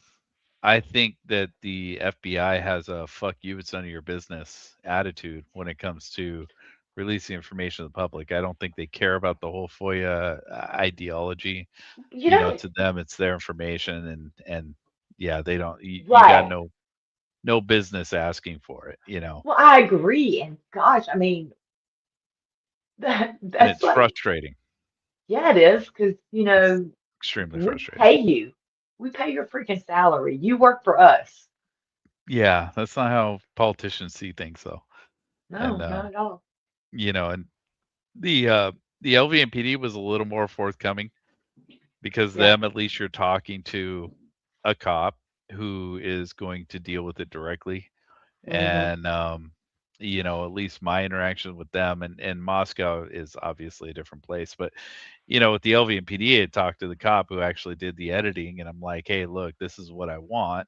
I think that the FBI has a "fuck you, it's none of your business" attitude when it comes to releasing information to the public. I don't think they care about the whole FOIA ideology. You know, To them, it's their information, and yeah, they don't. You got right. no business asking for it. Well, I agree. And gosh, I mean, And that's it's like, frustrating. yeah, it is because, It's extremely we frustrating. pay you. We pay your freaking salary. You work for us. Yeah, that's not how politicians see things, though. No, And not at all. and the uh, the LVMPD was a little more forthcoming because Yeah. them at least you're talking to a cop who is going to deal with it directly. Hmm. And at least my interaction with them and Moscow is obviously a different place, but with the LVMPD, I talked to the cop who actually did the editing, and I'm like, hey, look, this is what I want,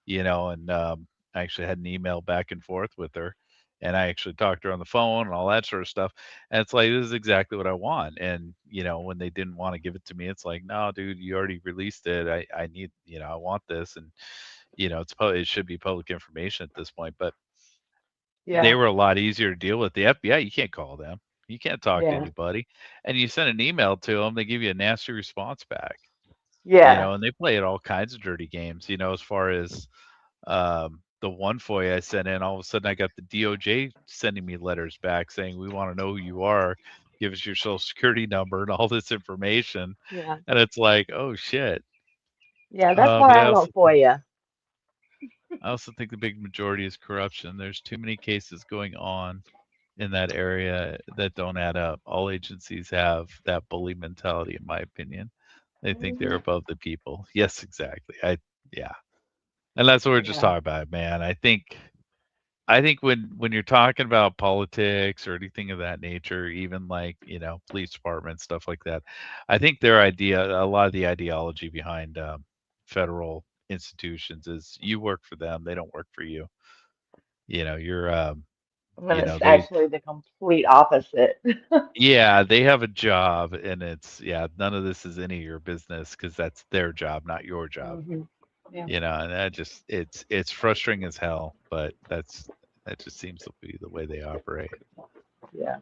and I actually had an email back and forth with her, and I actually talked to her on the phone and all that sort of stuff. And it's like, this is exactly what I want. And when they didn't want to give it to me, it's like, no, dude, you already released it. I need, I want this, and it should be public information at this point. But they Yeah. were a lot easier to deal with. The FBI, you can't call them. You can't talk to Yeah. anybody. And you send an email to them, they give you a nasty response back. Yeah. And they play at all kinds of dirty games, as far as the one FOIA I sent in, all of a sudden I got the DOJ sending me letters back saying, we want to know who you are, give us your social security number and all this information. Yeah. And it's like, oh shit. Yeah. That's But why I don't for you. I also think the big majority is corruption. There's too many cases going on in that area that don't add up. All agencies have that bully mentality, in my opinion. They think they're Hmm. above the people. Yes, exactly. Yeah. And that's what we're just Yeah. talking about, man. I think when you're talking about politics or anything of that nature, even like, police department, stuff like that, I think a lot of the ideology behind federal institutions is you work for them, they don't work for you. You're When it's they actually the complete opposite. yeah, they have a job, and none of this is any of your business because that's their job, not your job. Hmm. Yeah. And that just it's frustrating as hell, but that just seems to be the way they operate. Yeah.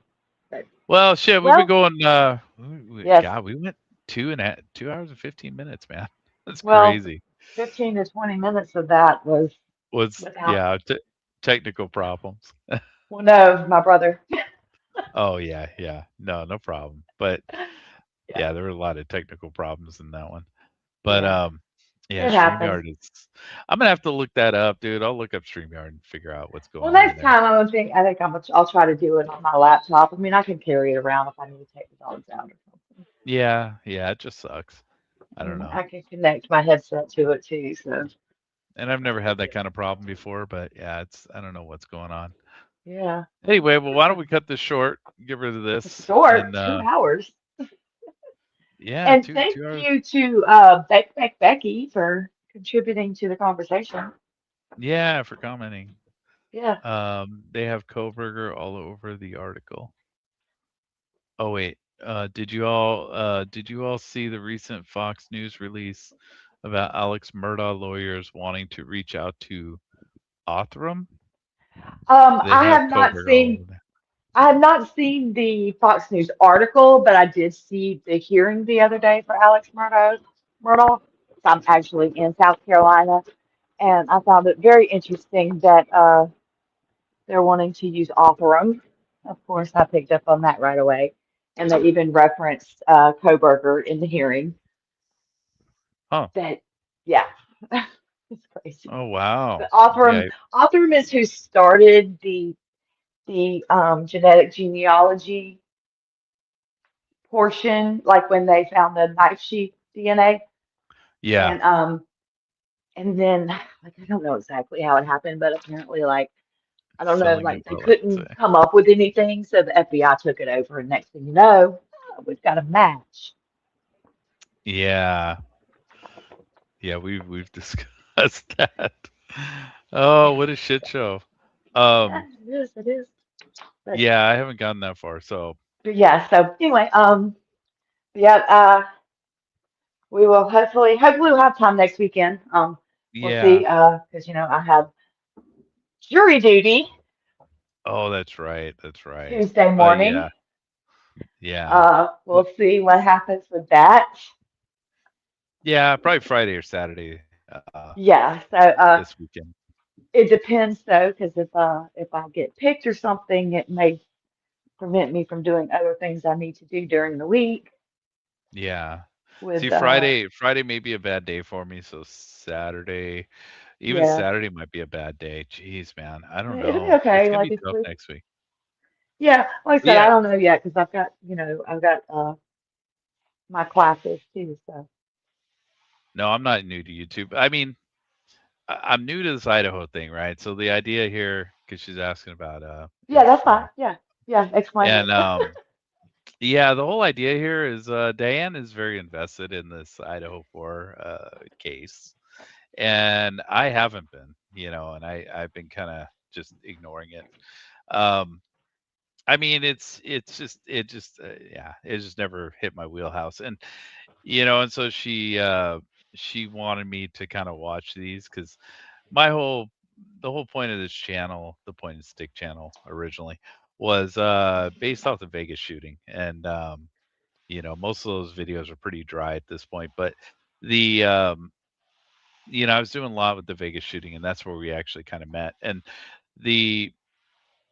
Right. Well, shit, we've been Well, going. yes. God, we went 2 hours and 15 minutes, man. That's Well, crazy. 15 to 20 minutes of that was Was without, yeah, technical problems. well, no, my brother. Oh yeah, yeah. No, no problem. But Yeah. yeah, there were a lot of technical problems in that one. But Yeah. yeah, It happens. StreamYard is. I'm gonna have to look that up, dude. I'll look up StreamYard and figure out what's Well, going on next there. time I think I'll try to do it on my laptop. I mean, I can carry it around if I need to take the dogs out or something. Yeah, yeah, it just sucks. I don't And know. I can connect my headset to it too. So, And I've never had that kind of problem before, but yeah, I don't know what's going on. yeah. Anyway, well, why don't we cut this short, get rid of It's this, and short, 2 hours. yeah, And two thank 2 hours. you to Becky for contributing to the conversation. Yeah, for commenting. Yeah. They have Koberger all over the article. Oh wait, did you all see the recent Fox News release about Alex Murdaugh lawyers wanting to reach out to Othram? They I have have not Koberger all seen over there. I have not seen the Fox News article, but I did see the hearing the other day for Alex Murdaugh. Murdaugh. I'm actually in South Carolina, and I found it very interesting that they're wanting to use Othram. Of course, I picked up on that right away, and they even referenced Koberger in the hearing. Huh. That, yeah, it's crazy. Oh But wow. Othram, Yeah, Othram is who started the genetic genealogy portion, like when they found the knife sheath DNA, yeah. and then like I don't know exactly how it happened, but apparently like I don't know, Selling it like they well, I'd say. couldn't come up with anything, so the FBI took it over, and next thing you know, we've got a match. Yeah. Yeah, we've discussed that. Oh, what a shit show. Yeah, Um, it is, but, yeah, I haven't gotten that far, so but yeah. So anyway, yeah, we will hopefully we'll have time next weekend. We'll see, yeah. because I have jury duty Oh, that's right. That's right. Tuesday But morning. yeah, yeah. We'll see what happens with that. Yeah, probably Friday or Saturday Yeah, so this weekend. it depends though, because if I get picked or something, it may prevent me from doing other things I need to do during the week Yeah. See, with Friday may be a bad day for me, so Saturday Even Yeah, Saturday might be a bad day. Jeez, man, I don't it'll be know. It's okay. gonna Like be it's tough next week. yeah, like I said, I Yeah, don't know yet because I've got my classes too. So no, I'm not new to YouTube. I mean, I'm new to this Idaho thing, right? So the idea here, because she's asking about yeah, if that's fine. Yeah, yeah, explain and it. yeah, the whole idea here is Diane is very invested in this Idaho 4 case, and I haven't been, and I've been kind of just ignoring it. Um, I mean, it just never hit my wheelhouse, and and so she wanted me to kind of watch these because my whole the whole point of this channel, the point and stick channel originally, was based off the Vegas shooting, and most of those videos are pretty dry at this point, but the I was doing a lot with the Vegas shooting, and that's where we actually kind of met. And the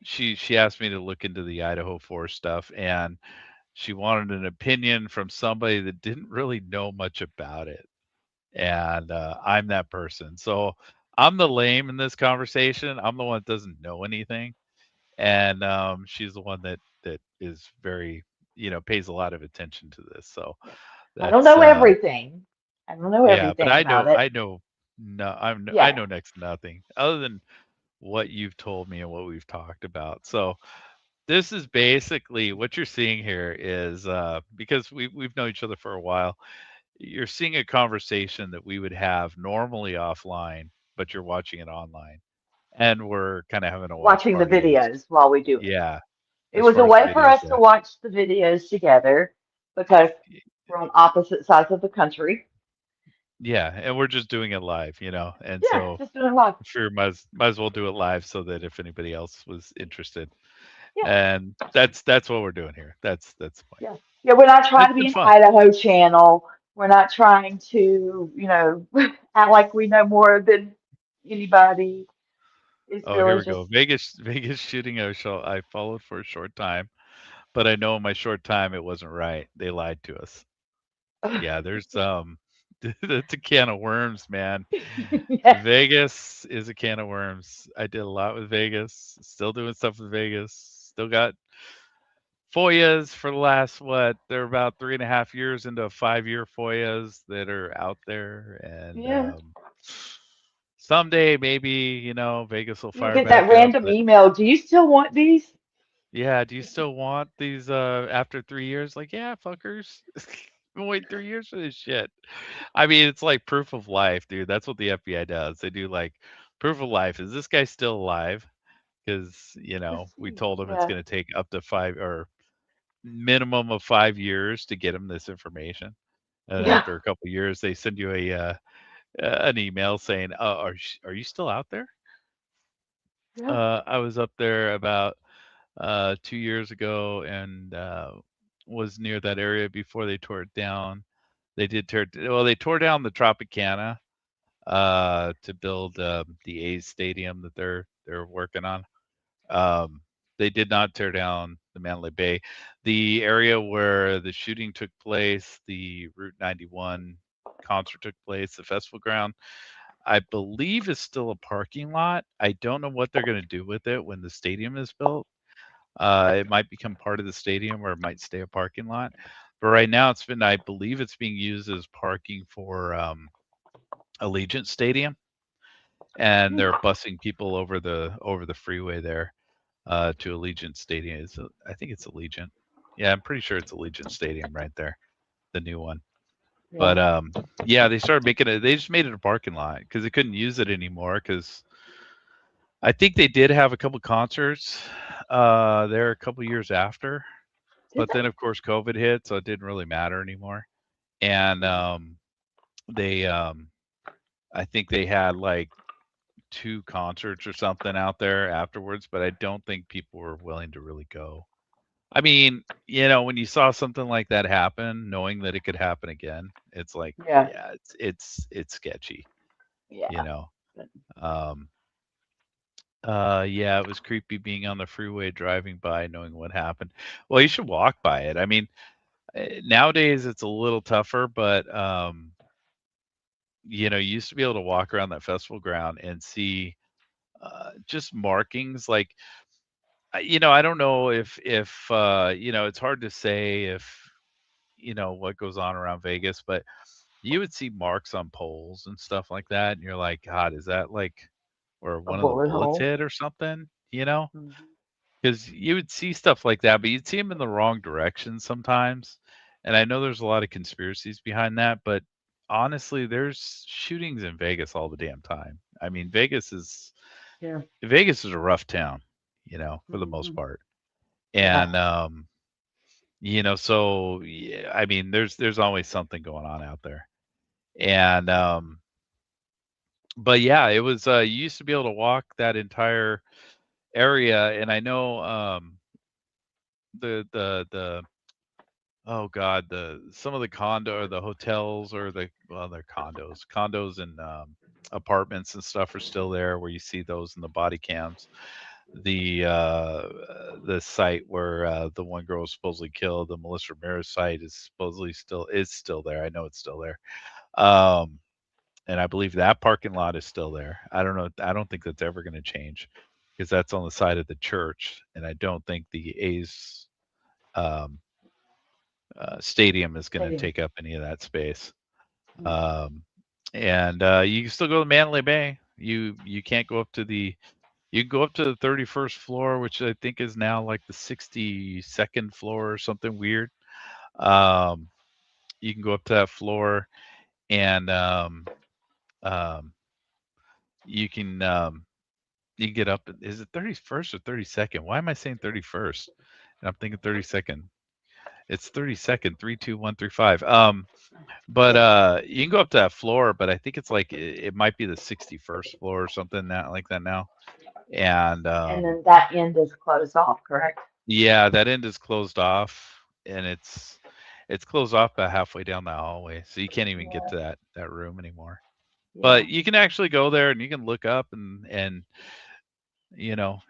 she asked me to look into the Idaho 4 stuff, and she wanted an opinion from somebody that didn't really know much about it. And I'm that person. So I'm the lame in this conversation. I'm the one that doesn't know anything. And she's the one that is very, pays a lot of attention to this. So I don't that's know everything. I don't know yeah, but everything about it. I know no I Yeah, know next to nothing other than what you've told me and what we've talked about. So this is basically what you're seeing here is because we've known each other for a while. You're seeing a conversation that we would have normally offline, but you're watching it online, and we're kind of having a watch watching the party videos while we do it. yeah, It as was a far as the way for videos us to go. watch the videos together because we're on opposite sides of the country. Yeah, and we're just doing it live, and Yeah, so just doing live. sure might as well do it live so that if anybody else was interested, Yeah, and that's what we're doing here. That's the point. yeah, yeah. We're not trying It's to been be an fun. Idaho channel. We're not trying to, act like we know more than anybody. It's Oh, here really we go. just, Vegas shooting. I followed for a short time, but I know in my short time it wasn't right. They lied to us. Yeah, there's that's a can of worms, man. yeah, Vegas is a can of worms. I did a lot with Vegas. Still doing stuff with Vegas. Still got FOIAs for the last what? They're about 3.5 years into 5-year FOIAs that are out there, and yeah. someday maybe Vegas will You'll fire get that back up. random But email. Do you still want these? yeah, do you still want these after 3 years? Like, yeah, fuckers. Been waiting 3 years for this shit. I mean, it's like proof of life, dude. That's what the FBI does. They do like proof of life. Is this guy still alive? Because, Let's we see. told him it's Yeah, going to take up to 5 or minimum of 5 years to get him this information. And yeah, after a couple of years, they send you an email saying, are you still out there? yeah. I was up there about 2 years ago and was near that area before they tore it down. They did they tore down the Tropicana to build the A's stadium that they're working on. Um, they did not tear down the Mandalay Bay. The area where the shooting took place, the Route 91 concert took place, the festival ground, I believe is still a parking lot. I don't know what they're going to do with it when the stadium is built. It might become part of the stadium or it might stay a parking lot. But right now, I believe it's being used as parking for Allegiant Stadium, and they're busing people over the freeway there to Allegiant Stadium. I think it's Allegiant. Yeah, I'm pretty sure it's Allegiant Stadium right there, the new one. Yeah. But yeah, they started making it. They just made it a parking lot because they couldn't use it anymore. Because I think they did have a couple concerts there a couple years after, Did but then of course COVID hit, so it didn't really matter anymore. And they, I think they had like 2 concerts or something out there afterwards, but I don't think people were willing to really go. I mean, when you saw something like that happen, knowing that it could happen again, it's like, Yeah, yeah, it's sketchy, you yeah. know. Um, yeah, it was creepy being on the freeway driving by, knowing what happened. Well, you should walk by it. I mean, nowadays it's a little tougher, but you used to be able to walk around that festival ground and see just markings like, I don't know if it's hard to say if what goes on around Vegas, but you would see marks on poles and stuff like that, and you're like, God, is that like where A one of the bullet bullets hole. hit or something? Mhm. Because you would see stuff like that, but you'd see them in the wrong direction sometimes. And I know there's a lot of conspiracies behind that, but honestly, there's shootings in Vegas all the damn time. I mean, Yeah. Vegas is a rough town, for the most Mhm. part. Yeah. And so yeah, I mean, there's always something going on out there. And but yeah, it was you used to be able to walk that entire area, and I know the oh god, some of the condo or the hotels or they're condos and apartments and stuff are still there where you see those in the body cams. The site where the one girl was supposedly killed, the Melissa Ramirez site, is supposedly still there. I know it's still there. Um, and I believe that parking lot is still there. I don't know. I don't think that's ever going to change because that's on the side of the church, and I don't think the A's um, stadium is going to Stadium. take up any of that space. Mhm. And you can still go to Mandalay Bay. You can't go up to the you can go up to the 31st floor, which I think is now like the 62nd floor or something weird. Um, you can go up to that floor and um, you can um, you can get up. Is it 31st or 32nd? Why am I saying 31st? And I'm thinking 32nd. It's 32nd, 32135. But you can go up to that floor, but I think it's like it might be the 61st floor or something like that now. And And then that end is closed off, correct? yeah, that end is closed off, and it's closed off about halfway down that hallway, so you can't even get Yeah. to that room anymore. Yeah. But you can actually go there and you can look up and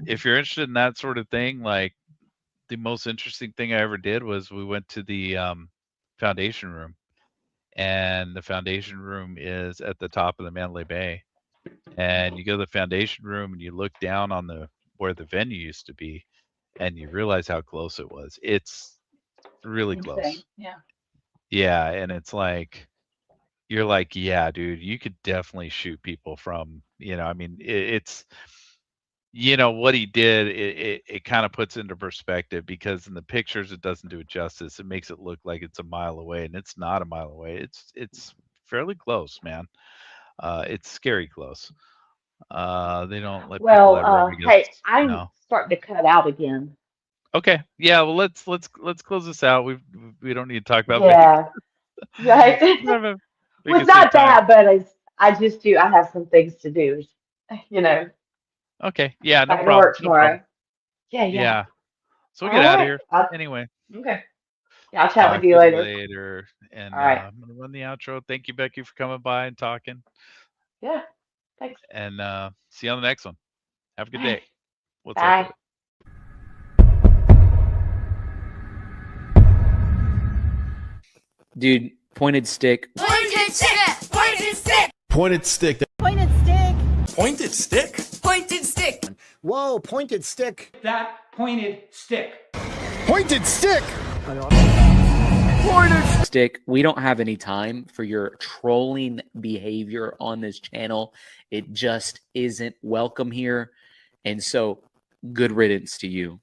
if you're interested in that sort of thing, like the most interesting thing I ever did was we went to the foundation room, and the foundation room is at the top of the Mandalay Bay, and you go to the foundation room and you look down on the where the venue used to be, and you realize how close it was. It's really Insane. close. Yeah. Yeah, and it's like you're like, yeah, dude, you could definitely shoot people from, I mean, it's what he did, it kind of puts into perspective because in the pictures it doesn't do it justice. It makes it look like it's a mile away, and it's not a mile away. It's fairly close, man. It's scary close. They don't let people Well, that run hey, against. I'm No. starting to cut out again. Okay. Yeah. Well, let's close this out. We don't need to talk about Vegas. Yeah. Right. We Well, can it's save not time. bad, but I just do. I have some things to do. You know, Okay. Yeah. No back to work problem. No problem. tomorrow. Yeah. Yeah. Yeah. So we'll All get out of right. here. Anyway, Okay. Yeah, I'll chat with talk you to you later. later. All And right. I'm gonna run the outro. Thank you, Becky, for coming by and talking. Yeah. Thanks. And see you on the next one. Have a good day. We'll talk Bye. later. Dude, pointed stick. Pointed stick! Pointed stick! Pointed stick. Pointed stick! Pointed stick? Pointed stick! Whoa, pointed stick. That pointed stick. Pointed stick! Stick. We don't have any time for your trolling behavior on this channel. It just isn't welcome here. And so, good riddance to you.